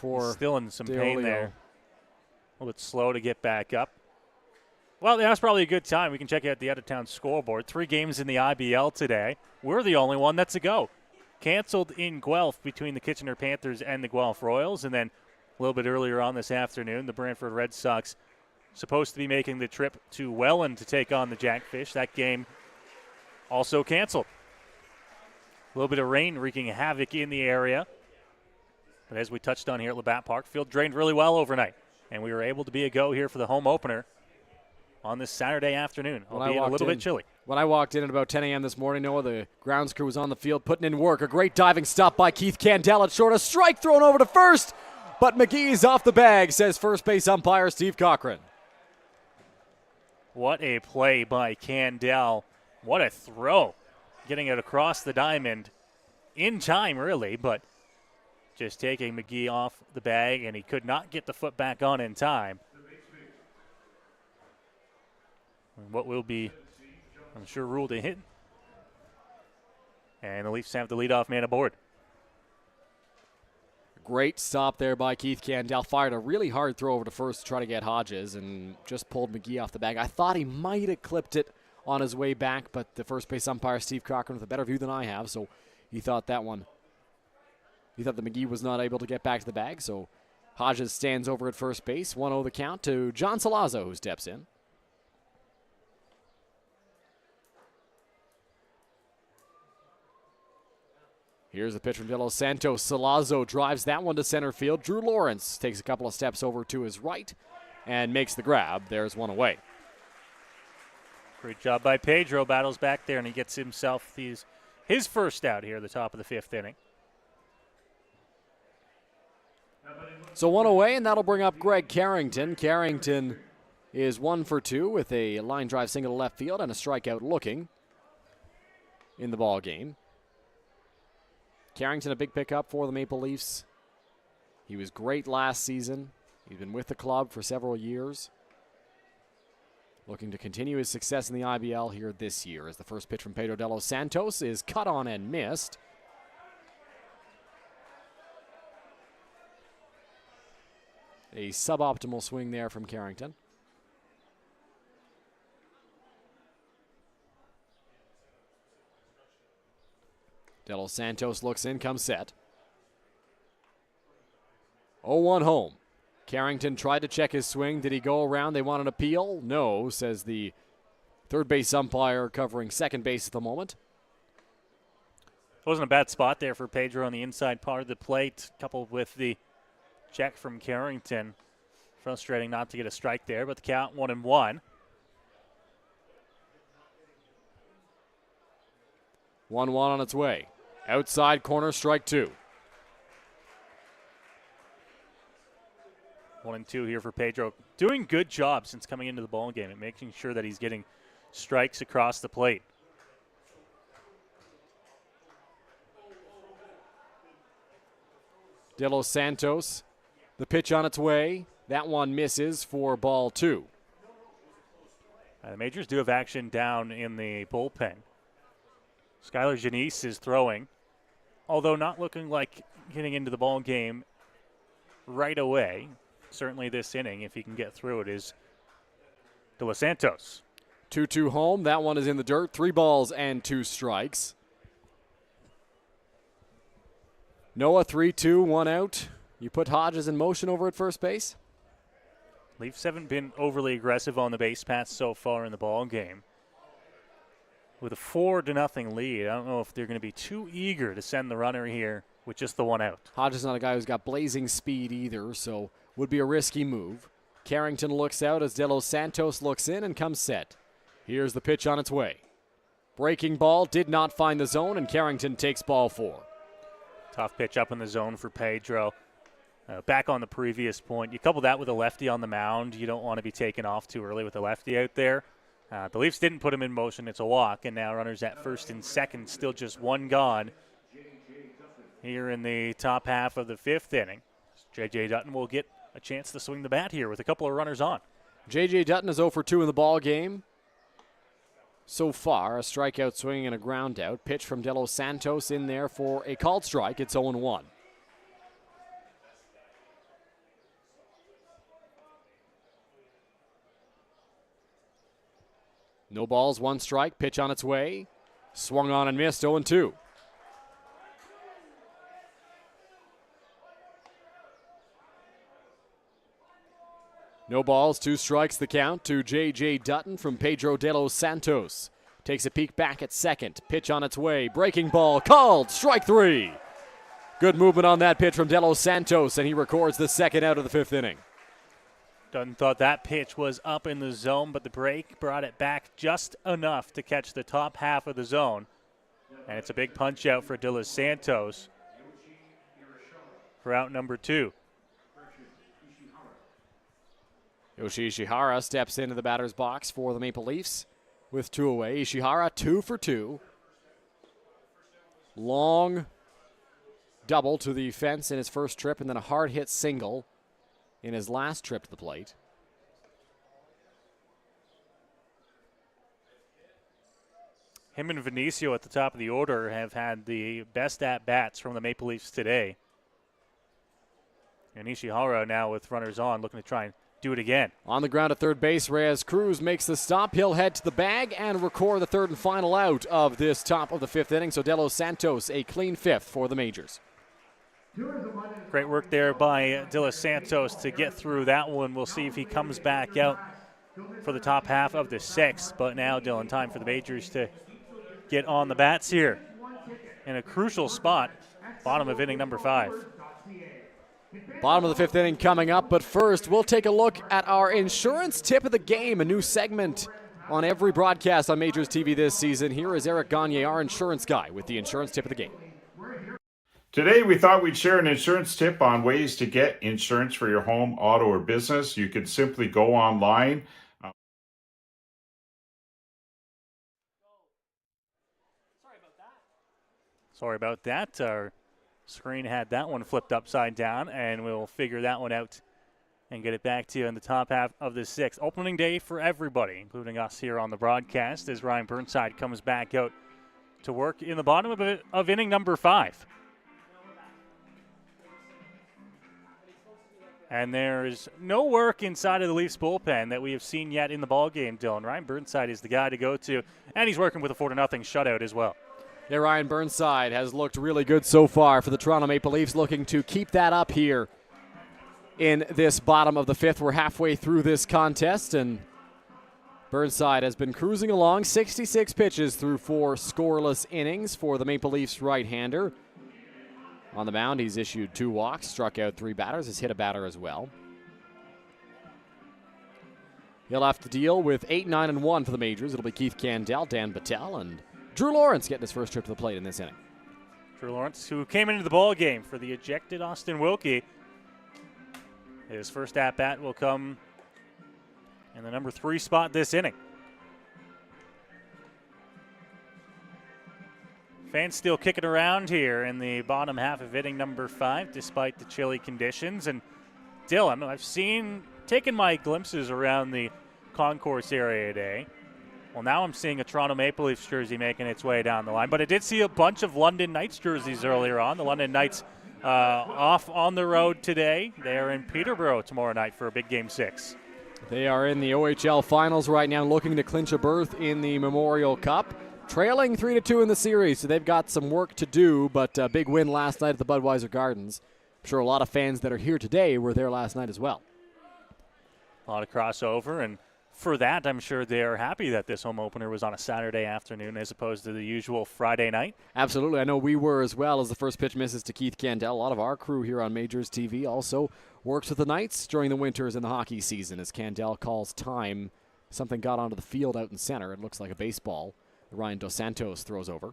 He's still in some pain there. A little bit slow to get back up. Well, that's probably a good time. We can check out the out-of-town scoreboard. 3 games in the IBL today. We're the only one that's a go. Canceled in Guelph between the Kitchener Panthers and the Guelph Royals. And then a little bit earlier on this afternoon, the Brantford Red Sox supposed to be making the trip to Welland to take on the Jackfish. That game also canceled. A little bit of rain wreaking havoc in the area. But as we touched on here at Labatt Park, field drained really well overnight. And we were able to be a go here for the home opener on this Saturday afternoon, albeit a little bit chilly. When I walked in at about 10 a.m. this morning, Noah, the grounds crew was on the field putting in work. A great diving stop by Keith Candell at short. A strike thrown over to first, but McGee's off the bag, says first base umpire Steve Cochran. What a play by Candell. What a throw. Getting it across the diamond in time, really, but just taking McGee off the bag, and he could not get the foot back on in time. And what will be, I'm sure, ruled a hit. And the Leafs have the leadoff man aboard. Great stop there by Keith Candell. Fired a really hard throw over to first to try to get Hodges and just pulled McGee off the bag. I thought he might have clipped it on his way back, but the first base umpire, Steve Cochran, with a better view than I have, so he thought that McGee was not able to get back to the bag, so Hodges stands over at first base. 1-0 the count to John Salazzo, who steps in. Here's the pitch from De Los Santos. Salazzo drives that one to center field. Drew Lawrence takes a couple of steps over to his right and makes the grab. There's one away. Great job by Pedro. Battles back there, and he gets himself his first out here at the top of the 5th inning. So one away, and that'll bring up Greg Carrington. Carrington is 1 for 2 with a line drive single to left field and a strikeout looking in the ball game. Carrington, a big pickup for the Maple Leafs. He was great last season. He's been with the club for several years. Looking to continue his success in the IBL here this year as the first pitch from Pedro De Los Santos is cut on and missed. A suboptimal swing there from Carrington. De Los Santos looks in, comes set. 0-1 home. Carrington tried to check his swing. Did he go around? They want an appeal? No, says the third base umpire covering second base at the moment. It wasn't a bad spot there for Pedro on the inside part of the plate, coupled with the check from Carrington. Frustrating not to get a strike there, but the count 1-1. 1-1 on its way. Outside corner, strike 2. 1-2 here for Pedro. Doing good job since coming into the ball game and making sure that he's getting strikes across the plate. De Los Santos, the pitch on its way. That one misses for ball 2. The Majors do have action down in the bullpen. Skylar Janice is throwing, although not looking like getting into the ball game right away. Certainly this inning, if he can get through it, is De Los Santos. 2-2 home. That one is in the dirt. 3 balls and 2 strikes. Noah, 3-2, 1 out. You put Hodges in motion over at first base? Leafs haven't been overly aggressive on the base paths so far in the ball game. With a 4-0 lead, I don't know if they're going to be too eager to send the runner here with just the 1 out. Hodges is not a guy who's got blazing speed either, so would be a risky move. Carrington looks out as De Los Santos looks in and comes set. Here's the pitch on its way. Breaking ball did not find the zone, and Carrington takes ball 4. Tough pitch up in the zone for Pedro. Back on the previous point, you couple that with a lefty on the mound. You don't want to be taken off too early with a lefty out there. The Leafs didn't put him in motion. It's a walk, and now runners at first and second, still just 1 gone here in the top half of the 5th inning. J.J. Dutton will get a chance to swing the bat here with a couple of runners on. J.J. Dutton is 0 for 2 in the ball game. So far, a strikeout swing and a ground out. Pitch from De Los Santos in there for a called strike. It's 0-1. No balls, 1 strike. Pitch on its way. Swung on and missed, 0-2. No balls, 2 strikes the count to J.J. Dutton from Pedro De Los Santos. Takes a peek back at second. Pitch on its way. Breaking ball called. Strike 3. Good movement on that pitch from De Los Santos, and he records the second out of the 5th inning. Dutton thought that pitch was up in the zone, but the break brought it back just enough to catch the top half of the zone. And it's a big punch out for De Los Santos for out number 2. Yoshi Ishihara steps into the batter's box for the Maple Leafs with 2 away. Ishihara 2 for 2. Long double to the fence in his first trip, and then a hard hit single in his last trip to the plate. Him and Vinicio at the top of the order have had the best at-bats from the Maple Leafs today. And Ishihara now with runners on, looking to try and do it again. On the ground at third base, Reyes Cruz makes the stop. He'll head to the bag and record the third and final out of this top of the fifth inning. So De Los Santos, a clean fifth for the Majors. Great work there by De Los Santos to get through that one. We'll see if he comes back out for the top half of the sixth. But now, Dylan, time for the Majors to get on the bats here in a crucial spot, bottom of inning number 5. Bottom of the fifth inning coming up, but first we'll take a look at our insurance tip of the game, a new segment on every broadcast on Majors TV this season. Here is Eric Gagne, our insurance guy, with the insurance tip of the game. Today we thought we'd share an insurance tip on ways to get insurance for your home, auto, or business. You can simply go online. Sorry about that. Our screen had that one flipped upside down, and we'll figure that one out and get it back to you in the top half of the sixth. Opening day for everybody, including us here on the broadcast, as Ryan Burnside comes back out to work in the bottom of inning number 5. And there is no work inside of the Leafs bullpen that we have seen yet in the ballgame, Dylan. Ryan Burnside is the guy to go to, and he's working with a 4-0 shutout as well. Yeah, Ryan Burnside has looked really good so far for the Toronto Maple Leafs, looking to keep that up here in this bottom of the fifth. We're halfway through this contest, and Burnside has been cruising along. 66 pitches through 4 scoreless innings for the Maple Leafs right-hander. On the mound, he's issued 2 walks, struck out 3 batters, has hit a batter as well. He'll have to deal with 8, 9, and 1 for the Majors. It'll be Keith Candell, Dan Battelle, and Drew Lawrence getting his first trip to the plate in this inning. Drew Lawrence, who came into the ball game for the ejected Austin Wilkie. His first at-bat will come in the number 3 spot this inning. Fans still kicking around here in the bottom half of inning number 5, despite the chilly conditions. And Dylan, I've taken my glimpses around the concourse area today. Well, now I'm seeing a Toronto Maple Leafs jersey making its way down the line. But I did see a bunch of London Knights jerseys earlier on. The London Knights off on the road today. They are in Peterborough tomorrow night for a big Game 6. They are in the OHL Finals right now, looking to clinch a berth in the Memorial Cup. Trailing 3-2 in the series, so they've got some work to do, but a big win last night at the Budweiser Gardens. I'm sure a lot of fans that are here today were there last night as well. A lot of crossover, and for that, I'm sure they're happy that this home opener was on a Saturday afternoon as opposed to the usual Friday night. Absolutely. I know we were as well, as the first pitch misses to Keith Candell. A lot of our crew here on Majors TV also works with the Knights during the winters in the hockey season as Candell calls time. Something got onto the field out in center. It looks like a baseball. Ryan Dos Santos throws over.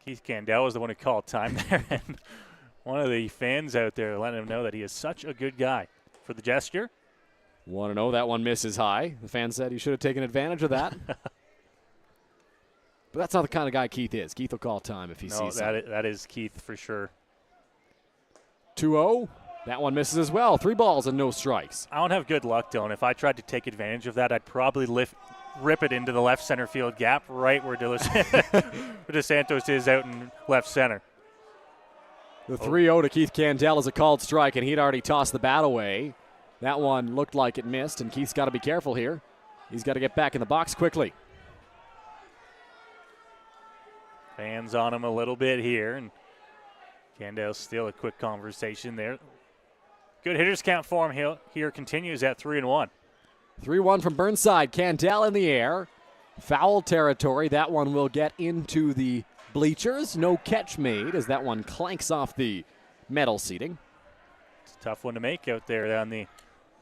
Keith Candell was the one who called time there. And one of the fans out there letting him know that he is such a good guy for the gesture. 1-0. That one misses high. The fan said he should have taken advantage of that. But that's not the kind of guy Keith is. Keith will call time if he sees something. That is Keith for sure. 2-0. That one misses as well. 3 balls and no strikes. I don't have good luck, Dylan. If I tried to take advantage of that, I'd probably rip it into the left center field gap right where De Santos is out in left center. The 3-0 to Keith Candell is a called strike, and he'd already tossed the bat away. That one looked like it missed, and Keith's got to be careful here. He's got to get back in the box quickly. Fans on him a little bit here, and Candell's still a quick conversation there. Good hitters count for him here continues at 3-1. 3-1 from Burnside. Candell in the air. Foul territory. That one will get into the bleachers. No catch made as that one clanks off the metal seating. It's a tough one to make out there down the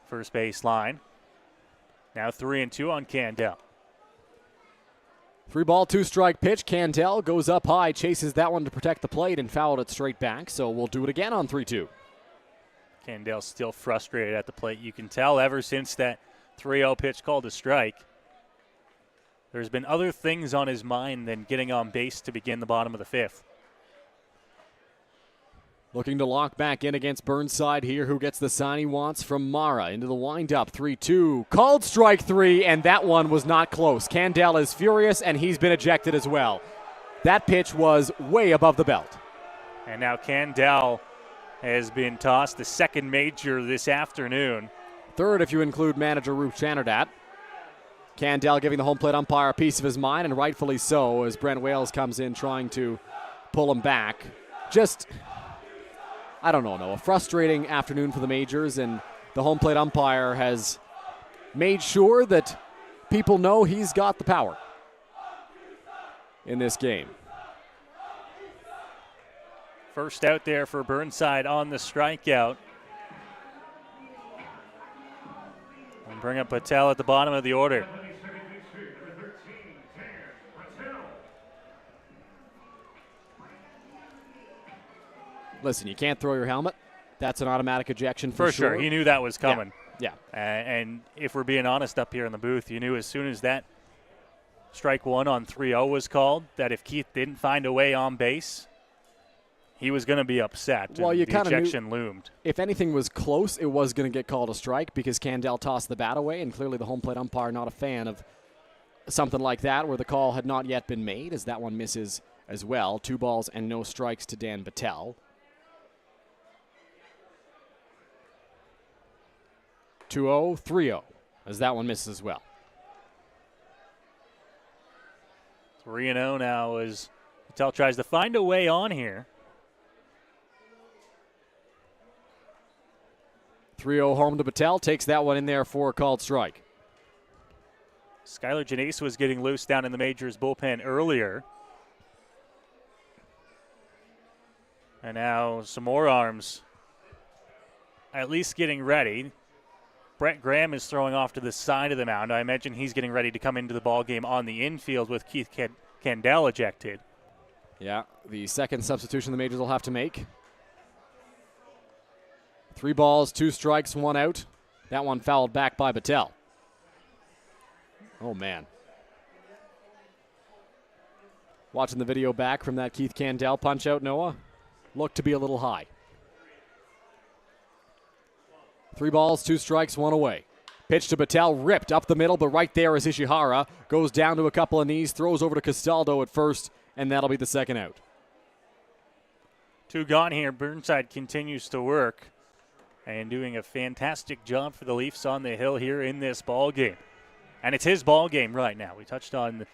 first base line. Now 3-2 on Candell. 3-ball, 2-strike pitch. Candell goes up high, chases that one to protect the plate and fouled it straight back. So we'll do it again on 3-2. Candell's still frustrated at the plate. You can tell ever since that 3-0 pitch called a strike, there's been other things on his mind than getting on base to begin the bottom of the fifth. Looking to lock back in against Burnside here, who gets the sign he wants from Mara. Into the windup, 3-2. Called strike 3, and that one was not close. Candell is furious, and he's been ejected as well. That pitch was way above the belt. And now Candell has been tossed, the second major this afternoon. Third if you include manager Ruth Channerdat. Candell giving the home plate umpire a piece of his mind, and rightfully so, as Brent Wales comes in trying to pull him back. Just, I don't know, a frustrating afternoon for the Majors, and the home plate umpire has made sure that people know he's got the power in this game. First out there for Burnside on the strikeout. And bring up Patel at the bottom of the order. Listen, you can't throw your helmet. That's an automatic ejection for sure. He knew that was coming. Yeah. And if we're being honest up here in the booth, you knew as soon as that strike one on 3-0 was called that if Keith didn't find a way on base, he was going to be upset. Well, you kind of ejection loomed. If anything was close, it was going to get called a strike because Candell tossed the bat away, and clearly the home plate umpire not a fan of something like that where the call had not yet been made, as that one misses as well. 2 balls and no strikes to Dan Patel. 2-0, 3-0, as that one misses as well. 3-0 now as Patel tries to find a way on here. 3-0 home to Patel, takes that one in there for a called strike. Skylar Janace was getting loose down in the Majors bullpen earlier. And now some more arms at least getting ready. Brett Graham is throwing off to the side of the mound. I imagine he's getting ready to come into the ball game on the infield with Keith Candell ejected. Yeah, the second substitution the Majors will have to make. 3 balls, 2 strikes, 1 out. That one fouled back by Patel. Oh, man. Watching the video back from that Keith Candell punch-out, Noah, looked to be a little high. 3 balls, 2 strikes, 1 away. Pitch to Patel, ripped up the middle, but right there is Ishihara. Goes down to a couple of knees, throws over to Castaldo at first, and that'll be the second out. 2 gone here. Burnside continues to work and doing a fantastic job for the Leafs on the hill here in this ball game. And it's his ball game right now. We touched on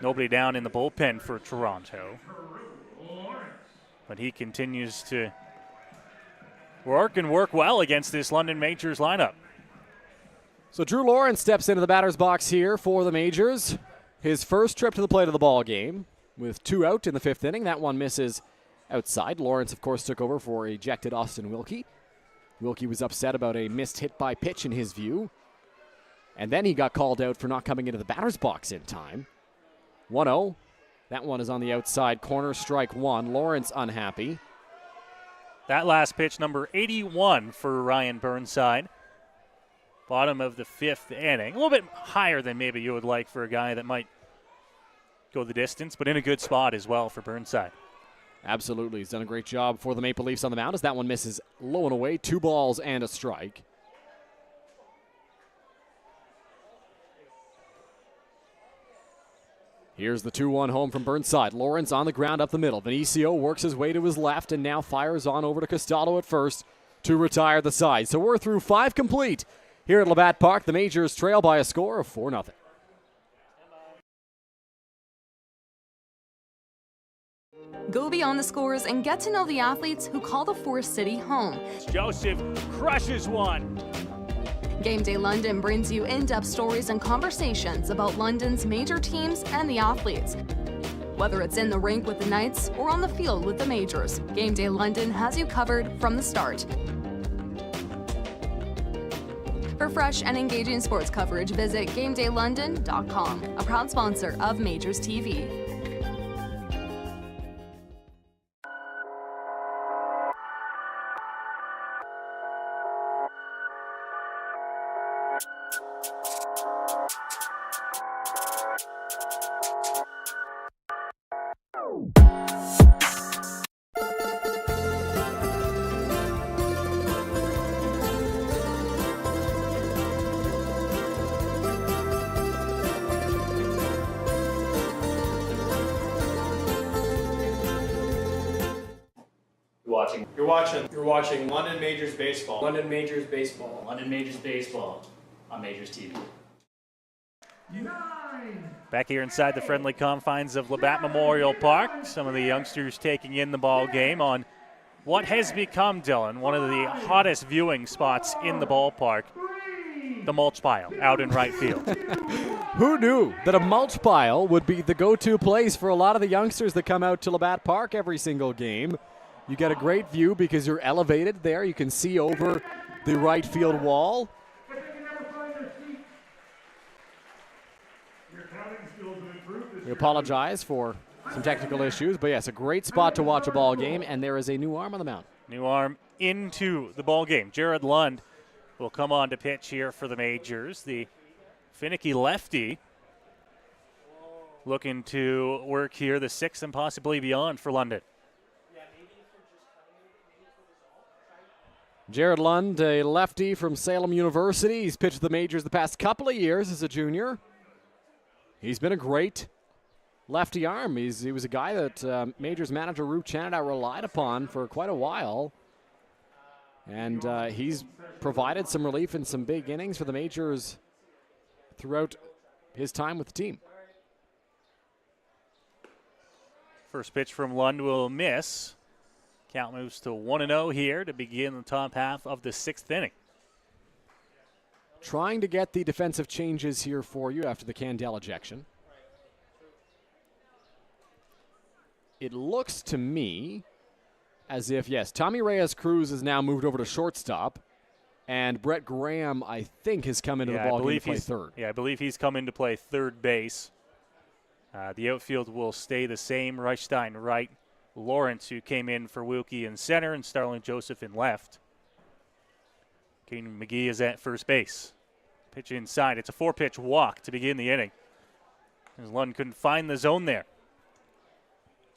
nobody down in the bullpen for Toronto. But he continues to work and work well against this London Majors lineup. So Drew Lawrence steps into the batter's box here for the Majors. His first trip to the plate of the ball game with 2 out in the 5th inning. That one misses outside. Lawrence, of course, took over for ejected Austin Wilkie. Wilkie was upset about a missed hit by pitch in his view. And then he got called out for not coming into the batter's box in time. 1-0. That one is on the outside corner, strike 1. Lawrence unhappy. That last pitch, number 81 for Ryan Burnside. Bottom of the 5th inning. A little bit higher than maybe you would like for a guy that might go the distance, but in a good spot as well for Burnside. Absolutely. He's done a great job for the Maple Leafs on the mound as that one misses low and away. 2 balls and a strike. Here's the 2-1 home from Burnside. Lawrence on the ground up the middle. Vinicio works his way to his left and now fires on over to Castaldo at first to retire the side. So we're through 5 complete here at Labatt Park. The Majors trail by a score of 4-0. Go beyond the scores and get to know the athletes who call the Forest City home. Joseph crushes one. Game Day London brings you in-depth stories and conversations about London's major teams and the athletes. Whether it's in the rink with the Knights or on the field with the Majors, Game Day London has you covered from the start. For fresh and engaging sports coverage, visit GameDayLondon.com, a proud sponsor of MajorsTV. You're watching London Majors Baseball. London Majors Baseball. London Majors Baseball on MajorsTV. Back here inside the friendly confines of Labatt Memorial Park, some of the youngsters taking in the ball game on what has become, Dylan, one of the hottest viewing spots in the ballpark, the mulch pile out in right field. Who knew that a mulch pile would be the go-to place for a lot of the youngsters that come out to Labatt Park every single game? You get a great view because you're elevated there. You can see over the right field wall. We apologize for some technical issues, but yes, a great spot to watch a ball game, and there is a new arm on the mound. New arm into the ball game. Jared Lund will come on to pitch here for the Majors. The finicky lefty looking to work here the 6th and possibly beyond for London. Jared Lund, a lefty from Salem University. He's pitched the Majors the past couple of years as a junior. He's been a great lefty arm. He was a guy that Majors manager Ruth Chanada relied upon for quite a while. And he's provided some relief in some big innings for the Majors throughout his time with the team. First pitch from Lund will miss. Count moves to 1-0 here to begin the top half of the 6th inning. Trying to get the defensive changes here for you after the Candell ejection. It looks to me as if, yes, Tommy Reyes-Cruz has now moved over to shortstop, and Brett Graham, I think, has come into the ball game to play third. Yeah, I believe he's come in to play third base. The outfield will stay the same. Reichstein right, Lawrence, who came in for Wilkie in center, and Starling Joseph in left. Caden McGee is at first base. Pitch inside. It's a 4-pitch walk to begin the inning, as Lund couldn't find the zone there.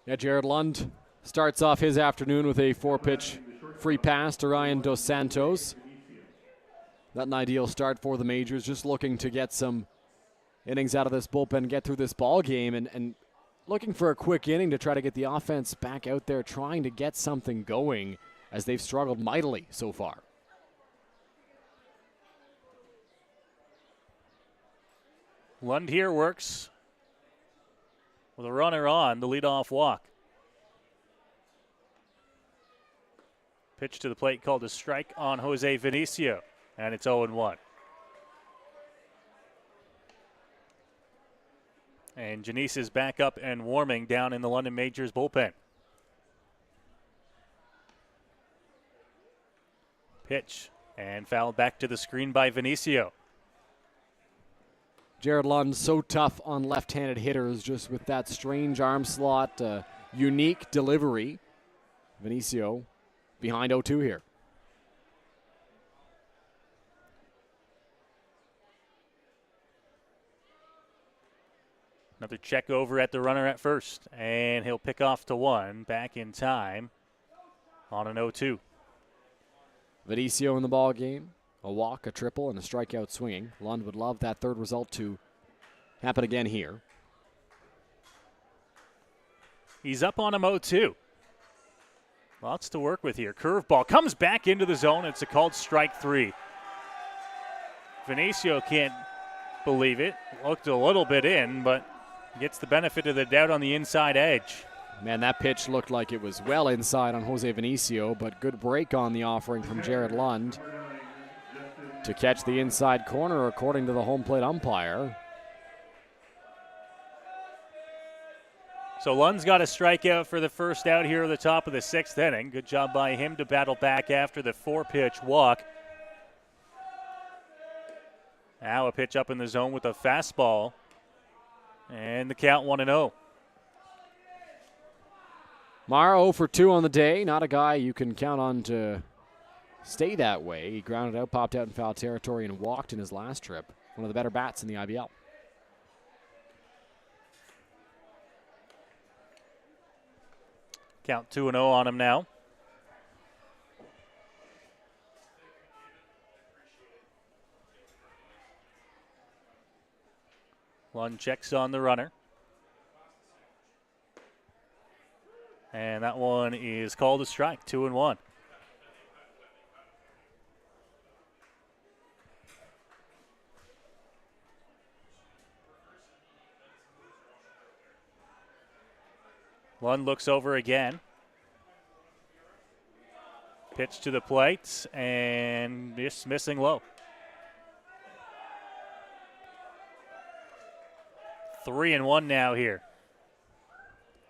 Yeah, Jared Lund starts off his afternoon with a 4-pitch free pass to Ryan Dos Santos. Not an ideal start for the Majors, just looking to get some innings out of this bullpen, get through this ball game, and looking for a quick inning to try to get the offense back out there, trying to get something going as they've struggled mightily so far. Lund here works with a runner on the leadoff walk. Pitch to the plate called a strike on Jose Vinicio, and it's 0-1. And Janice is back up and warming down in the London Majors bullpen. Pitch, and fouled back to the screen by Vinicio. Jared Lund so tough on left-handed hitters, just with that strange arm slot, unique delivery. Vinicio behind 0-2 here. Another check over at the runner at first, and he'll pick off to 1, back in time on an 0-2. Vinicio in the ball game. A walk, a triple, and a strikeout swinging. Lund would love that third result to happen again here. He's up on him 0-2. Lots to work with here. Curveball comes back into the zone. It's a called strike 3. Vinicio can't believe it. Looked a little bit in, but gets the benefit of the doubt on the inside edge. Man, that pitch looked like it was well inside on Jose Vinicio, but good break on the offering from Jared Lund to catch the inside corner, according to the home plate umpire. So Lund's got a strikeout for the first out here at the top of the 6th inning. Good job by him to battle back after the 4-pitch walk. Now a pitch up in the zone with a fastball. And the count 1-0. Mara 0 for 2 on the day. Not a guy you can count on to stay that way. He grounded out, popped out in foul territory, and walked in his last trip. One of the better bats in the IBL. Count 2-0 on him now. Lund checks on the runner. And that one is called a strike, 2-1. Lund looks over again. Pitch to the plate and missing low. 3-1 now here.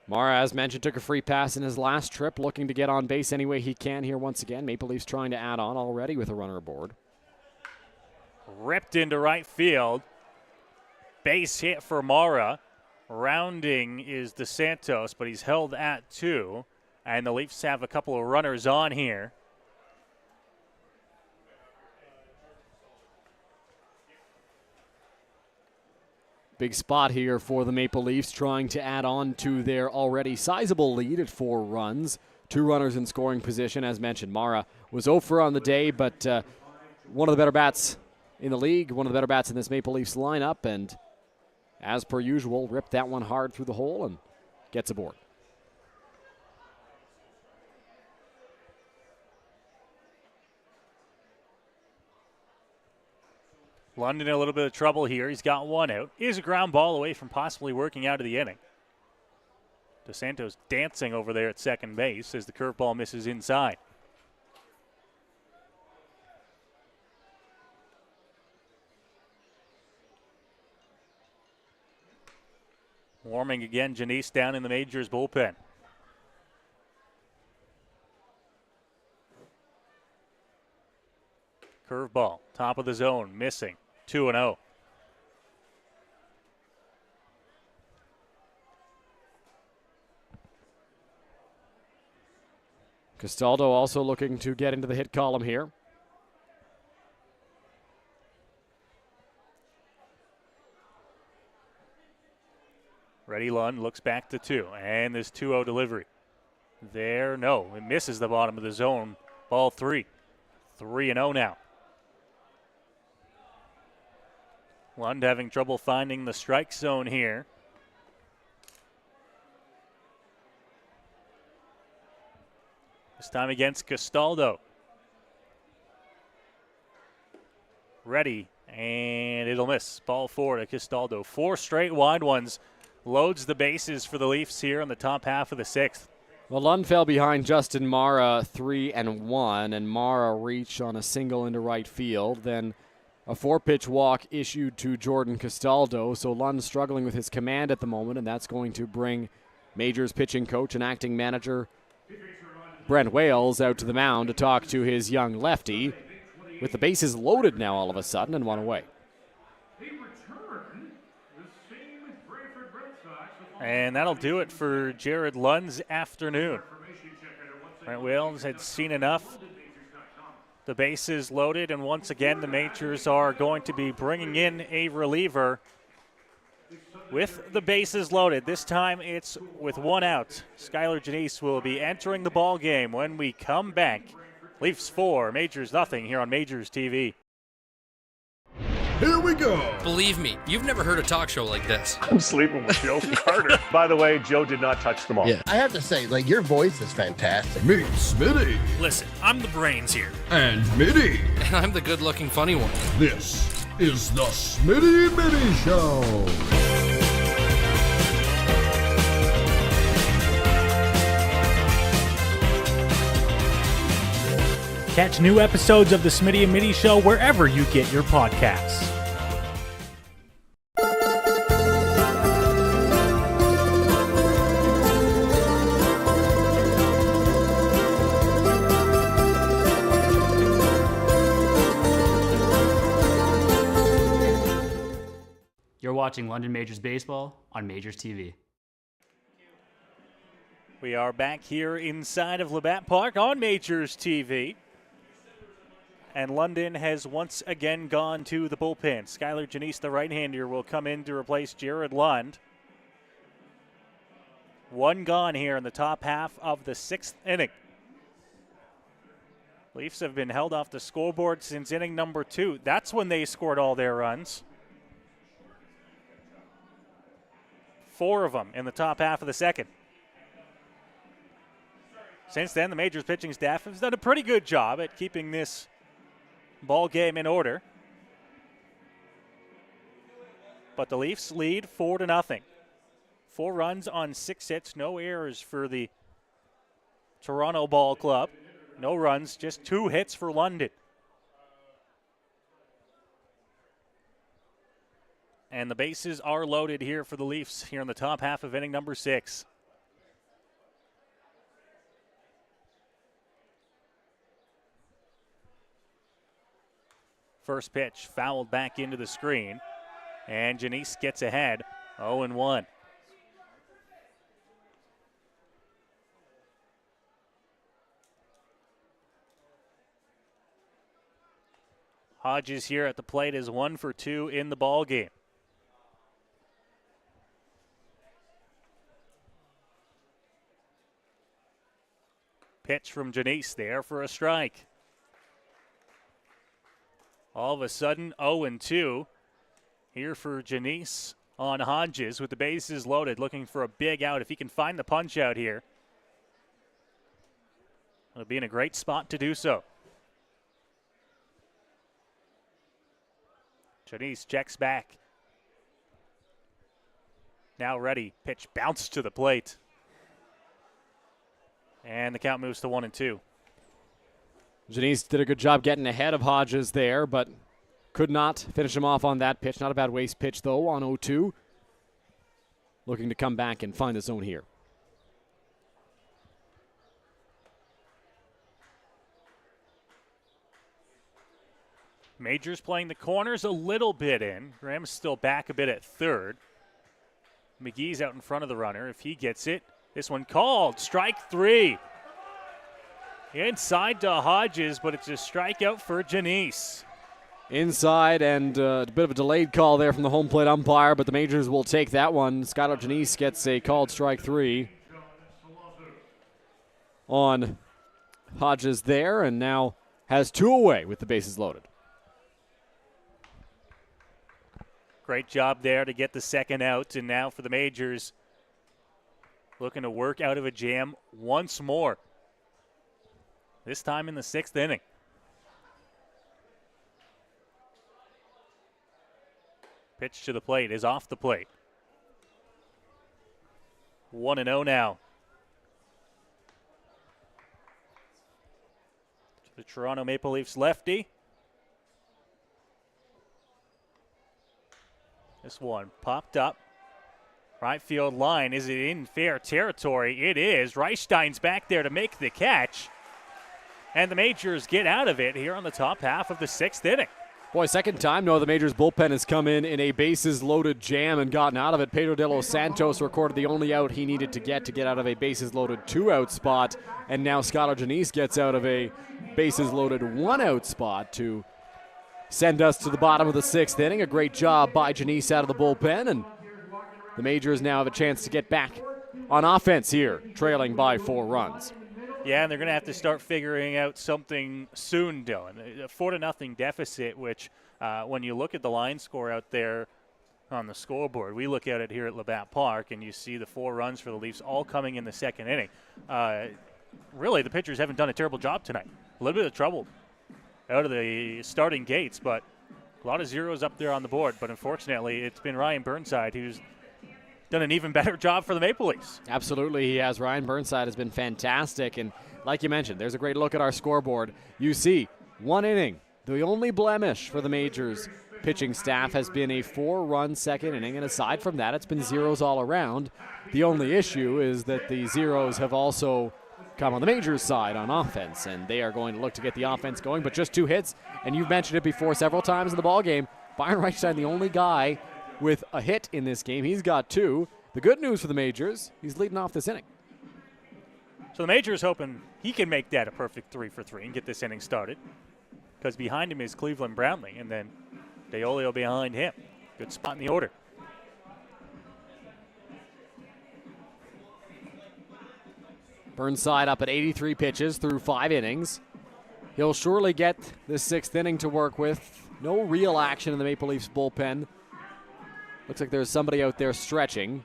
Mara, as mentioned, took a free pass in his last trip, looking to get on base any way he can here once again. Maple Leafs trying to add on already with a runner aboard. Ripped into right field. Base hit for Mara. Rounding is DeSantos, but he's held at 2. And the Leafs have a couple of runners on here. Big spot here for the Maple Leafs, trying to add on to their already sizable lead at 4 runs. 2 runners in scoring position. As mentioned, Mara was 0 for on the day, but one of the better bats in the league, one of the better bats in this Maple Leafs lineup, and as per usual, ripped that one hard through the hole and gets aboard. London in a little bit of trouble here. He's got 1 out. Is a ground ball away from possibly working out of the inning. DeSantos dancing over there at second base as the curveball misses inside. Warming again, Janice down in the Majors bullpen. Curveball, top of the zone, missing. 2-0. Castaldo also looking to get into the hit column here. Ready Lund looks back to 2, and this 2-0 delivery. There, no, it misses the bottom of the zone. Ball 3. 3-0 now. Lund having trouble finding the strike zone here. This time against Castaldo. Ready, and it'll miss. Ball 4 to Castaldo. 4 straight wide ones. Loads the bases for the Leafs here on the top half of the 6th. Well, Lund fell behind Justin Mara 3-1, and Mara reached on a single into right field. Then a 4-pitch walk issued to Jordan Castaldo. So Lund struggling with his command at the moment, and that's going to bring Majors pitching coach and acting manager Brent Wales out to the mound to talk to his young lefty, with the bases loaded now all of a sudden and 1 away. And that'll do it for Jared Lund's afternoon. Brent Wales had seen enough. The bases loaded, and once again the Majors are going to be bringing in a reliever with the bases loaded. This time it's with 1 out. Skylar Janice will be entering the ball game when we come back. Leafs 4, Majors nothing here on Majors TV. Here we go. Believe me, you've never heard a talk show like this. I'm sleeping with Joe Carter. By the way, Joe did not touch them all. Yeah, I have to say, like, your voice is fantastic. Meet Smitty. Listen, I'm the brains here. And Mitty. And I'm the good-looking funny one. This is the Smitty Mitty Show. Catch new episodes of the Smitty and Mitty Show wherever you get your podcasts. You're watching London Majors Baseball on Majors TV. We are back here inside of Labatt Park on Majors TV. And London has once again gone to the bullpen. Skylar Janice, the right-hander, will come in to replace Jared Lund. 1 gone here in the top half of the 6th inning. Leafs have been held off the scoreboard since inning number 2. That's when they scored all their runs. 4 of them in the top half of the 2nd. Since then, the Majors pitching staff has done a pretty good job at keeping this ball game in order. But the Leafs lead 4-0. 4 runs on 6 hits, no errors for the Toronto Ball Club. No runs, just 2 hits for London. And the bases are loaded here for the Leafs here in the top half of inning number 6. First pitch fouled back into the screen, and Jaci gets ahead, 0-1. Hodges here at the plate is 1 for 2 in the ball game. Pitch from Jaci there for a strike. All of a sudden, 0-2 here for Jaci on Hodges with the bases loaded, looking for a big out. If he can find the punch out here, it'll be in a great spot to do so. Jaci checks back. Now ready. Pitch bounced to the plate. And the count moves to 1-2. Jaci did a good job getting ahead of Hodges there, but could not finish him off on that pitch. Not a bad waste pitch, though, on 0-2. Looking to come back and find the zone here. Majors playing the corners a little bit in. Graham's still back a bit at third. McGee's out in front of the runner. If he gets it, this one called. Strike 3. Inside to Hodges, but it's a strikeout for Jaci. Inside, and a bit of a delayed call there from the home plate umpire, but the Majors will take that one. Skylar Jaci gets a called strike 3 on Hodges there, and now has 2 away with the bases loaded. Great job there to get the second out, and now for the Majors, looking to work out of a jam once more. This time in the 6th inning. Pitch to the plate is off the plate. 1-0 now. To the Toronto Maple Leafs lefty. This one popped up. Right field line. Is it in fair territory? It is. Reichstein's back there to make the catch. And the Majors get out of it here on the top half of the 6th inning. Boy, second time now the Majors bullpen has come in a bases-loaded jam and gotten out of it. Pedro de los Santos recorded the only out he needed to get out of a bases-loaded 2-out spot. And now Skylar Jaci gets out of a bases-loaded 1-out spot to send us to the bottom of the 6th inning. A great job by Jaci out of the bullpen, and the Majors now have a chance to get back on offense here, trailing by 4 runs. Yeah, and they're going to have to start figuring out something soon, Dylan. A 4-0 deficit, which when you look at the line score out there on the scoreboard, we look at it here at Labatt Park, and you see the 4 runs for the Leafs all coming in the 2nd inning. Really, the pitchers haven't done a terrible job tonight. A little bit of trouble out of the starting gates, but a lot of zeros up there on the board. But unfortunately, it's been Ryan Burnside who's done an even better job for the Maple Leafs. Absolutely, he has. Ryan Burnside has been fantastic, and like you mentioned, there's a great look at our scoreboard. You see, 1 inning. The only blemish for the Majors pitching staff has been a 4-run 2nd inning, and aside from that, it's been zeros all around. The only issue is that the zeros have also come on the Majors side on offense, and they are going to look to get the offense going, but just 2 hits, and you've mentioned it before several times in the ballgame. Byron Reichstein, the only guy with a hit in this game. He's got 2. The good news for the Majors, he's leading off this inning. So the Majors hoping he can make that a perfect 3 for 3 and get this inning started, because behind him is Cleveland Brownlee, and then DeOlio behind him. Good spot in the order. Burnside up at 83 pitches through 5 innings. He'll surely get this 6th inning to work with. No real action in the Maple Leafs bullpen. Looks like there's somebody out there stretching.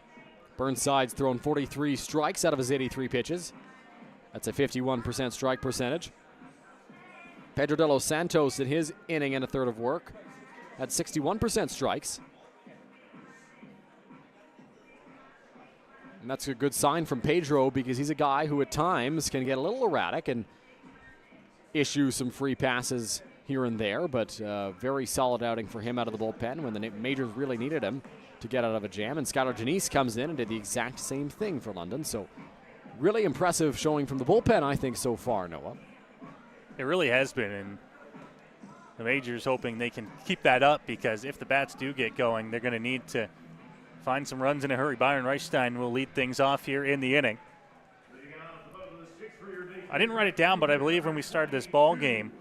Burnside's thrown 43 strikes out of his 83 pitches. That's a 51% strike percentage. Pedro de los Santos in his inning and a third of work had 61% strikes. And that's a good sign from Pedro because he's a guy who at times can get a little erratic and issue some free passes here and there, but very solid outing for him out of the bullpen when the Majors really needed him to get out of a jam. And Skylar Janice comes in and did the exact same thing for London. So really impressive showing from the bullpen, I think, so far, Noah. It really has been, and the Majors hoping they can keep that up because if the bats do get going, they're going to need to find some runs in a hurry. Byron Reichstein will lead things off here in the inning. I didn't write it down, but I believe when we started this ball game,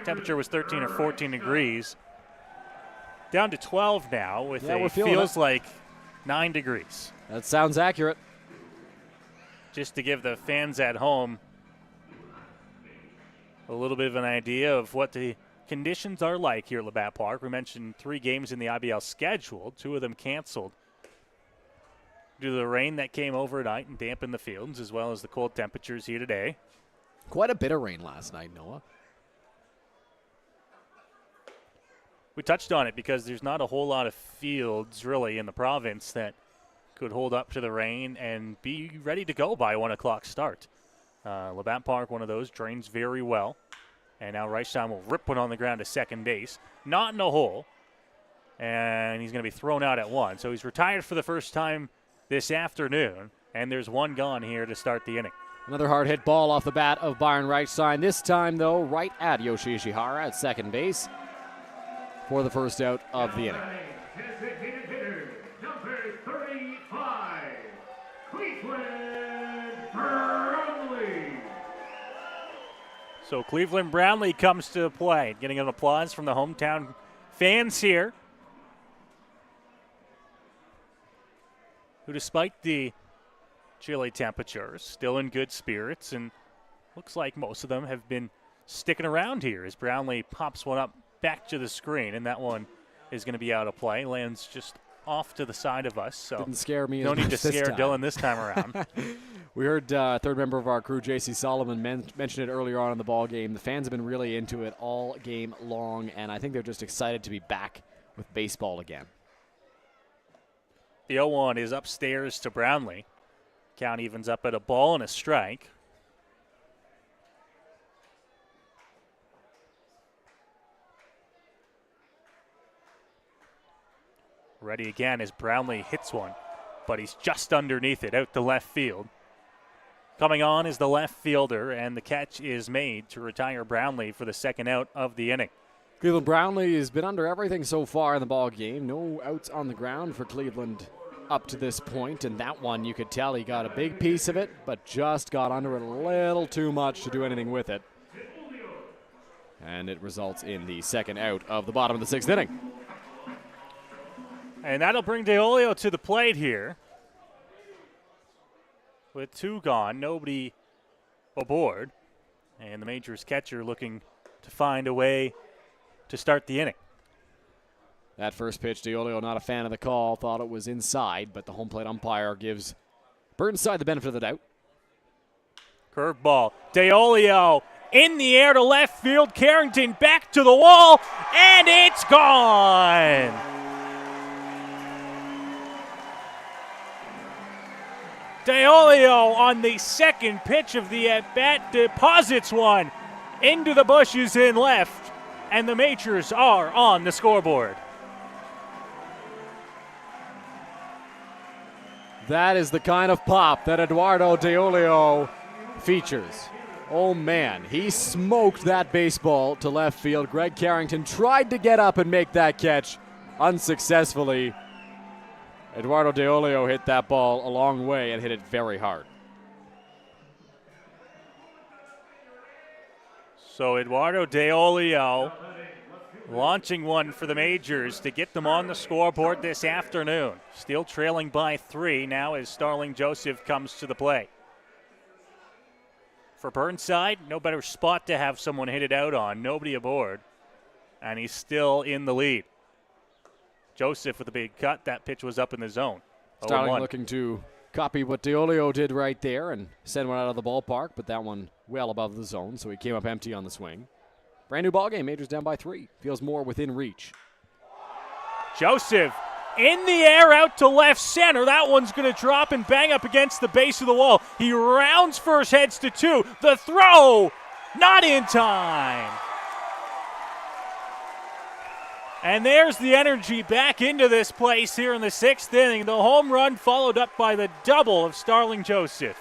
temperature was 13 or 14 degrees. Down to 12 now with feels like 9 degrees. That sounds accurate. Just to give the fans at home a little bit of an idea of what the conditions are like here at Labatt Park. We mentioned 3 games in the IBL scheduled, 2 of them canceled due to the rain that came overnight and dampened the fields, as well as the cold temperatures here today. Quite a bit of rain last night, Noah. We touched on it because there's not a whole lot of fields really in the province that could hold up to the rain and be ready to go by 1 o'clock start. Labatt Park, one of those, drains very well. And now Reichstein will rip one on the ground to second base. Not in a hole. And he's going to be thrown out at 1. So he's retired for the first time this afternoon. And there's 1 gone here to start the inning. Another hard hit ball off the bat of Byron Reichstein. This time, though, right at Yoshi Ishihara at second base for the first out of the inning. Designated hitter, number 35, Cleveland Brownlee. So Cleveland Brownlee comes to play, getting an applause from the hometown fans here, who despite the chilly temperatures, still in good spirits, and looks like most of them have been sticking around here as Brownlee pops one up back to the screen, and that one is going to be out of play. Lands just off to the side of us, so didn't scare me. No need to scare time. Dylan this time around. We heard third member of our crew, Jaci Solomon, mention it earlier on in the ball game. The fans have been really into it all game long, and I think they're just excited to be back with baseball again. The 0-1 is upstairs to Brownlee. Count evens up at a ball and a strike. Ready again as Brownlee hits one, but he's just underneath it, out to left field. Coming on is the left fielder, and the catch is made to retire Brownlee for the second out of the inning. Cleveland Brownlee has been under everything so far in the ball game. No outs on the ground for Cleveland up to this point, and that one you could tell he got a big piece of it, but just got under it a little too much to do anything with it. And it results in the second out of the bottom of the 6th inning. And that'll bring DeOlio to the plate here. With 2 gone, nobody aboard. And the Majors catcher looking to find a way to start the inning. That first pitch, DeOlio not a fan of the call, thought it was inside, but the home plate umpire gives Burnside the benefit of the doubt. Curveball. DeOlio in the air to left field. Carrington back to the wall, and it's gone. DeOlio on the second pitch of the at-bat deposits one into the bushes in left, and the Majors are on the scoreboard. That is the kind of pop that Eduardo DeOlio features. Oh man, he smoked that baseball to left field. Greg Carrington tried to get up and make that catch unsuccessfully. Eduardo DeOlio hit that ball a long way and hit it very hard. So Eduardo DeOlio launching one for the Majors to get them on the scoreboard this afternoon. Still trailing by 3 now as Starling Joseph comes to the plate. For Burnside, no better spot to have someone hit it out on. Nobody aboard. And he's still in the lead. Joseph with a big cut. That pitch was up in the zone. Starling looking to copy what DeOlio did right there and send one out of the ballpark, but that one well above the zone, so he came up empty on the swing. Brand new ball game. Majors down by 3. Feels more within reach. Joseph in the air out to left center. That one's going to drop and bang up against the base of the wall. He rounds first, heads to two. The throw, not in time. And there's the energy back into this place here in the 6th inning. The home run followed up by the double of Starling Joseph.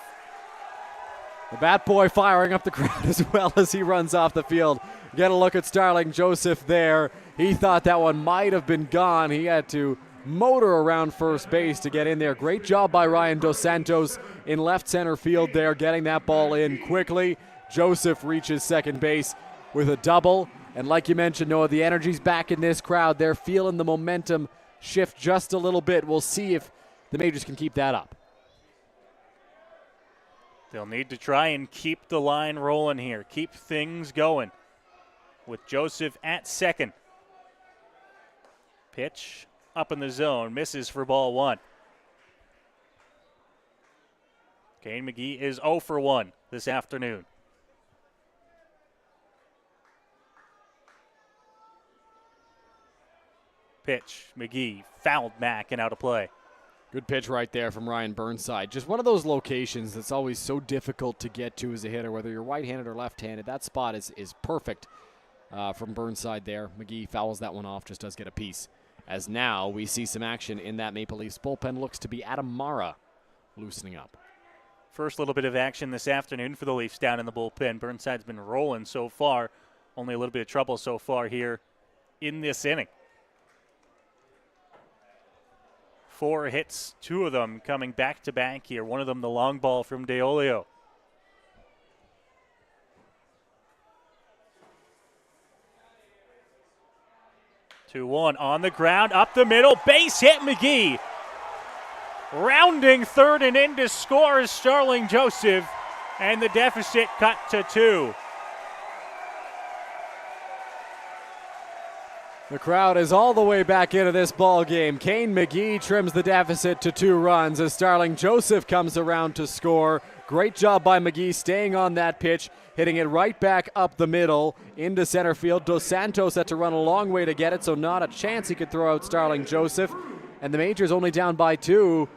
The bat boy firing up the crowd as well as he runs off the field. Get a look at Starling Joseph there. He thought that one might have been gone. He had to motor around first base to get in there. Great job by Ryan Dos Santos in left center field there, getting that ball in quickly. Joseph reaches second base with a double. And like you mentioned, Noah, the energy's back in this crowd. They're feeling the momentum shift just a little bit. We'll see if the Majors can keep that up. They'll need to try and keep the line rolling here, keep things going with Joseph at second. Pitch up in the zone, misses for ball one. Kane McGee is 0 for 1 this afternoon. Pitch, McGee fouled back and out of play. Good pitch right there from Ryan Burnside. Just one of those locations that's always so difficult to get to as a hitter, whether you're right-handed or left-handed. That spot is perfect from Burnside there. McGee fouls that one off, just does get a piece. As now we see some action in that Maple Leafs bullpen. Looks to be Adam Mara loosening up. First little bit of action this afternoon for the Leafs down in the bullpen. Burnside's been rolling so far. Only a little bit of trouble so far here in this inning. 4 hits, 2 of them coming back-to-back here. One of them the long ball from DeOlio. Two-one on the ground, up the middle, base hit McGee. Rounding third and in to score is Starling Joseph, and the deficit cut to 2. The crowd is all the way back into this ball game. Kane McGee trims the deficit to 2 runs as Starling Joseph comes around to score. Great job by McGee staying on that pitch, hitting it right back up the middle into center field. Dos Santos had to run a long way to get it, so not a chance he could throw out Starling Joseph. And the Majors only down by 2.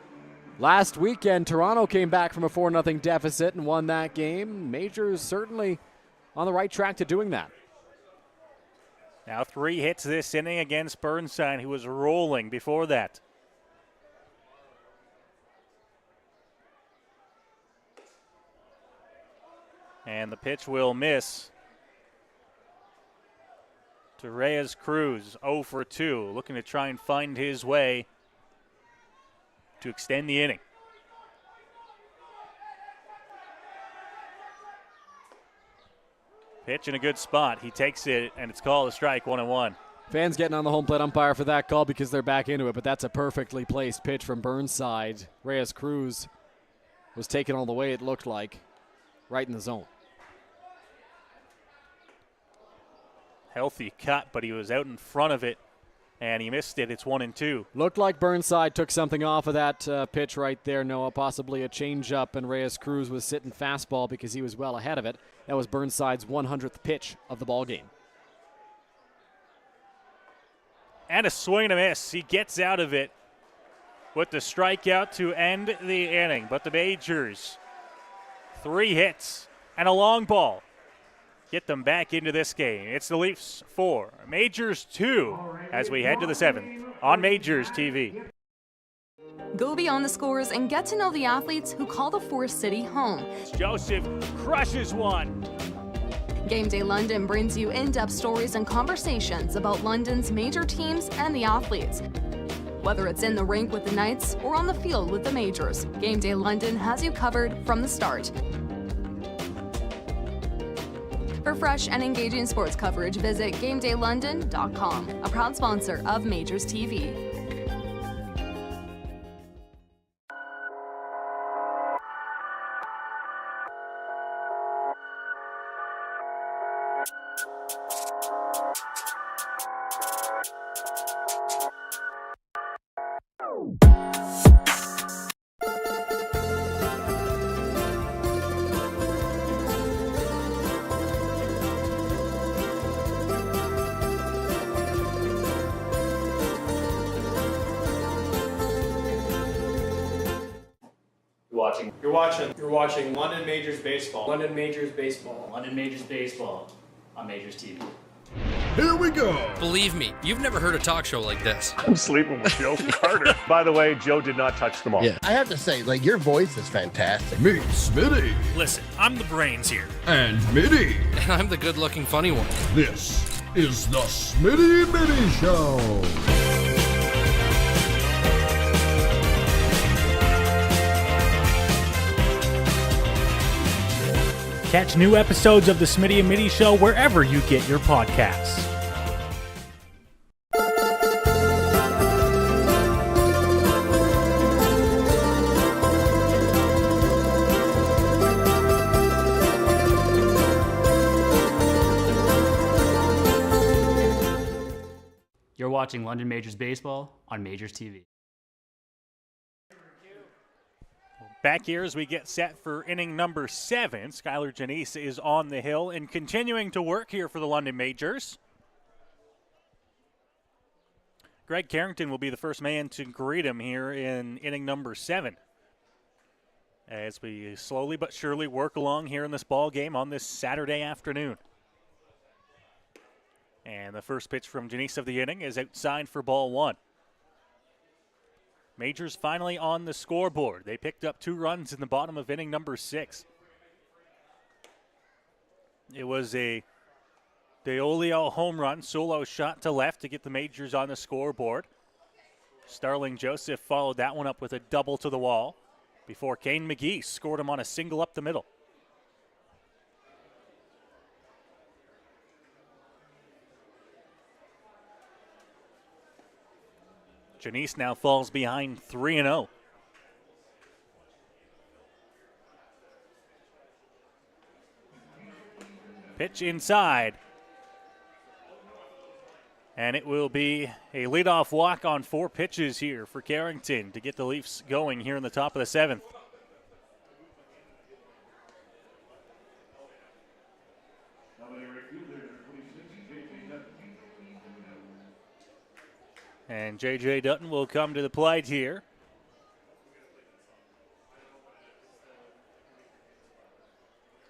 Last weekend, Toronto came back from a 4-0 deficit and won that game. Majors certainly on the right track to doing that. Now 3 hits this inning against Burnside, who was rolling before that. And the pitch will miss to Reyes Cruz, 0 for 2, looking to try and find his way to extend the inning. Pitch in a good spot. He takes it, and it's called a strike, 1-1. Fans getting on the home plate umpire for that call because they're back into it, but that's a perfectly placed pitch from Burnside. Reyes Cruz was taken all the way, it looked like, right in the zone. Healthy cut, but he was out in front of it, and he missed it. It's 1-2. Looked like Burnside took something off of that pitch right there, Noah, possibly a changeup, and Reyes Cruz was sitting fastball because he was well ahead of it. That was Burnside's 100th pitch of the ball game. And a swing and a miss. He gets out of it with the strikeout to end the inning. But the Majors, 3 hits and a long ball, get them back into this game. It's the Leafs 4, Majors 2, as we head to the 7th on Majors TV. Go beyond the scores and get to know the athletes who call the Forest City home. Joseph crushes one. Game Day London brings you in-depth stories and conversations about London's major teams and the athletes. Whether it's in the rink with the Knights or on the field with the Majors, Game Day London has you covered from the start. For fresh and engaging sports coverage, visit GameDayLondon.com, a proud sponsor of Majors TV. watching. You're watching London Majors Baseball. London Majors Baseball. London Majors Baseball on MajorsTV. Here we go. Believe me, you've never heard a talk show like this. I'm sleeping with Joe Carter. By the way, Joe did not touch them all. Yeah, I have to say, like, your voice is fantastic. Meet Smitty. Listen, I'm the brains here. And Mitty. And I'm the good-looking funny one. This is the Smitty Mitty Show. Catch new episodes of the Smitty and Mitty Show wherever you get your podcasts. You're watching London Majors Baseball on MajorsTV. Back here as we get set for inning number 7. Skylar Janice is on the hill and continuing to work here for the London Majors. Greg Carrington will be the first man to greet him here in inning number 7. As we slowly but surely work along here in this ball game on this Saturday afternoon. And the first pitch from Janice of the inning is outside for ball 1. Majors finally on the scoreboard. They picked up 2 runs in the bottom of inning number 6. It was a DeOlio home run, solo shot to left to get the Majors on the scoreboard. Starling Joseph followed that one up with a double to the wall before Kane McGee scored him on a single up the middle. Janice now falls behind 3-0. Pitch inside. And it will be a leadoff walk on 4 pitches here for Carrington to get the Leafs going here in the top of the 7th. And J.J. Dutton will come to the plate here.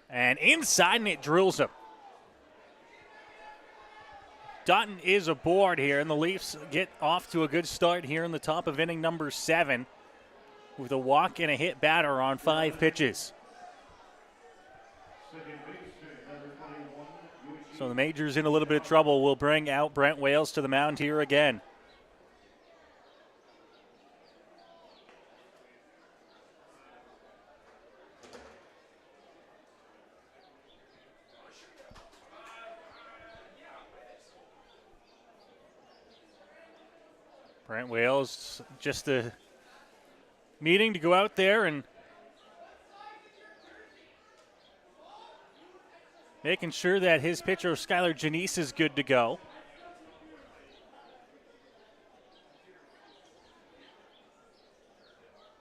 And inside, and it drills him. Dutton is aboard here, and the Leafs get off to a good start here in the top of inning number 7 with a walk and a hit batter on 5 pitches. So the Majors in a little bit of trouble. Will bring out Brent Wales to the mound here again. Brent Wales just a meeting to go out there and making sure that his pitcher, Skylar Janice, is good to go.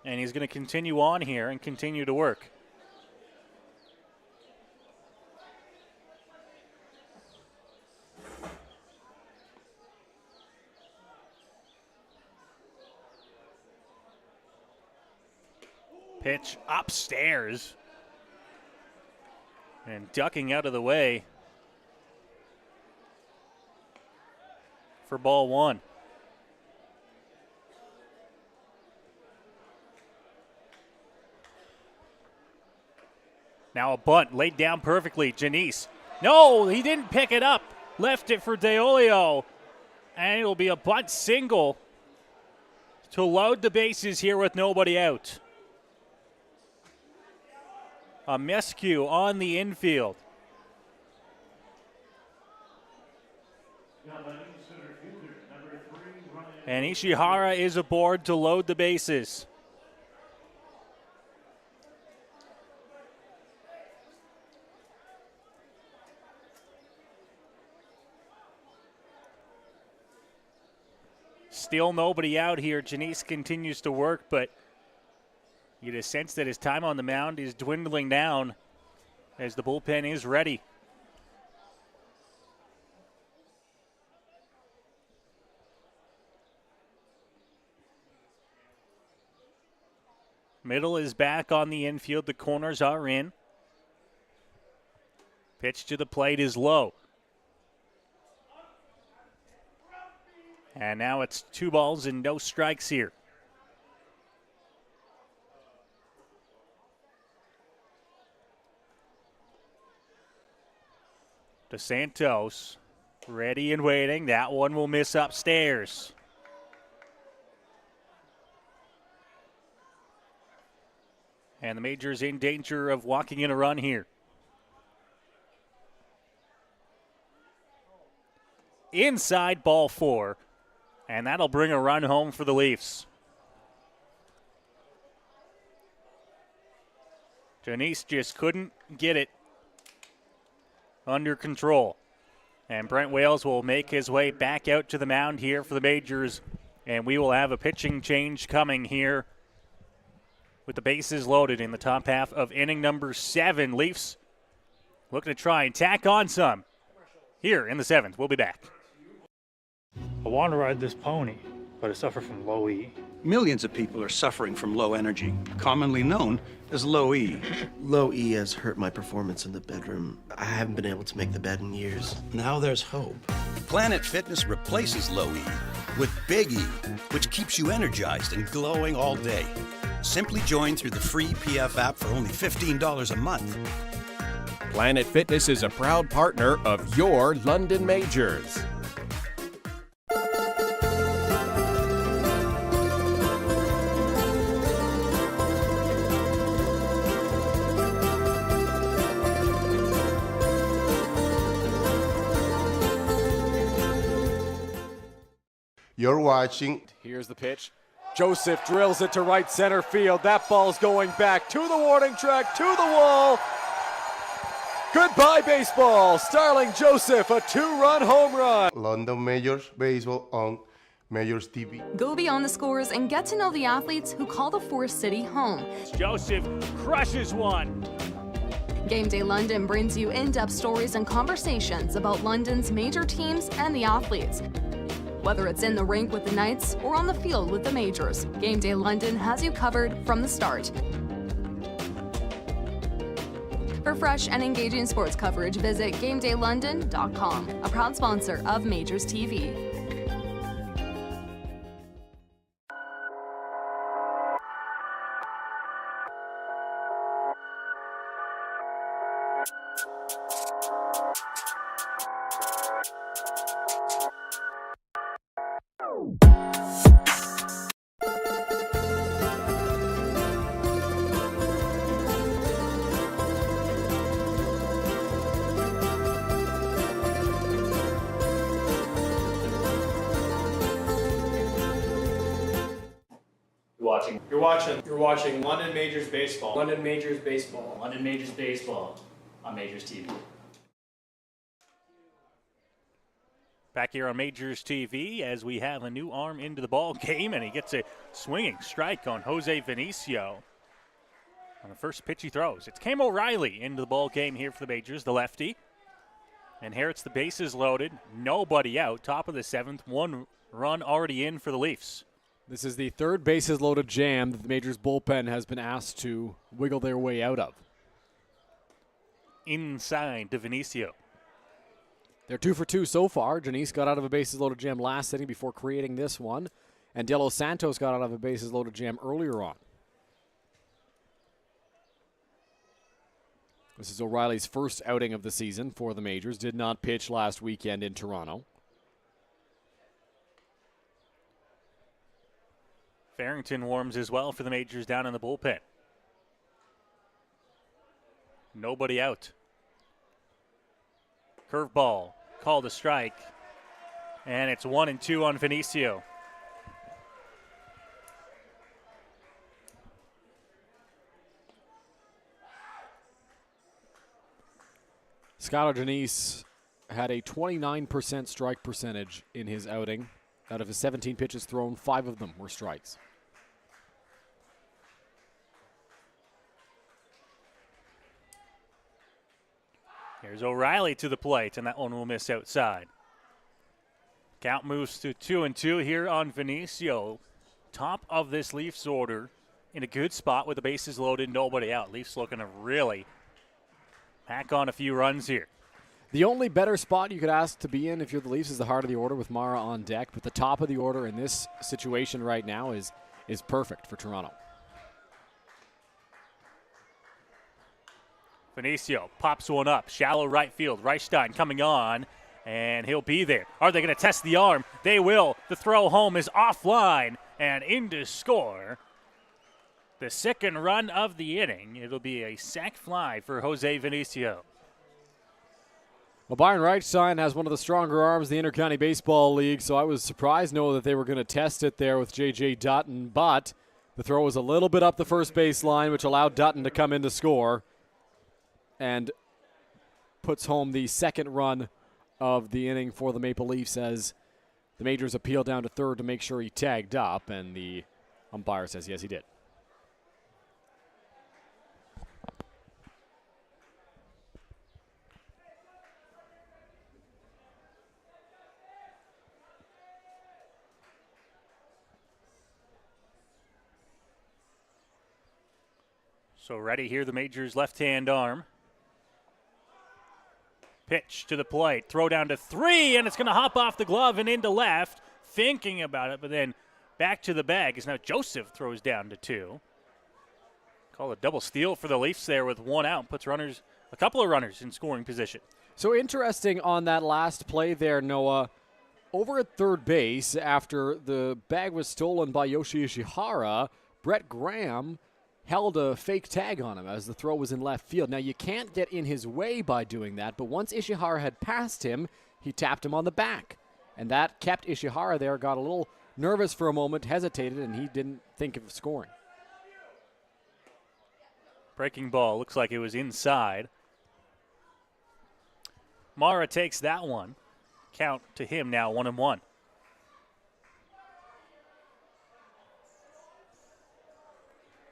And he's going to continue on here and continue to work. Pitch upstairs. And ducking out of the way for ball 1. Now a bunt laid down perfectly. Janice. No, he didn't pick it up. Left it for DeOlio. And it'll be a bunt single to load the bases here with nobody out. A miscue on the infield. And Ishihara is aboard to load the bases. Still nobody out here. Janice continues to work, but you get a sense that his time on the mound is dwindling down as the bullpen is ready. Middle is back on the infield. The corners are in. Pitch to the plate is low. And now it's 2 balls and no strikes here. DeSantos ready and waiting. That one will miss upstairs. And the Majors in danger of walking in a run here. Inside, ball 4. And that'll bring a run home for the Leafs. Janice just couldn't get it under control. And Brent Wales will make his way back out to the mound here for the Majors. And we will have a pitching change coming here with the bases loaded in the top half of inning number 7. Leafs looking to try and tack on some here in the 7th. We'll be back. I want to ride this pony, but I suffer from low E. Millions of people are suffering from low energy, commonly known as low E. Low E has hurt my performance in the bedroom. I haven't been able to make the bed in years. Now there's hope. Planet Fitness replaces low E with Big E, which keeps you energized and glowing all day. Simply join through the free PF app for only $15 a month. Planet Fitness is a proud partner of your London Majors. You're watching. Here's the pitch. Joseph drills it to right center field. That ball's going back to the warning track, to the wall. Goodbye, baseball. Starling Joseph, a 2-run home run. London Majors Baseball on MajorsTV. Go beyond the scores and get to know the athletes who call the Forest City home. Joseph crushes one. Game Day London brings you in-depth stories and conversations about London's major teams and the athletes. Whether it's in the rink with the Knights or on the field with the Majors, Game Day London has you covered from the start. For fresh and engaging sports coverage, visit GameDayLondon.com, a proud sponsor of MajorsTV. You're watching London Majors Baseball. London Majors Baseball. London Majors Baseball on MajorsTV. Back here on Majors TV as we have a new arm into the ball game, and he gets a swinging strike on Jose Vinicio on the first pitch he throws. It's Cam O'Reilly into the ball game here for the Majors, the lefty. Inherits the bases loaded, nobody out, top of the 7th, 1 run already in for the Leafs. This is the 3rd bases loaded jam that the Majors bullpen has been asked to wiggle their way out of. Inside to Vinicio. They're 2 for 2 so far. Janice got out of a bases loaded jam last inning before creating this one. And De Los Santos got out of a bases loaded jam earlier on. This is O'Reilly's first outing of the season for the Majors. Did not pitch last weekend in Toronto. Farrington warms as well for the Majors down in the bullpen. Nobody out. Curveball, called a strike. And it's 1-2 on Vinicio. Skylar Janice had a 29% strike percentage in his outing. Out of his 17 pitches thrown, 5 of them were strikes. Here's O'Reilly to the plate, and that one will miss outside. Count moves to 2-2 here on Vinicio. Top of this Leafs order in a good spot with the bases loaded, nobody out. Leafs looking to really pack on a few runs here. The only better spot you could ask to be in if you're the Leafs is the heart of the order with Mara on deck, but the top of the order in this situation right now is perfect for Toronto. Vinicio pops one up, shallow right field. Reichstein coming on, and he'll be there. Are they going to test the arm? They will. The throw home is offline and in to score the second run of the inning. It'll be a sac fly for Jose Vinicio. Well, Byron Reichstein has one of the stronger arms in the Intercounty Baseball League, so I was surprised, Noah, that they were going to test it there with J.J. Dutton, but the throw was a little bit up the first base line, which allowed Dutton to come in to score and puts home the second run of the inning for the Maple Leafs as the Majors appeal down to third to make sure he tagged up, and the umpire says yes, he did. So ready here, the Majors' left-hand arm. Pitch to the plate, throw down to 3, and it's going to hop off the glove and into left. Thinking about it, but then back to the bag as now Joseph throws down to 2. Call a double steal for the Leafs there with one out. Puts a couple of runners in scoring position. So interesting on that last play there, Noah. Over at third base, after the bag was stolen by Yoshi Ishihara, Brett Graham held a fake tag on him as the throw was in left field. Now, you can't get in his way by doing that, but once Ishihara had passed him, he tapped him on the back. And that kept Ishihara there, got a little nervous for a moment, hesitated, and he didn't think of scoring. Breaking ball, looks like it was inside. Mara takes that one. Count to him now, 1-1.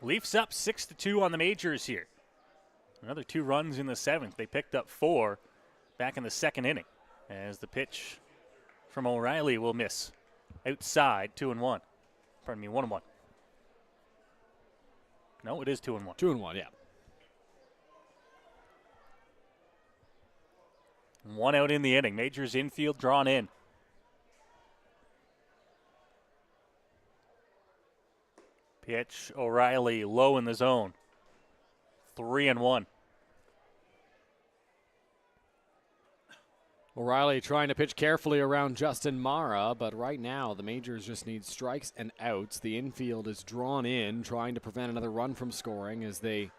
Leafs up 6-2 on the Majors here. Another 2 runs in the 7th. They picked up 4 back in the second inning as the pitch from O'Reilly will miss. Outside, 2-1. Pardon me, 1-1. No, it is 2-1. 2-1, yeah. 1 out in the inning. Majors infield drawn in. Pitch, O'Reilly low in the zone. 3-1. O'Reilly trying to pitch carefully around Justin Mara, but right now the Majors just need strikes and outs. The infield is drawn in, trying to prevent another run from scoring as they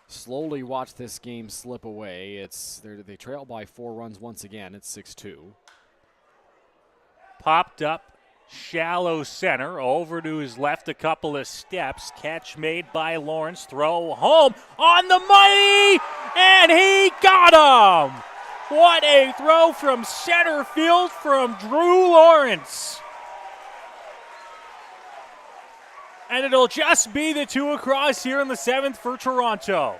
slowly watch this game slip away. They trail by 4 runs once again. It's 6-2. Popped up. Shallow center, over to his left a couple of steps. Catch made by Lawrence. Throw home on the money, and he got him! What a throw from center field from Drew Lawrence. And it'll just be the 2 across here in the 7th for Toronto.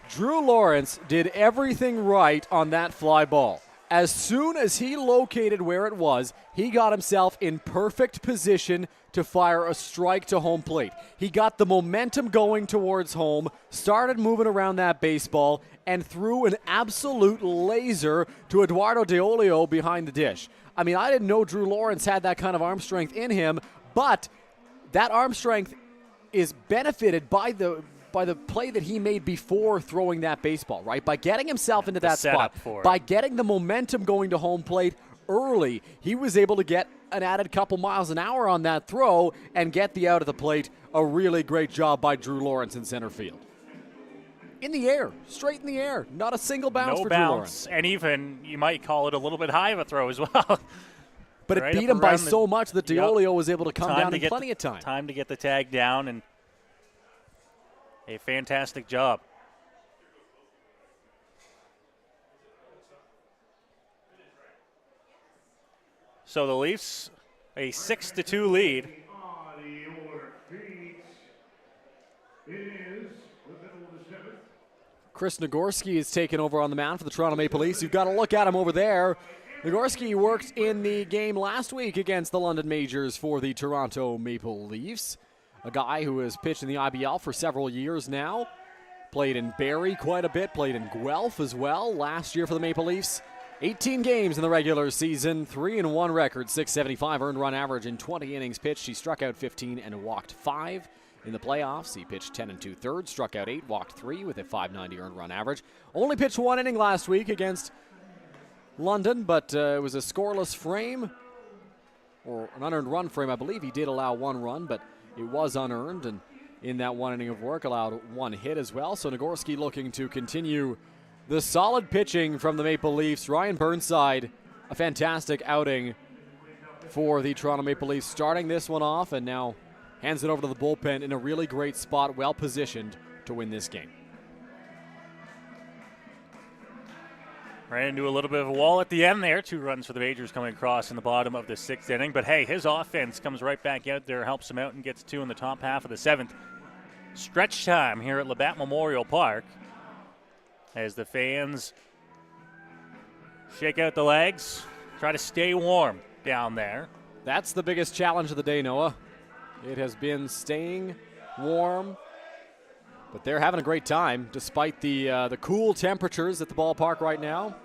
Drew Lawrence did everything right on that fly ball. As soon as he located where it was, he got himself in perfect position to fire a strike to home plate. He got the momentum going towards home, started moving around that baseball, and threw an absolute laser to Eduardo Deolio behind the dish. I mean, I didn't know Drew Lawrence had that kind of arm strength in him, but that arm strength is benefited by the play that he made before throwing that baseball, right? By getting himself into that spot, by getting the momentum going to home plate early, he was able to get an added couple miles an hour on that throw and get the out of the plate. A really great job by Drew Lawrence in center field. In the air, straight in the air, not a single bounce for Drew Lawrence. And even, you might call it a little bit high of a throw as well. But it beat him by so much that Deolio was able to come down in plenty of time. Time to get the tag down, and a fantastic job. So the Leafs, a 6-2 lead. Chris Nagorski is taking over on the mound for the Toronto Maple Leafs. You've got to look at him over there. Nagorski worked in the game last week against the London Majors for the Toronto Maple Leafs. a guy who has pitched in the IBL for several years now. Played in Barrie quite a bit, played in Guelph as well last year for the Maple Leafs. 18 games in the regular season, 3-1 record, 675 earned run average in 20 innings pitched. He struck out 15 and walked 5. In the playoffs, he pitched 10 2/3, struck out 8, walked 3 with a .590 earned run average. Only pitched 1 inning last week against London, but it was a scoreless frame, or an unearned run frame. I believe he did allow 1 run, but it was unearned, and in that 1 inning of work, allowed 1 hit as well. So Nagorski looking to continue the solid pitching from the Maple Leafs. Ryan Burnside, a fantastic outing for the Toronto Maple Leafs, starting this one off, and now hands it over to the bullpen in a really great spot, well positioned to win this game. Ran into a little bit of a wall at the end there. 2 runs for the Majors coming across in the bottom of the 6th inning. But hey, his offense comes right back out there, helps him out, and gets 2 in the top half of the 7th. Stretch time here at Labatt Memorial Park as the fans shake out the legs, try to stay warm down there. That's the biggest challenge of the day, Noah. It has been staying warm, but they're having a great time despite the cool temperatures at the ballpark right now.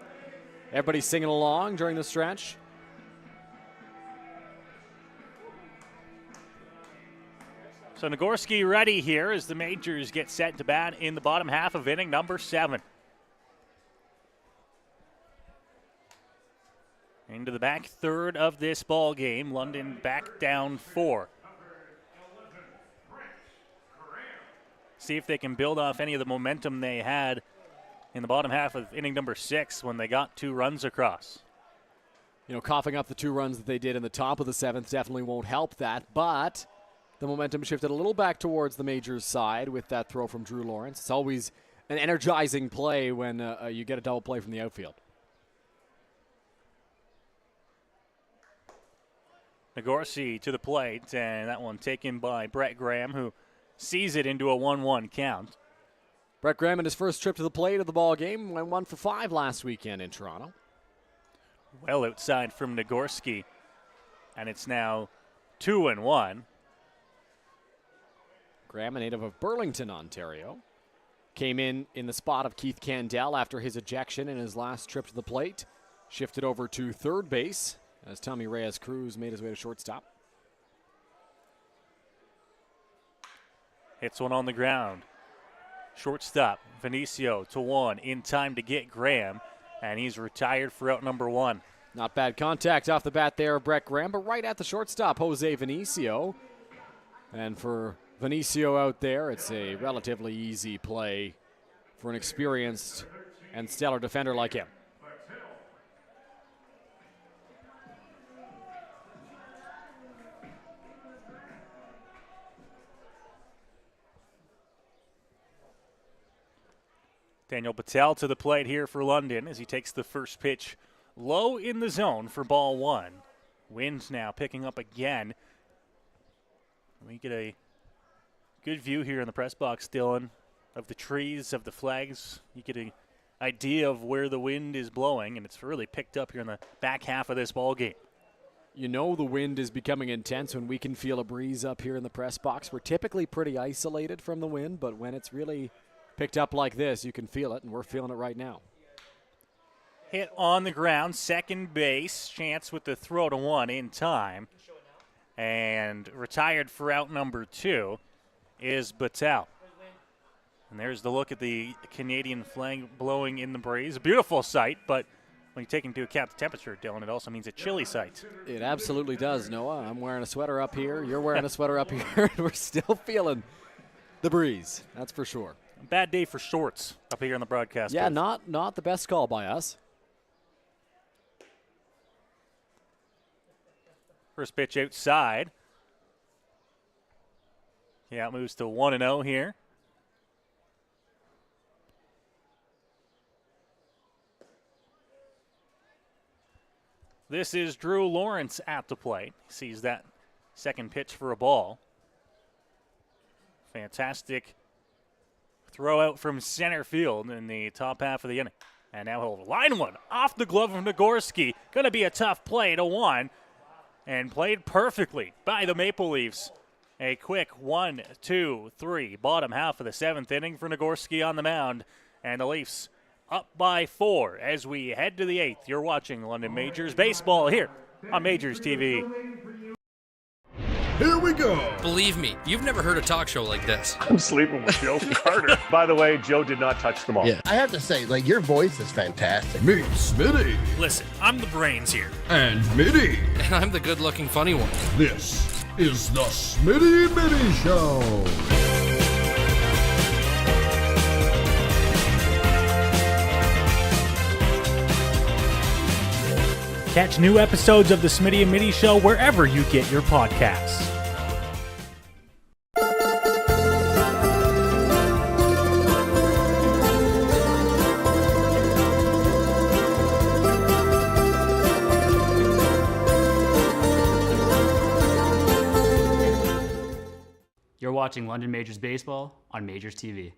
Everybody's singing along during the stretch. So Nagorski ready here as the Majors get set to bat in the bottom half of inning number 7. Into the back third of this ball game, London back down 4. See if they can build off any of the momentum they had in the bottom half of inning number 6 when they got 2 runs across. You know, coughing up the 2 runs that they did in the top of the 7th definitely won't help that, but the momentum shifted a little back towards the Majors' side with that throw from Drew Lawrence. It's always an energizing play when you get a double play from the outfield. Nagorski to the plate, and that one taken by Brett Graham, who sees it into a 1-1 count. Brett Graham in his first trip to the plate of the ball game went 1 for 5 last weekend in Toronto. Well outside from Nagorski, and it's now 2-1. Graham, a native of Burlington, Ontario, came in the spot of Keith Candell after his ejection in his last trip to the plate. Shifted over to third base as Tommy Reyes-Cruz made his way to shortstop. Hits one on the ground. Shortstop, Vinicio to 1, in time to get Graham, and he's retired for out number 1. Not bad contact off the bat there, Brett Graham, but right at the shortstop, Jose Vinicio. And for Vinicio out there, it's a relatively easy play for an experienced and stellar defender like him. Daniel Patel to the plate here for London as he takes the first pitch low in the zone for ball 1. Wind now picking up again. We get a good view here in the press box, Dylan, of the trees, of the flags. You get an idea of where the wind is blowing, and it's really picked up here in the back half of this ball game. You know the wind is becoming intense when we can feel a breeze up here in the press box. We're typically pretty isolated from the wind, but when it's really picked up like this, you can feel it, and we're feeling it right now. Hit on the ground, second base, chance with the throw to 1 in time. And retired for out number 2 is Batel. And there's the look at the Canadian flag blowing in the breeze. A beautiful sight, but when you take into account the temperature, Dylan, it also means a chilly sight. It absolutely does, Noah. I'm wearing a sweater up here. You're wearing a sweater up here. We're still feeling the breeze, that's for sure. Bad day for shorts up here on the broadcast. Yeah, not the best call by us. First pitch outside. Yeah, it moves to 1-0 here. This is Drew Lawrence at the plate. Sees that second pitch for a ball. Fantastic throw out from center field in the top half of the inning. And now he'll line one off the glove of Nagorski. Going to be a tough play to 1. And played perfectly by the Maple Leafs. A quick 1, 2, 3, bottom half of the 7th inning for Nagorski on the mound. And the Leafs up by 4 as we head to the 8th. You're watching London Majors Baseball here on Majors TV. Here we go. Believe me, you've never heard a talk show like this. I'm sleeping with Joe Carter. By the way, Joe did not touch the ball. Yeah, I have to say, like, your voice is fantastic. Meet Smitty. Listen, I'm the brains here. And Mitty. And I'm the good-looking funny one. This is the Smitty Mitty Show. Catch new episodes of the Smitty and Mitty Show wherever you get your podcasts. You're watching London Majors Baseball on Majors TV.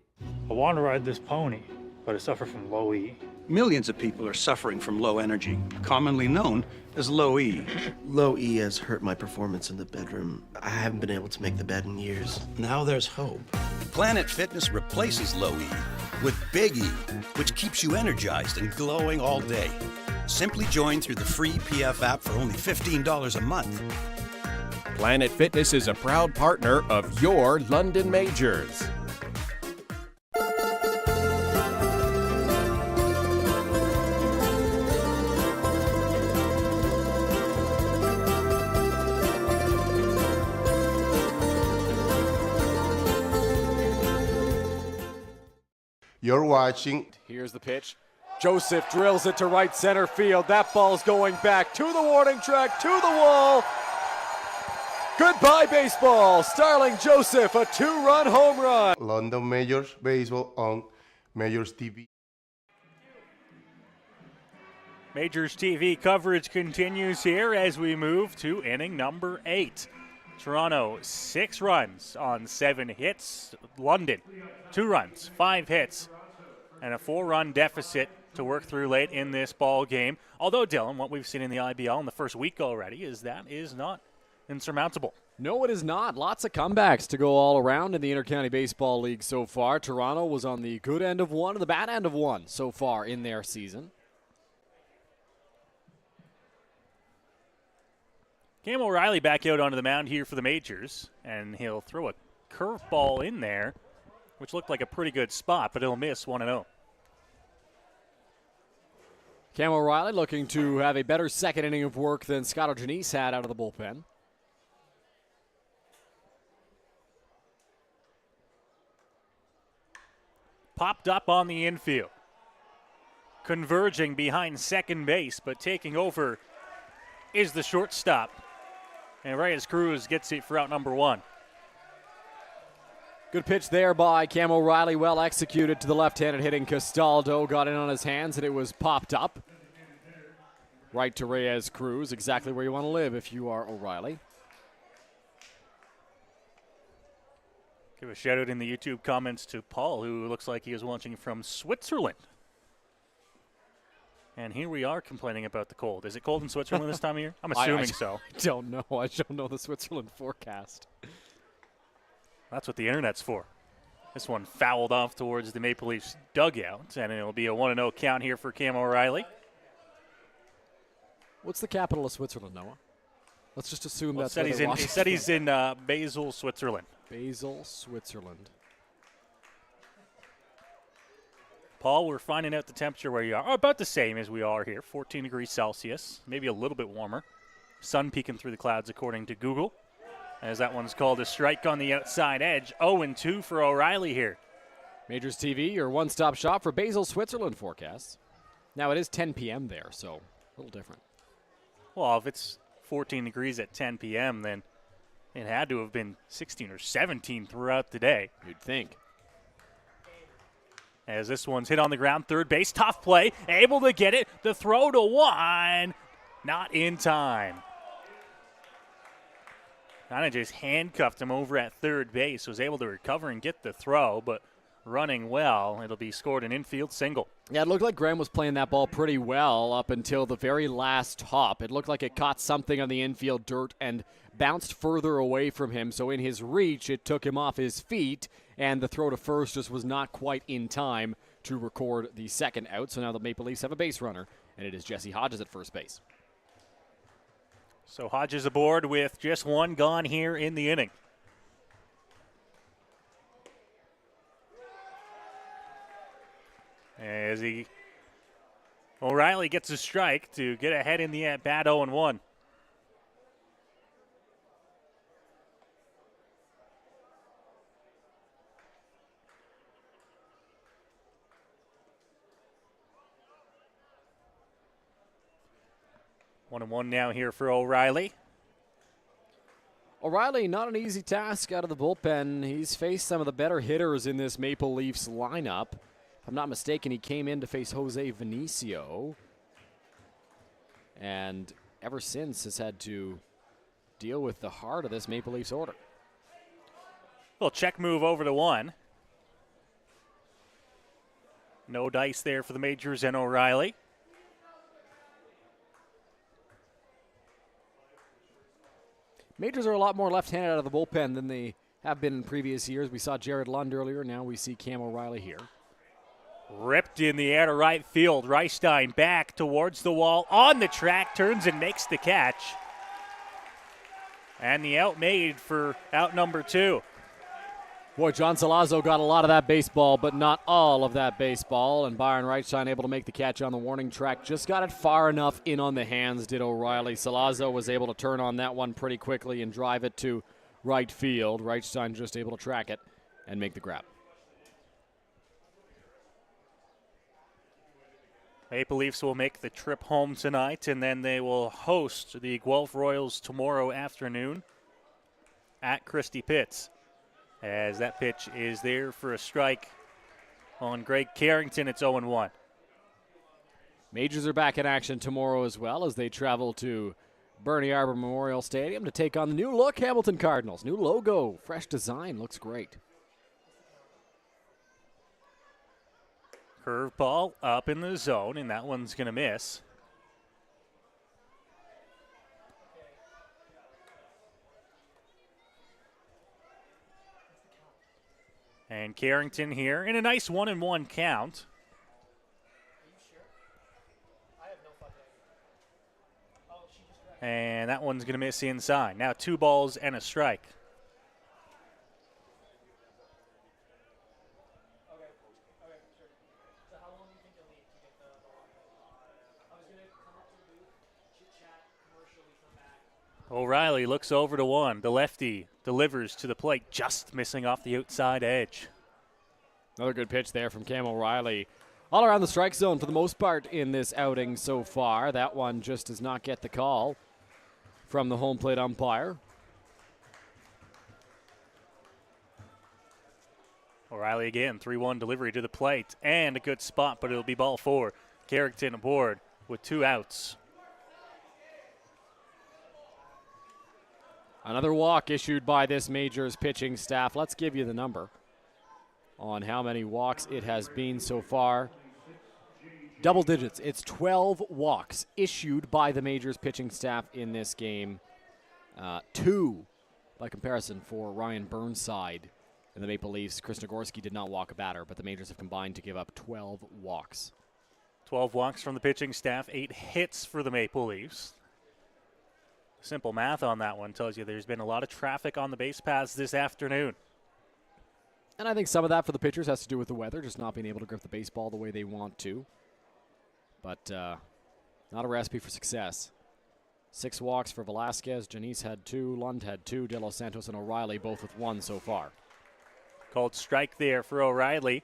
I want to ride this pony, but I suffer from low E. Millions of people are suffering from low energy, commonly known as low E. Low E has hurt my performance in the bedroom. I haven't been able to make the bed in years. Now there's hope. Planet Fitness replaces low E with Big E, which keeps you energized and glowing all day. Simply join through the free PF app for only $15 a month. Planet Fitness is a proud partner of your London Majors. You're watching. Here's the pitch. Joseph drills it to right center field. That ball's going back to the warning track, to the wall. Goodbye, baseball. Starling Joseph, a 2-run home run. London Majors Baseball on Majors TV. Majors TV coverage continues here as we move to inning number 8. Toronto, 6 runs on 7 hits. London, 2 runs, 5 hits, and a 4-run deficit to work through late in this ball game. Although, Dylan, what we've seen in the IBL in the first week already is not insurmountable. No, it is not. Lots of comebacks to go all around in the Intercounty Baseball League so far. Toronto was on the good end of one and the bad end of one so far in their season. Cam O'Reilly back out onto the mound here for the Majors, and he'll throw a curveball in there, which looked like a pretty good spot, but he'll miss 1-0. Cam O'Reilly looking to have a better second inning of work than Scott O'Janice had out of the bullpen. Popped up on the infield. Converging behind second base, but taking over is the shortstop. And Reyes Cruz gets it for out number 1. Good pitch there by Cam O'Reilly, well executed to the left-handed hitting Castaldo. Got in on his hands and it was popped up. Right to Reyes Cruz, exactly where you want to live if you are O'Reilly. Give a shout out in the YouTube comments to Paul, who looks like he is watching from Switzerland. And here we are complaining about the cold. Is it cold in Switzerland this time of year? I'm assuming so. I don't know. I don't know the Switzerland forecast. That's what the internet's for. This one fouled off towards the Maple Leafs dugout, and it'll be a 1-0 count here for Cam O'Reilly. What's the capital of Switzerland, Noah? Let's just assume that's where he said he's in Basel, Switzerland. Basel, Switzerland. Paul, we're finding out the temperature where you are. About the same as we are here, 14 degrees Celsius, maybe a little bit warmer. Sun peeking through the clouds according to Google. As that one's called a strike on the outside edge. 0-2 for O'Reilly here. Majors TV, your one-stop shop for Basel, Switzerland forecasts. Now it is 10 p.m. there, so a little different. Well, if it's 14 degrees at 10 p.m., then it had to have been 16 or 17 throughout the day. You'd think. As this one's hit on the ground, third base, tough play, able to get it, the throw to 1, not in time. Kind of just handcuffed him over at third base, was able to recover and get the throw, but running well. It'll be scored an infield single. Yeah, it looked like Graham was playing that ball pretty well up until the very last hop. It looked like it caught something on the infield dirt and bounced further away from him. So in his reach, it took him off his feet, and the throw to first just was not quite in time to record the second out. So now the Maple Leafs have a base runner, and it is Jesse Hodges at first base. So Hodges aboard with just one gone here in the inning. As O'Reilly gets a strike to get ahead in the at-bat 0-1. One and one now here for O'Reilly. O'Reilly, not an easy task out of the bullpen. He's faced some of the better hitters in this Maple Leafs lineup. If I'm not mistaken, he came in to face Jose Vinicio, and ever since has had to deal with the heart of this Maple Leafs order. Little check move over to one. No dice there for the Majors and O'Reilly. Majors are a lot more left-handed out of the bullpen than they have been in previous years. We saw Jared Lund earlier. Now we see Cam O'Reilly here. Ripped in the air to right field. Reichstein back towards the wall. On the track, turns and makes the catch. And the out made for out number 2. Boy, John Salazzo got a lot of that baseball, but not all of that baseball. And Byron Reichstein able to make the catch on the warning track. Just got it far enough in on the hands, did O'Reilly. Salazzo was able to turn on that one pretty quickly and drive it to right field. Reichstein just able to track it and make the grab. Maple Leafs will make the trip home tonight, and then they will host the Guelph Royals tomorrow afternoon at Christie Pitts. As that pitch is there for a strike on Greg Carrington, it's 0-1. Majors are back in action tomorrow as well as they travel to Bernie Arbor Memorial Stadium to take on the new look Hamilton Cardinals. New logo, fresh design, looks great. Curveball up in the zone, and that one's going to miss. And Carrington here in a nice 1-1 count. And that one's going to miss inside. Now 2 balls and a strike. O'Reilly looks over to one. The lefty delivers to the plate, just missing off the outside edge. Another good pitch there from Cam O'Reilly. All around the strike zone for the most part in this outing so far. That one just does not get the call from the home plate umpire. O'Reilly again, 3-1 delivery to the plate, and a good spot, but it'll be ball 4. Carrington aboard with 2 outs. Another walk issued by this Majors pitching staff. Let's give you the number on how many walks it has been so far. Double digits. It's 12 walks issued by the Majors pitching staff in this game. 2 by comparison for Ryan Burnside and the Maple Leafs. Chris Nagorski did not walk a batter, but the Majors have combined to give up 12 walks. 12 walks from the pitching staff, 8 hits for the Maple Leafs. Simple math on that one tells you there's been a lot of traffic on the base paths this afternoon. And I think some of that for the pitchers has to do with the weather, just not being able to grip the baseball the way they want to. But not a recipe for success. 6 walks for Velasquez. Janice had 2. Lund had 2. De Los Santos and O'Reilly both with 1 so far. Called strike there for O'Reilly.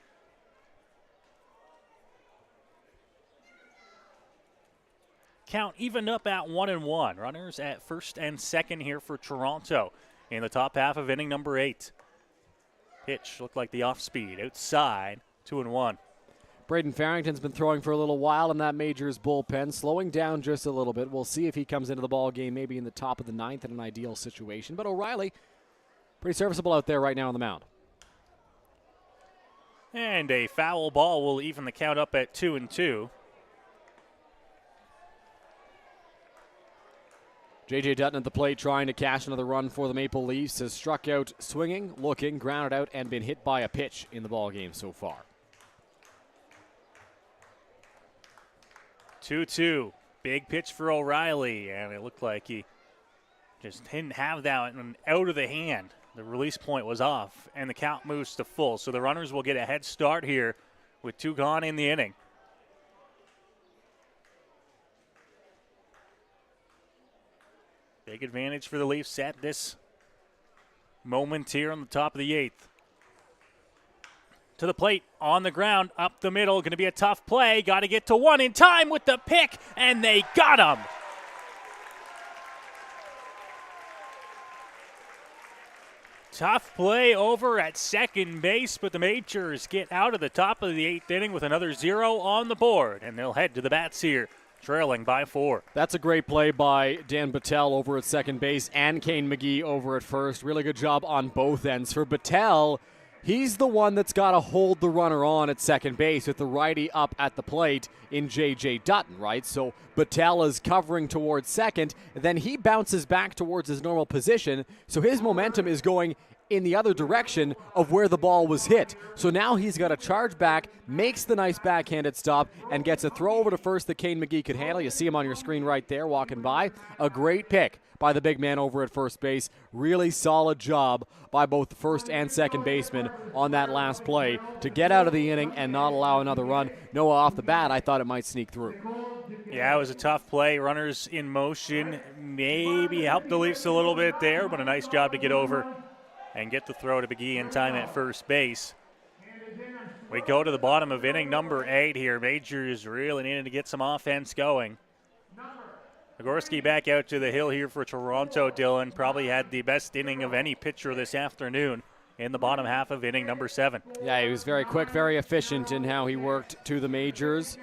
Count evened up at 1-1. Runners at first and second here for Toronto in the top half of inning number 8. Pitch looked like the off speed outside, 2-1. Braden Farrington's been throwing for a little while in that Majors bullpen, slowing down just a little bit. We'll see if he comes into the ball game maybe in the top of the 9th in an ideal situation. But O'Reilly, pretty serviceable out there right now on the mound. And a foul ball will even the count up at 2-2. J.J. Dutton at the plate trying to cash another run for the Maple Leafs. Has struck out swinging, looking, grounded out, and been hit by a pitch in the ballgame so far. 2-2. Big pitch for O'Reilly, and it looked like he just didn't have that one out of the hand. The release point was off, and the count moves to full. So the runners will get a head start here with 2 gone in the inning. Big advantage for the Leafs at this moment here on the top of the 8th. To the plate, on the ground, up the middle. Going to be a tough play. Got to get to one in time with the pick, and they got him. Tough play over at second base, but the Majors get out of the top of the 8th inning with another 0 on the board, and they'll head to the bats here, trailing by 4. That's a great play by Dan Battelle over at second base and Kane McGee over at first. Really good job on both ends. For Battelle, he's the one that's got to hold the runner on at second base with the righty up at the plate in J.J. Dutton, right? So Battelle is covering towards second, then he bounces back towards his normal position, so his momentum is going in the other direction of where the ball was hit. So now he's got to charge back, makes the nice backhanded stop, and gets a throw over to first that Kane McGee could handle. You see him on your screen right there walking by. A great pick by the big man over at first base. Really solid job by both the first and second baseman on that last play to get out of the inning and not allow another run. Noah, off the bat, I thought it might sneak through. Yeah, it was a tough play. Runners in motion. Maybe helped the Leafs a little bit there, but a nice job to get over and get the throw to McGee in time at first base. We go to the bottom of inning number 8 here. Majors really needed to get some offense going. Nagorski back out to the hill here for Toronto. Dylan probably had the best inning of any pitcher this afternoon in the bottom half of inning number 7. Yeah, he was very quick, very efficient in how he worked to the Majors.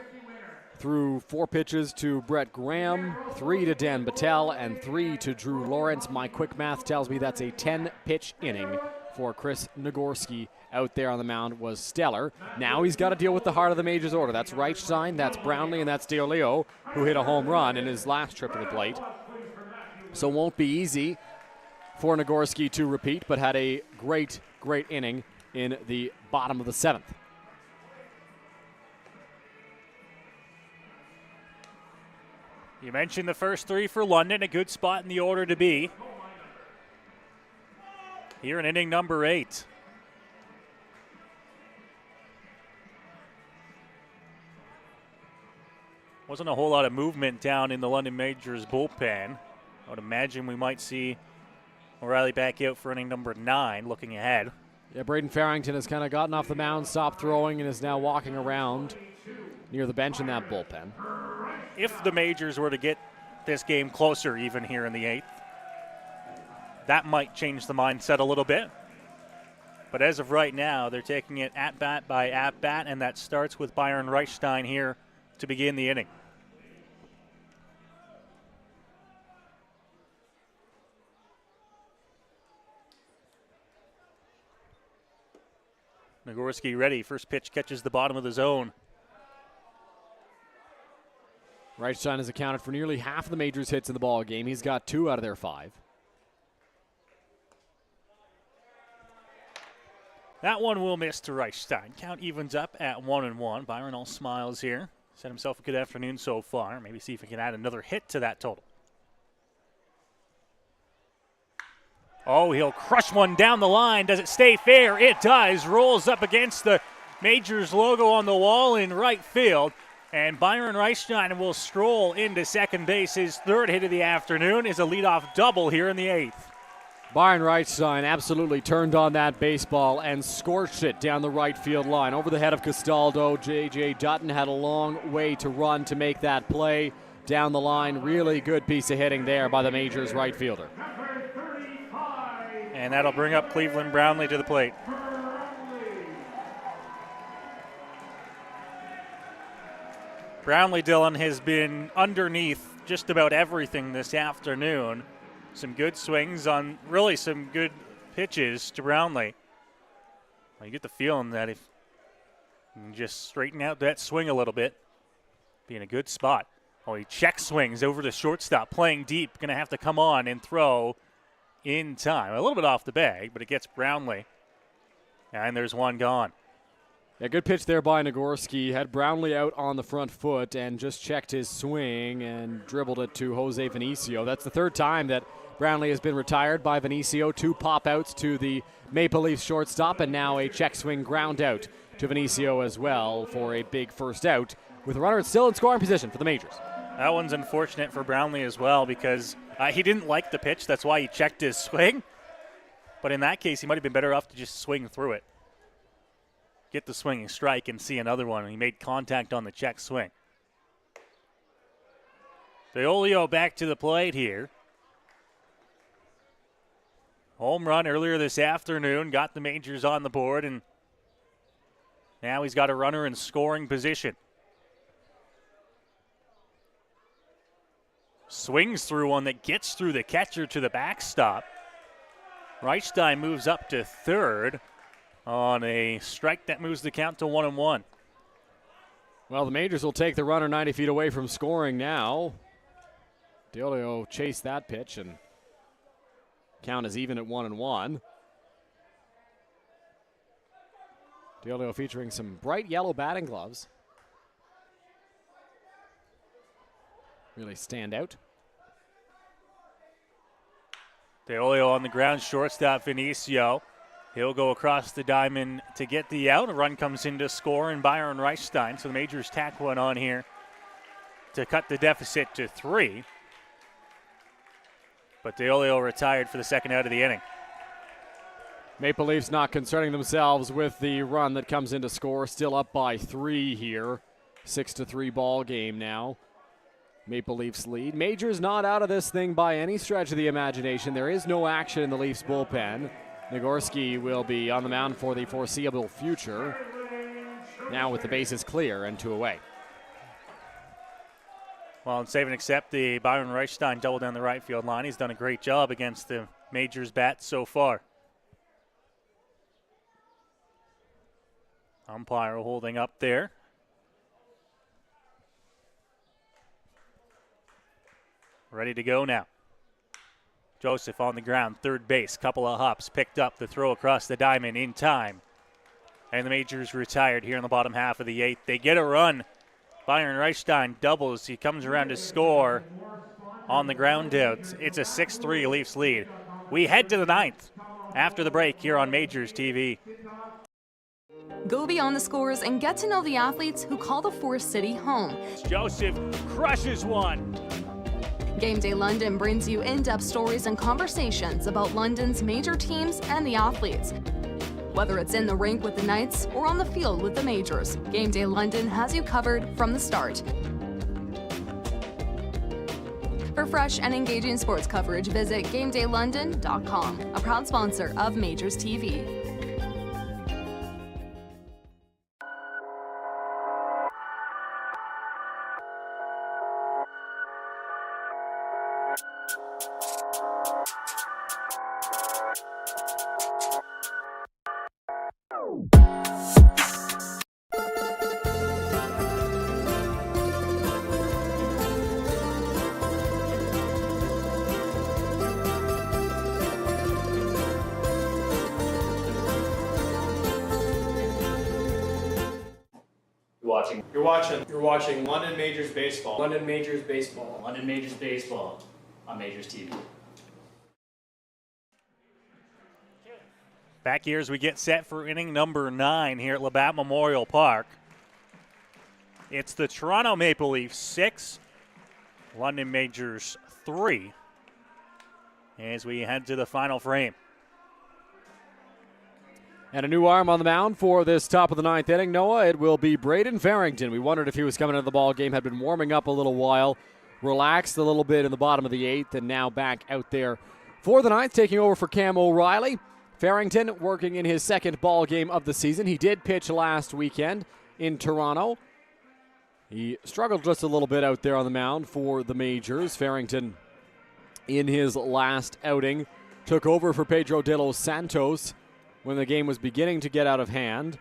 Threw 4 pitches to Brett Graham, 3 to Dan Battelle, and 3 to Drew Lawrence. My quick math tells me that's a 10-pitch inning for Chris Nagorski out there on the mound. Was stellar. Now he's got to deal with the heart of the Majors order. That's Reichstein, that's Brownlee, and that's DeOleo, who hit a home run in his last trip to the plate. So won't be easy for Nagorski to repeat, but had a great, great inning in the bottom of the 7th. You mentioned the first 3 for London, a good spot in the order to be. Here in inning number 8. Wasn't a whole lot of movement down in the London Majors bullpen. I would imagine we might see O'Reilly back out for inning number 9, looking ahead. Yeah, Braden Farrington has kind of gotten off the mound, stopped throwing, and is now walking around near the bench in that bullpen. If the Majors were to get this game closer even here in the 8th, that might change the mindset a little bit. But as of right now, they're taking it at-bat by at-bat, and that starts with Byron Reichstein here to begin the inning. Nagorski ready. First pitch catches the bottom of the zone. Reichstein has accounted for nearly half of the Majors' hits in the ball game. He's got 2 out of their 5. That one will miss to Reichstein. Count evens up at 1-1. Byron all smiles here. Set himself a good afternoon so far. Maybe see if he can add another hit to that total. Oh, he'll crush one down the line. Does it stay fair? It does. Rolls up against the Majors logo on the wall in right field. And Byron Reichstein will stroll into second base. His 3rd hit of the afternoon is a leadoff double here in the 8th. Byron Reichstein absolutely turned on that baseball and scorched it down the right field line. Over the head of Castaldo, J.J. Dutton had a long way to run to make that play down the line. Really good piece of hitting there by the Majors right fielder. And that'll bring up Cleveland Brownlee to the plate. Brownlee, Dylan, has been underneath just about everything this afternoon. Some good swings on really some good pitches to Brownlee. You get the feeling that if And just straighten out that swing a little bit. Be in a good spot. Oh, he check swings over to shortstop, playing deep. Going to have to come on and throw in time. A little bit off the bag, but it gets Brownlee. And there's one gone. Yeah, good pitch there by Nagorski. Had Brownlee out on the front foot and just checked his swing and dribbled it to Jose Vinicio. That's the third time that Brownlee has been retired by Vinicio. 2 pop-outs to the Maple Leafs shortstop, and now a check swing ground out to Vinicio as well for a big first out, with a runner still in scoring position for the Majors. That one's unfortunate for Brownlee as well because he didn't like the pitch. That's why he checked his swing. But in that case, he might have been better off to just swing through it. Get the swinging strike and see another one. And he made contact on the check swing. Deolio back to the plate here. Home run earlier this afternoon. Got the Majors on the board. And now he's got a runner in scoring position. Swings through one that gets through the catcher to the backstop. Reichstein moves up to third on a strike that moves the count to 1-1. Well, the Majors will take the runner 90 feet away from scoring now. Deolio chased that pitch, and count is even at 1-1. Deolio featuring some bright yellow batting gloves. Really stand out. Deolio on the ground, shortstop Vinicio. He'll go across the diamond to get the out. A run comes in to score, and Byron Reichstein. So the Majors tack one on here to cut the deficit to 3. But Deolio retired for the second out of the inning. Maple Leafs not concerning themselves with the run that comes in to score. Still up by 3 here. 6-3 ball game now. Maple Leafs lead. Majors not out of this thing by any stretch of the imagination. There is no action in the Leafs bullpen. Nagorski will be on the mound for the foreseeable future. Now with the bases clear and 2 away. Well, and save and accept the Byron Reichstein double down the right field line. He's done a great job against the Majors bats so far. Umpire holding up there. Ready to go now. Joseph on the ground, third base, couple of hops, picked up the throw across the diamond in time. And the Majors retired here in the bottom half of the 8th. They get a run. Byron Reichstein doubles. He comes around to score on the ground out. It's a 6-3 Leafs lead. We head to the 9th after the break here on Majors TV. Go beyond the scores and get to know the athletes who call the Forest City home. Joseph crushes one. Game Day London brings you in-depth stories and conversations about London's major teams and the athletes. Whether it's in the rink with the Knights or on the field with the Majors, Game Day London has you covered from the start. For fresh and engaging sports coverage, visit GameDayLondon.com, a proud sponsor of Majors TV. You're watching London Majors Baseball. London Majors Baseball. London Majors Baseball on Majors TV. Back here as we get set for inning number 9 here at Labatt Memorial Park. It's the Toronto Maple Leafs 6, London Majors 3, as we head to the final frame. And a new arm on the mound for this top of the 9th inning. Noah, it will be Braden Farrington. We wondered if he was coming into the ball game, had been warming up a little while, relaxed a little bit in the bottom of the 8th, and now back out there for the 9th, taking over for Cam O'Reilly. Farrington working in his second ball game of the season. He did pitch last weekend in Toronto. He struggled just a little bit out there on the mound for the Majors. Farrington, in his last outing, took over for Pedro de los Santos when the game was beginning to get out of hand.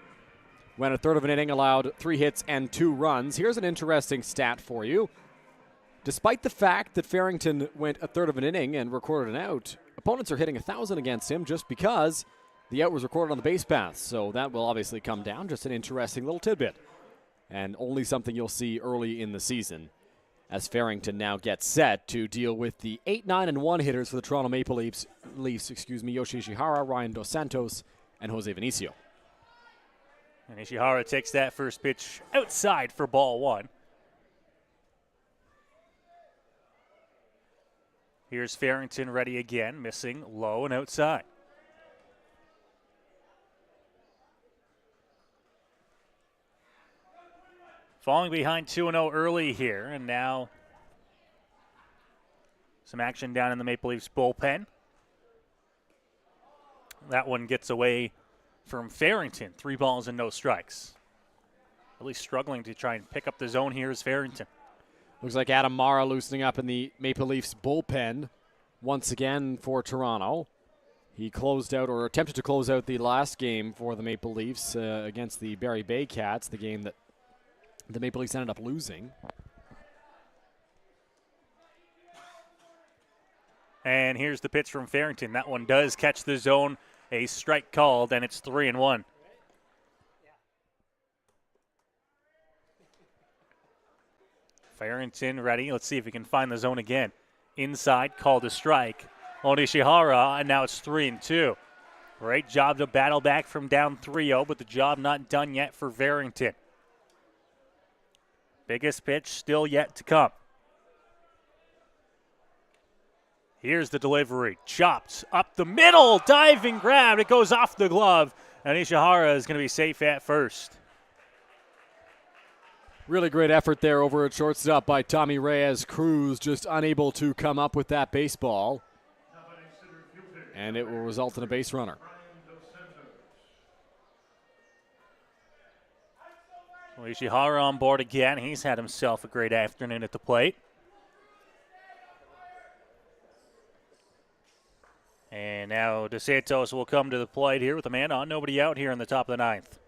went a third of an inning, allowed 3 hits and 2 runs. Here's an interesting stat for you. Despite the fact that Farrington went a third of an inning and recorded an out, opponents are hitting 1,000 against him just because the out was recorded on the base paths. So that will obviously come down. Just an interesting little tidbit. And only something you'll see early in the season as Farrington now gets set to deal with the 8, 9, and 1 hitters for the Toronto Maple Leafs, Yoshi Ishihara, Ryan Dos Santos, and Jose Vinicio. And Ishihara takes that first pitch outside for ball 1. Here's Farrington ready again, missing low and outside. Falling behind 2-0 early here, and now some action down in the Maple Leafs bullpen. That one gets away from Farrington. 3 balls and no strikes. Really struggling to try and pick up the zone here is Farrington. Looks like Adam Mara loosening up in the Maple Leafs bullpen once again for Toronto. He closed out, or attempted to close out, the last game for the Maple Leafs against the Barrie Baycats, the game that the Maple Leafs ended up losing. And here's the pitch from Farrington. That one does catch the zone. A strike called, and it's 3-1. Farrington ready. Let's see if he can find the zone again. Inside, called a strike on Ishihara, and now it's 3-2. Great job to battle back from down 3-0, but the job not done yet for Farrington. Biggest pitch still yet to come. Here's the delivery. Chopped up the middle. Diving grab. It goes off the glove, and Ishihara is going to be safe at first. Really great effort there over at shortstop by Tommy Reyes. Cruz just unable to come up with that baseball. And it will result in a base runner. Well, Ishihara on board again. He's had himself a great afternoon at the plate. And now Dos Santos will come to the plate here with a man on. Nobody out here in the top of the 9th.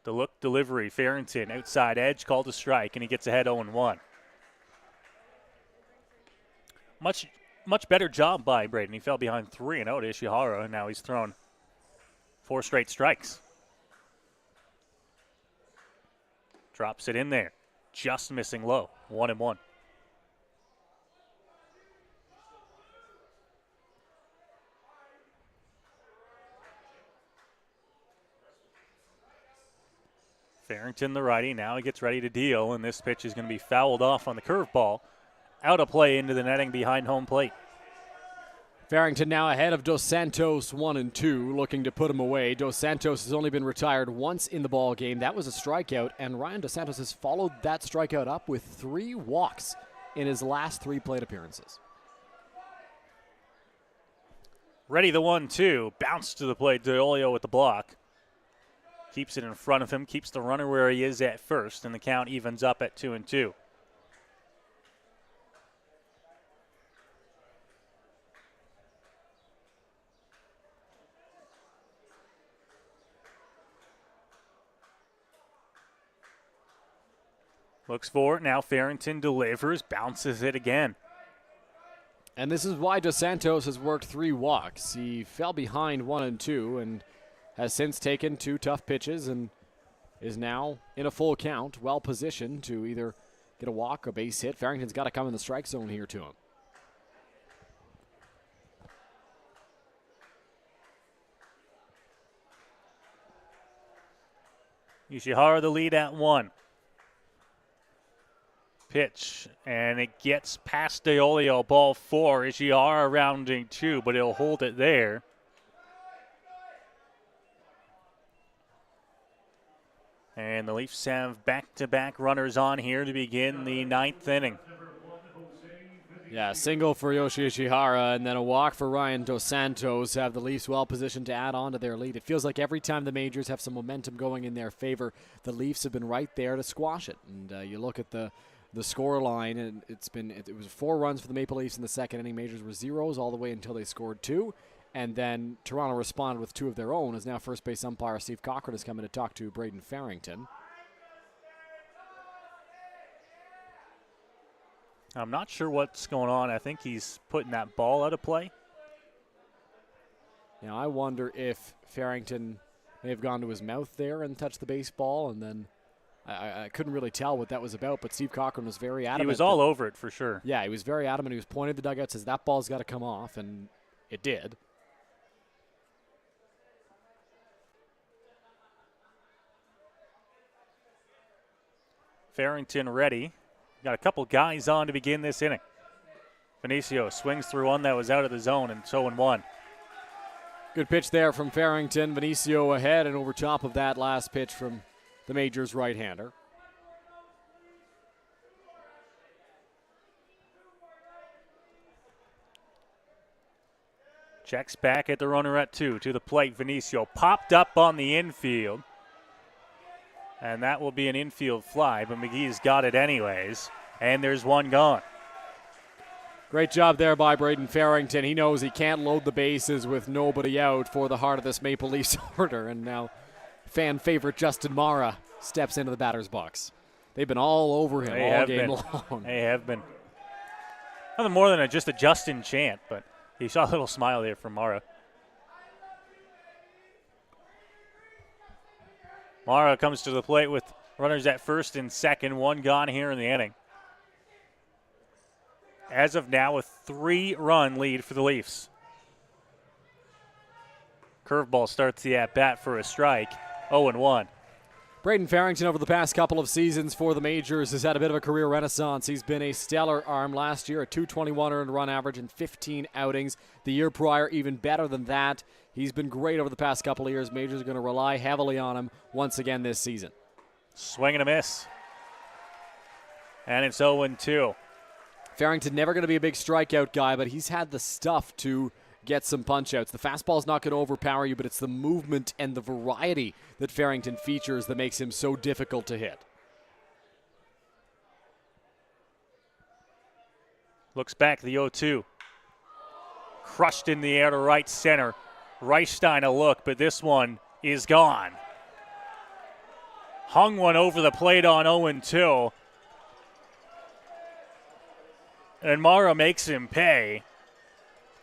The look delivery, Farrington, outside edge, called a strike, and he gets ahead 0-1. Much better job by Braden. He fell behind 3-0 to Ishihara, and now he's thrown 4 straight strikes. Drops it in there, just missing low, 1-1. Farrington, the righty, now he gets ready to deal, and this pitch is going to be fouled off on the curveball. Out of play into the netting behind home plate. Farrington now ahead of Dos Santos 1-2, looking to put him away. Dos Santos has only been retired once in the ball game. That was a strikeout, and Ryan Dos Santos has followed that strikeout up with 3 walks in his last 3 plate appearances. Ready the 1-2, bounce to the plate, DeOlio with the block. Keeps it in front of him, keeps the runner where he is at first, and the count evens up at 2-2. Looks for it, now Farrington delivers, bounces it again. And this is why Dos Santos has worked 3 walks. He fell behind 1-2 and has since taken 2 tough pitches and is now in a full count, well positioned to either get a walk or base hit. Farrington's got to come in the strike zone here to him. Ishihara the lead at 1. Pitch, and it gets past DeOlio, ball 4. Ishihara rounding 2, but he'll hold it there. And the Leafs have back-to-back runners on here to begin the 9th inning. Yeah, single for Yoshi Ishihara and then a walk for Ryan Dos Santos have the Leafs well positioned to add on to their lead. It feels like every time the Majors have some momentum going in their favor, the Leafs have been right there to squash it. And you look at the the score line, and it was 4 runs for the Maple Leafs in the second inning. Majors were zeros all the way until they scored 2, and then Toronto responded with 2 of their own, as now first base umpire Steve Cochran has come in to talk to Braden Farrington. I'm not sure what's going on. I think he's putting that ball out of play. Now, I wonder if Farrington may have gone to his mouth there and touched the baseball, and then I couldn't really tell what that was about, but Steve Cochran was very adamant. He was all over it for sure. Yeah, he was very adamant. He was pointing at the dugout, says that ball's got to come off, and it did. Farrington ready. Got a couple guys on to begin this inning. Vinicio swings through one that was out of the zone, and 0-1. Good pitch there from Farrington. Vinicio ahead, and over top of that last pitch from the Majors right-hander. Checks back at the runner at 2. To the plate, Vinicio popped up on the infield. And that will be an infield fly, but McGee's got it anyways. And there's one gone. Great job there by Braden Farrington. He knows he can't load the bases with nobody out for the heart of this Maple Leafs order. And now fan favorite Justin Mara steps into the batter's box. They've been all over him all game long. They have been. Nothing more than just a Justin chant, but he saw a little smile there from Mara. Mara comes to the plate with runners at first and second, 1 gone here in the inning. As of now, a 3-run lead for the Leafs. Curveball starts the at-bat for a strike, 0-1. Braden Farrington over the past couple of seasons for the Majors has had a bit of a career renaissance. He's been a stellar arm last year, a .221 earned run average in 15 outings. The year prior, even better than that. He's been great over the past couple of years. Majors are going to rely heavily on him once again this season. Swing and a miss. And it's 0-2. Farrington never going to be a big strikeout guy, but he's had the stuff to get some punch-outs. The fastball's not going to overpower you, but it's the movement and the variety that Farrington features that makes him so difficult to hit. Looks back, the 0-2. Crushed in the air to right center. Reichstein a look, but this one is gone. Hung one over the plate on 0-2. And Mara makes him pay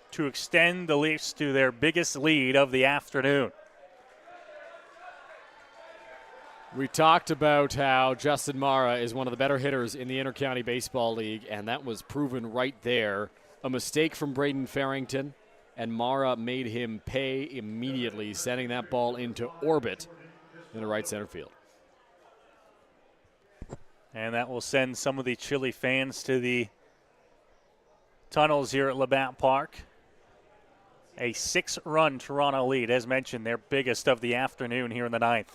to extend the Leafs to their biggest lead of the afternoon. We talked about how Justin Mara is one of the better hitters in the Intercounty Baseball League, and that was proven right there. A mistake from Braden Farrington, and Mara made him pay immediately, sending that ball into orbit in the right center field. And that will send some of the Chile fans to the tunnels here at Labatt Park. A 6-run Toronto lead, as mentioned, their biggest of the afternoon here in the 9th.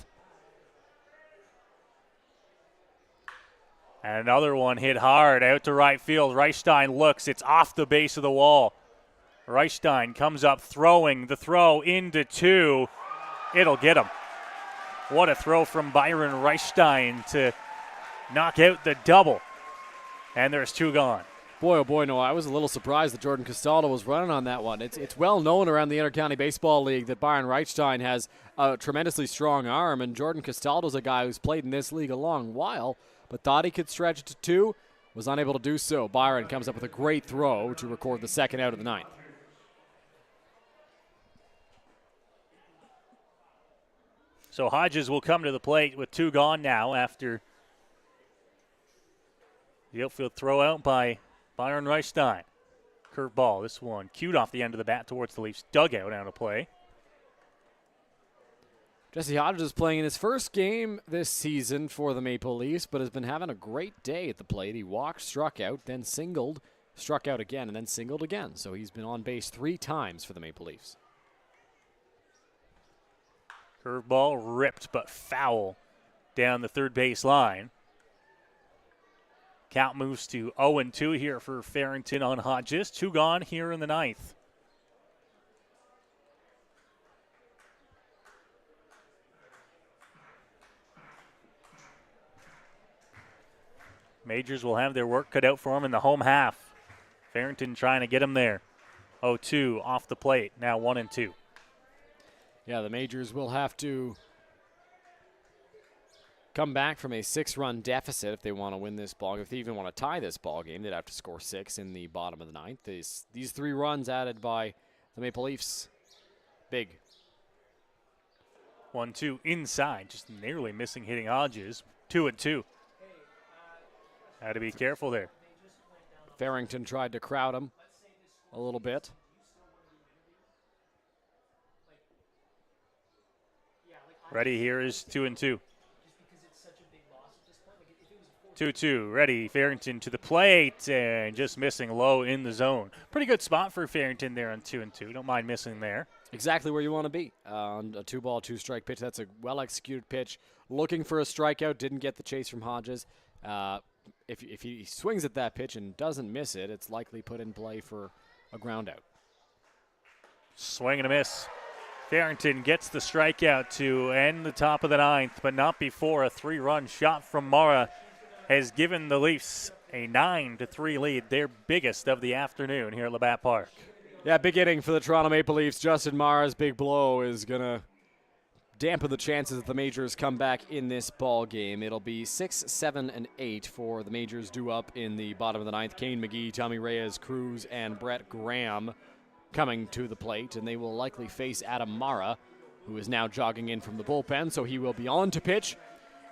And another one hit hard out to right field. Reichstein looks. It's off the base of the wall. Reichstein comes up throwing. The throw into 2. It'll get him. What a throw from Byron Reichstein to knock out the double. And there's 2 gone. Boy, oh boy, no, I was a little surprised that Jordan Castaldo was running on that one. It's well known around the Intercounty Baseball League that Byron Reichstein has a tremendously strong arm, and Jordan Castaldo's a guy who's played in this league a long while, but thought he could stretch it to 2, was unable to do so. Byron comes up with a great throw to record the second out of the 9th. So Hodges will come to the plate with 2 gone now after the outfield throw out by Byron Reichstein. Curveball, this one cued off the end of the bat towards the Leafs dugout out of play. Jesse Hodges is playing in his first game this season for the Maple Leafs, but has been having a great day at the plate. He walked, struck out, then singled, struck out again, and then singled again. So he's been on base 3 times for the Maple Leafs. Curveball ripped but foul down the third base line. Count moves to 0-2 here for Farrington on Hodges. 2 gone here in the 9th. Majors will have their work cut out for them in the home half. Farrington trying to get him there. 0-2 off the plate. Now 1-2. Yeah, the Majors will have to come back from a 6-run deficit if they want to win this ball. If they even want to tie this ball game, they'd have to score 6 in the bottom of the ninth. These 3 runs added by the Maple Leafs, big. 1-2 inside, just narrowly missing hitting Hodges. 2-2. Had to be careful there. Farrington tried to crowd him a little bit. Ready here is 2-2. 2-2, ready, Farrington to the plate, and just missing low in the zone. Pretty good spot for Farrington there on 2-2. Don't mind missing there. Exactly where you want to be on a 2-ball, 2-strike pitch. That's a well-executed pitch. Looking for a strikeout, didn't get the chase from Hodges. If he swings at that pitch and doesn't miss it, it's likely put in play for a ground out. Swing and a miss. Farrington gets the strikeout to end the top of the ninth, but not before a 3-run shot from Mara has given the Leafs a 9-3 lead, their biggest of the afternoon here at Labatt Park. Yeah, big inning for the Toronto Maple Leafs. Justin Mara's big blow is going to dampen the chances that the Majors come back in this ball game. It'll be 6, 7, and 8 for the Majors due up in the bottom of the ninth. Kane McGee, Tommy Reyes, Cruz, and Brett Graham coming to the plate, and they will likely face Adam Mara, who is now jogging in from the bullpen, so he will be on to pitch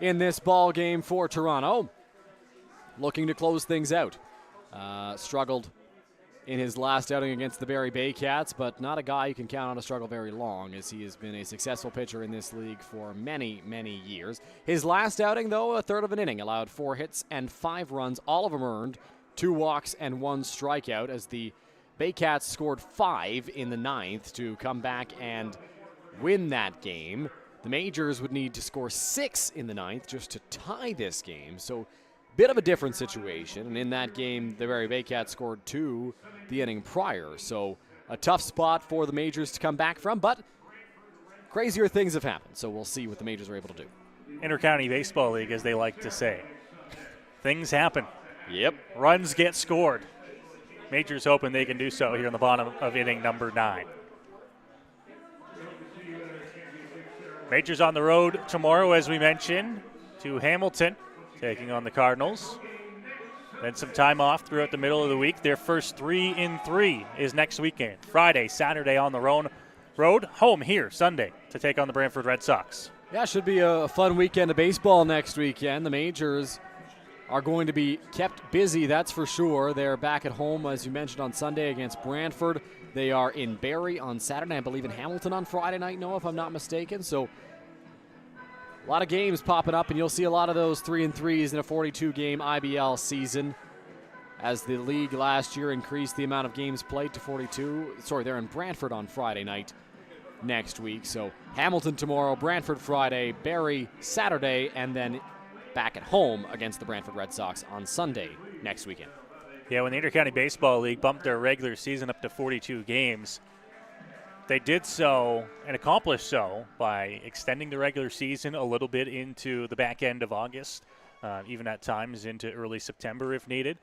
in this ball game for Toronto. Looking to close things out. Struggled in his last outing against the Barrie Baycats, but not a guy you can count on to struggle very long, as he has been a successful pitcher in this league for many, many years. His last outing, though, a third of an inning, allowed 4 hits and 5 runs, all of them earned, 2 walks and 1 strikeout, as the Baycats scored 5 in the ninth to come back and win that game. The Majors would need to score 6 in the ninth just to tie this game, so bit of a different situation, and in that game, the Barrie Baycats scored 2 the inning prior, so a tough spot for the Majors to come back from, but crazier things have happened, so we'll see what the Majors are able to do. Intercounty Baseball League, as they like to say. Things happen. Yep. Runs get scored. Majors hoping they can do so here in the bottom of inning number 9. Majors on the road tomorrow, as we mentioned, to Hamilton, taking on the Cardinals. Then some time off throughout the middle of the week. Their first 3 in 3 is next weekend. Friday, Saturday on the road, home here Sunday to take on the Brantford Red Sox. Yeah, should be a fun weekend of baseball next weekend. The Majors are going to be kept busy, that's for sure. They're back at home, as you mentioned, on Sunday against Brantford. They are in Barrie on Saturday, I believe in Hamilton on Friday night, Noah, if I'm not mistaken. So a lot of games popping up, and you'll see a lot of those 3 in 3s in a 42-game IBL season, as the league last year increased the amount of games played to 42. Sorry, they're in Brantford on Friday night next week. So Hamilton tomorrow, Brantford Friday, Barrie Saturday, and then back at home against the Brantford Red Sox on Sunday next weekend. Yeah, when the Intercounty Baseball League bumped their regular season up to 42 games, they did so and accomplished so by extending the regular season a little bit into the back end of August, even at times into early September if needed,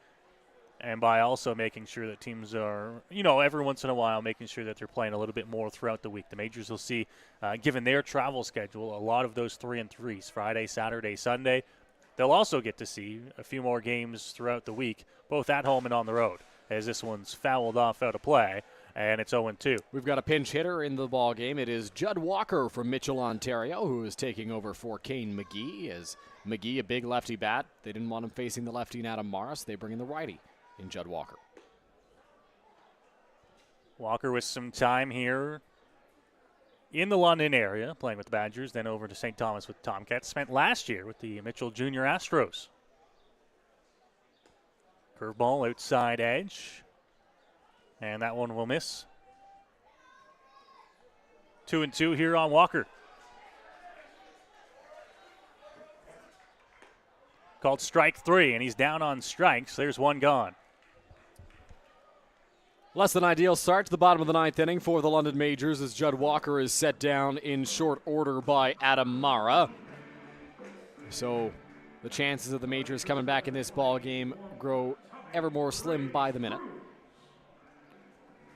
and by also making sure that teams are, every once in a while making sure that they're playing a little bit more throughout the week. The Majors will see, given their travel schedule, a lot of those 3 in 3s, Friday, Saturday, Sunday. They'll also get to see a few more games throughout the week, both at home and on the road, as this one's fouled off out of play, and it's 0-2. We've got a pinch hitter in the ball game. It is Judd Walker from Mitchell, Ontario, who is taking over for Kane McGee. As McGee, a big lefty bat, they didn't want him facing the lefty in Adam Morris. They bring in the righty in Judd Walker. Walker with some time here in the London area, playing with the Badgers, then over to St. Thomas with Tomcats. Spent last year with the Mitchell Junior Astros. Curveball outside edge. And that one will miss. 2-2 here on Walker. Called strike 3, and he's down on strikes. There's one gone. Less than ideal start to the bottom of the ninth inning for the London Majors, as Judd Walker is set down in short order by Adam Mara. So the chances of the Majors coming back in this ball game grow ever more slim by the minute.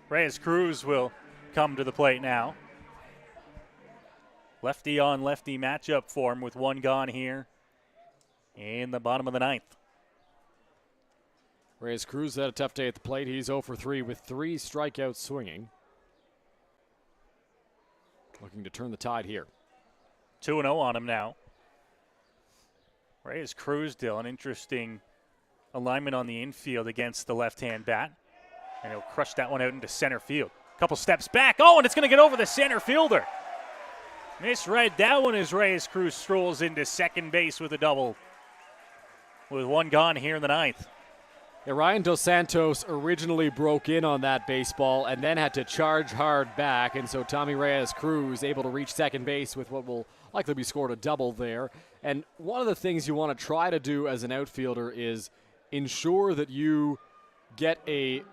Reyes Cruz will come to the plate now. Lefty on lefty matchup for him with one gone here in the bottom of the ninth. Reyes Cruz had a tough day at the plate. He's 0 for 3 with 3 strikeouts swinging. Looking to turn the tide here. 2-0 on him now. Reyes Cruz, Dylan, interesting alignment on the infield against the left-hand bat. And he'll crush that one out into center field. Couple steps back. Oh, and it's going to get over the center fielder. Misread that one as Reyes Cruz strolls into second base with a double. With one gone here in the ninth. Yeah, Ryan Dos Santos originally broke in on that baseball and then had to charge hard back, and so Tommy Reyes Cruz able to reach second base with what will likely be scored a double there. And one of the things you want to try to do as an outfielder is ensure that you get a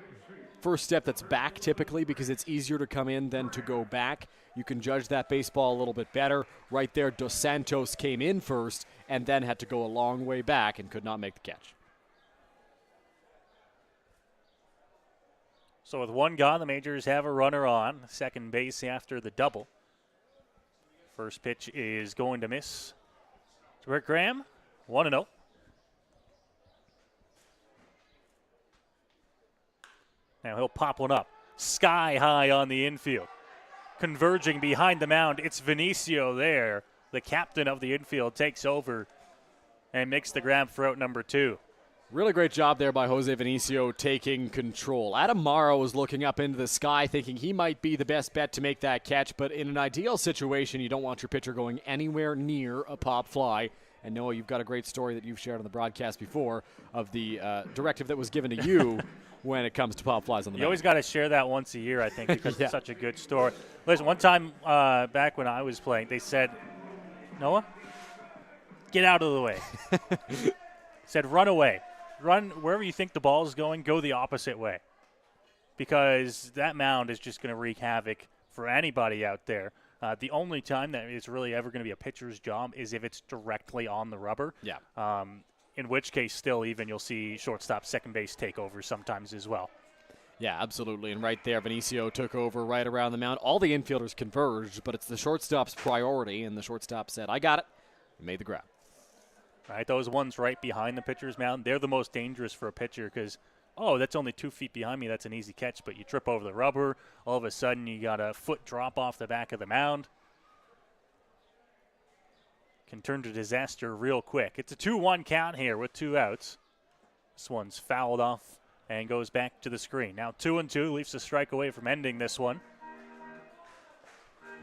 first step that's back typically, because it's easier to come in than to go back. You can judge that baseball a little bit better. Right there, Dos Santos came in first and then had to go a long way back and could not make the catch. So with one gone, the Majors have a runner on second base after the double. First pitch is going to miss. To Rick Graham, 1-0. Now he'll pop one up. Sky high on the infield. Converging behind the mound, it's Vinicio there. The captain of the infield takes over and makes the grab for out number 2. Really great job there by Jose Vinicio taking control. Adam Morrow was looking up into the sky thinking he might be the best bet to make that catch, but in an ideal situation, you don't want your pitcher going anywhere near a pop fly. And Noah, you've got a great story that you've shared on the broadcast before of the directive that was given to you when it comes to pop flies on the mound. You always got to share that once a year, I think, because it's such a good story. Listen, one time back when I was playing, they said, Noah, get out of the way. Said, run away. Run wherever you think the ball is going, go the opposite way. Because that mound is just going to wreak havoc for anybody out there. The only time that it's really ever going to be a pitcher's job is if it's directly on the rubber. Yeah. In which case, still even, you'll see shortstop, second base take over sometimes as well. Yeah, absolutely. And right there, Vinicio took over right around the mound. All the infielders converged, but it's the shortstop's priority, and the shortstop said, I got it, and made the grab. Right, those ones right behind the pitcher's mound, they're the most dangerous for a pitcher because, oh, that's only 2 feet behind me. That's an easy catch, but you trip over the rubber. All of a sudden, you got a foot drop off the back of the mound. Can turn to disaster real quick. It's a 2-1 count here with 2 outs. This one's fouled off and goes back to the screen. Now 2-2, Leafs a strike away from ending this one.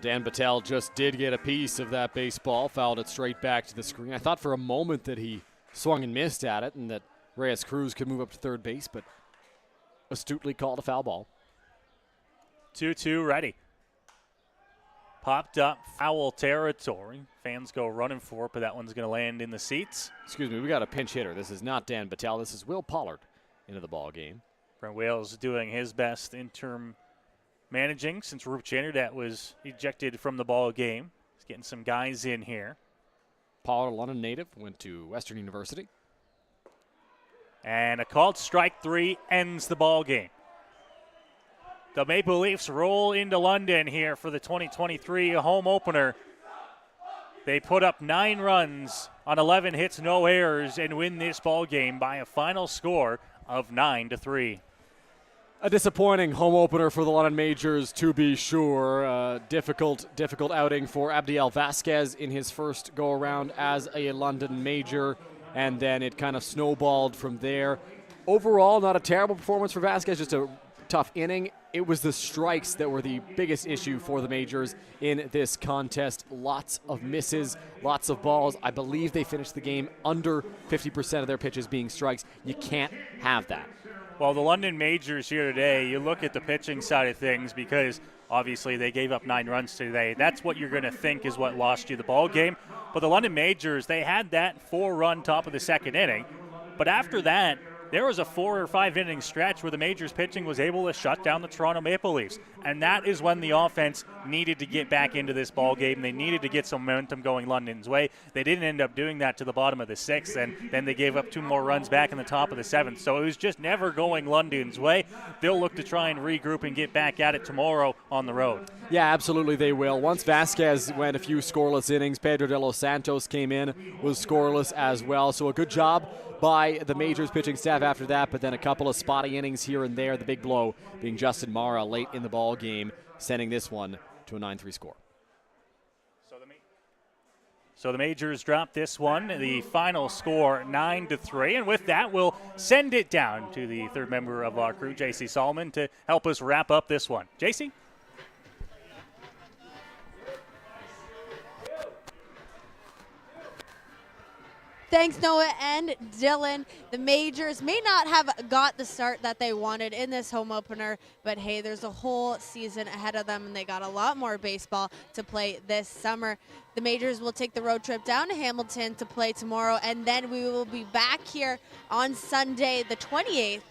Dan Battelle just did get a piece of that baseball, fouled it straight back to the screen. I thought for a moment that he swung and missed at it and that Reyes Cruz could move up to third base, but astutely called a foul ball. 2-2 ready. Popped up, foul territory. Fans go running for it, but that one's going to land in the seats. Excuse me, we got a pinch hitter. This is not Dan Battelle. This is Will Pollard into the ball game. Brent Wales doing his best interim managing since Rup Chanderdat was ejected from the ball game. He's getting some guys in here. Pollard, a London native, went to Western University. And a called strike 3 ends the ball game. The Maple Leafs roll into London here for the 2023 home opener. They put up 9 runs on 11 hits, no errors, and win this ball game by a final score of 9-3. A disappointing home opener for the London Majors, to be sure. Difficult outing for Abdiel Vasquez in his first go-around as a London Major, and then it kind of snowballed from there. Overall, not a terrible performance for Vasquez, just a tough inning. It was the strikes that were the biggest issue for the Majors in this contest. Lots of misses, lots of balls. I believe they finished the game under 50% of their pitches being strikes. You can't have that. Well, the London Majors here today, you look at the pitching side of things because obviously they gave up 9 runs today. That's what you're going to think is what lost you the ball game. But the London Majors, they had that 4-run top of the second inning. But after that, there was a 4 or 5 inning stretch where the Majors pitching was able to shut down the Toronto Maple Leafs. And that is when the offense needed to get back into this ball game. They needed to get some momentum going London's way. They didn't end up doing that to the bottom of the 6th, and then they gave up 2 more runs back in the top of the 7th. So it was just never going London's way. They'll look to try and regroup and get back at it tomorrow on the road. Yeah, absolutely they will. Once Vasquez went a few scoreless innings, Pedro de los Santos came in, was scoreless as well. So a good job by the Majors pitching staff after that, but then a couple of spotty innings here and there. The big blow being Justin Mara late in the ball game, sending this one to a 9-3 score. So the Majors drop this one. The final score 9-3, and with that, we'll send it down to the third member of our crew, Jaci Solomon, to help us wrap up this one. Jaci? Thanks, Noah and Dylan. The Majors may not have got the start that they wanted in this home opener, but hey, there's a whole season ahead of them, and they got a lot more baseball to play this summer. The Majors will take the road trip down to Hamilton to play tomorrow, and then we will be back here on Sunday, the 28th,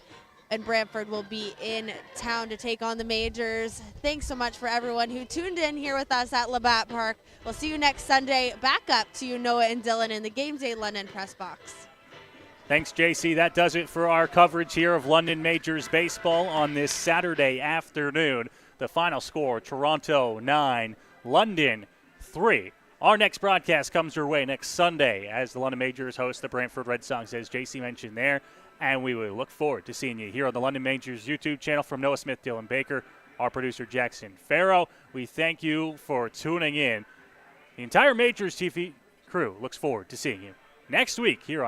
and Brantford will be in town to take on the Majors. Thanks so much for everyone who tuned in here with us at Labatt Park. We'll see you next Sunday. Back up to you, Noah and Dylan, in the Game Day London press box. Thanks, JC. That does it for our coverage here of London Majors baseball on this Saturday afternoon. The final score, Toronto 9, London 3. Our next broadcast comes your way next Sunday as the London Majors host the Brantford Red Sox, as JC mentioned there. And we will look forward to seeing you here on the London Majors YouTube channel. From Noah Smith, Dylan Baker, our producer Jackson Farrow, we thank you for tuning in. The entire Majors TV crew looks forward to seeing you next week here on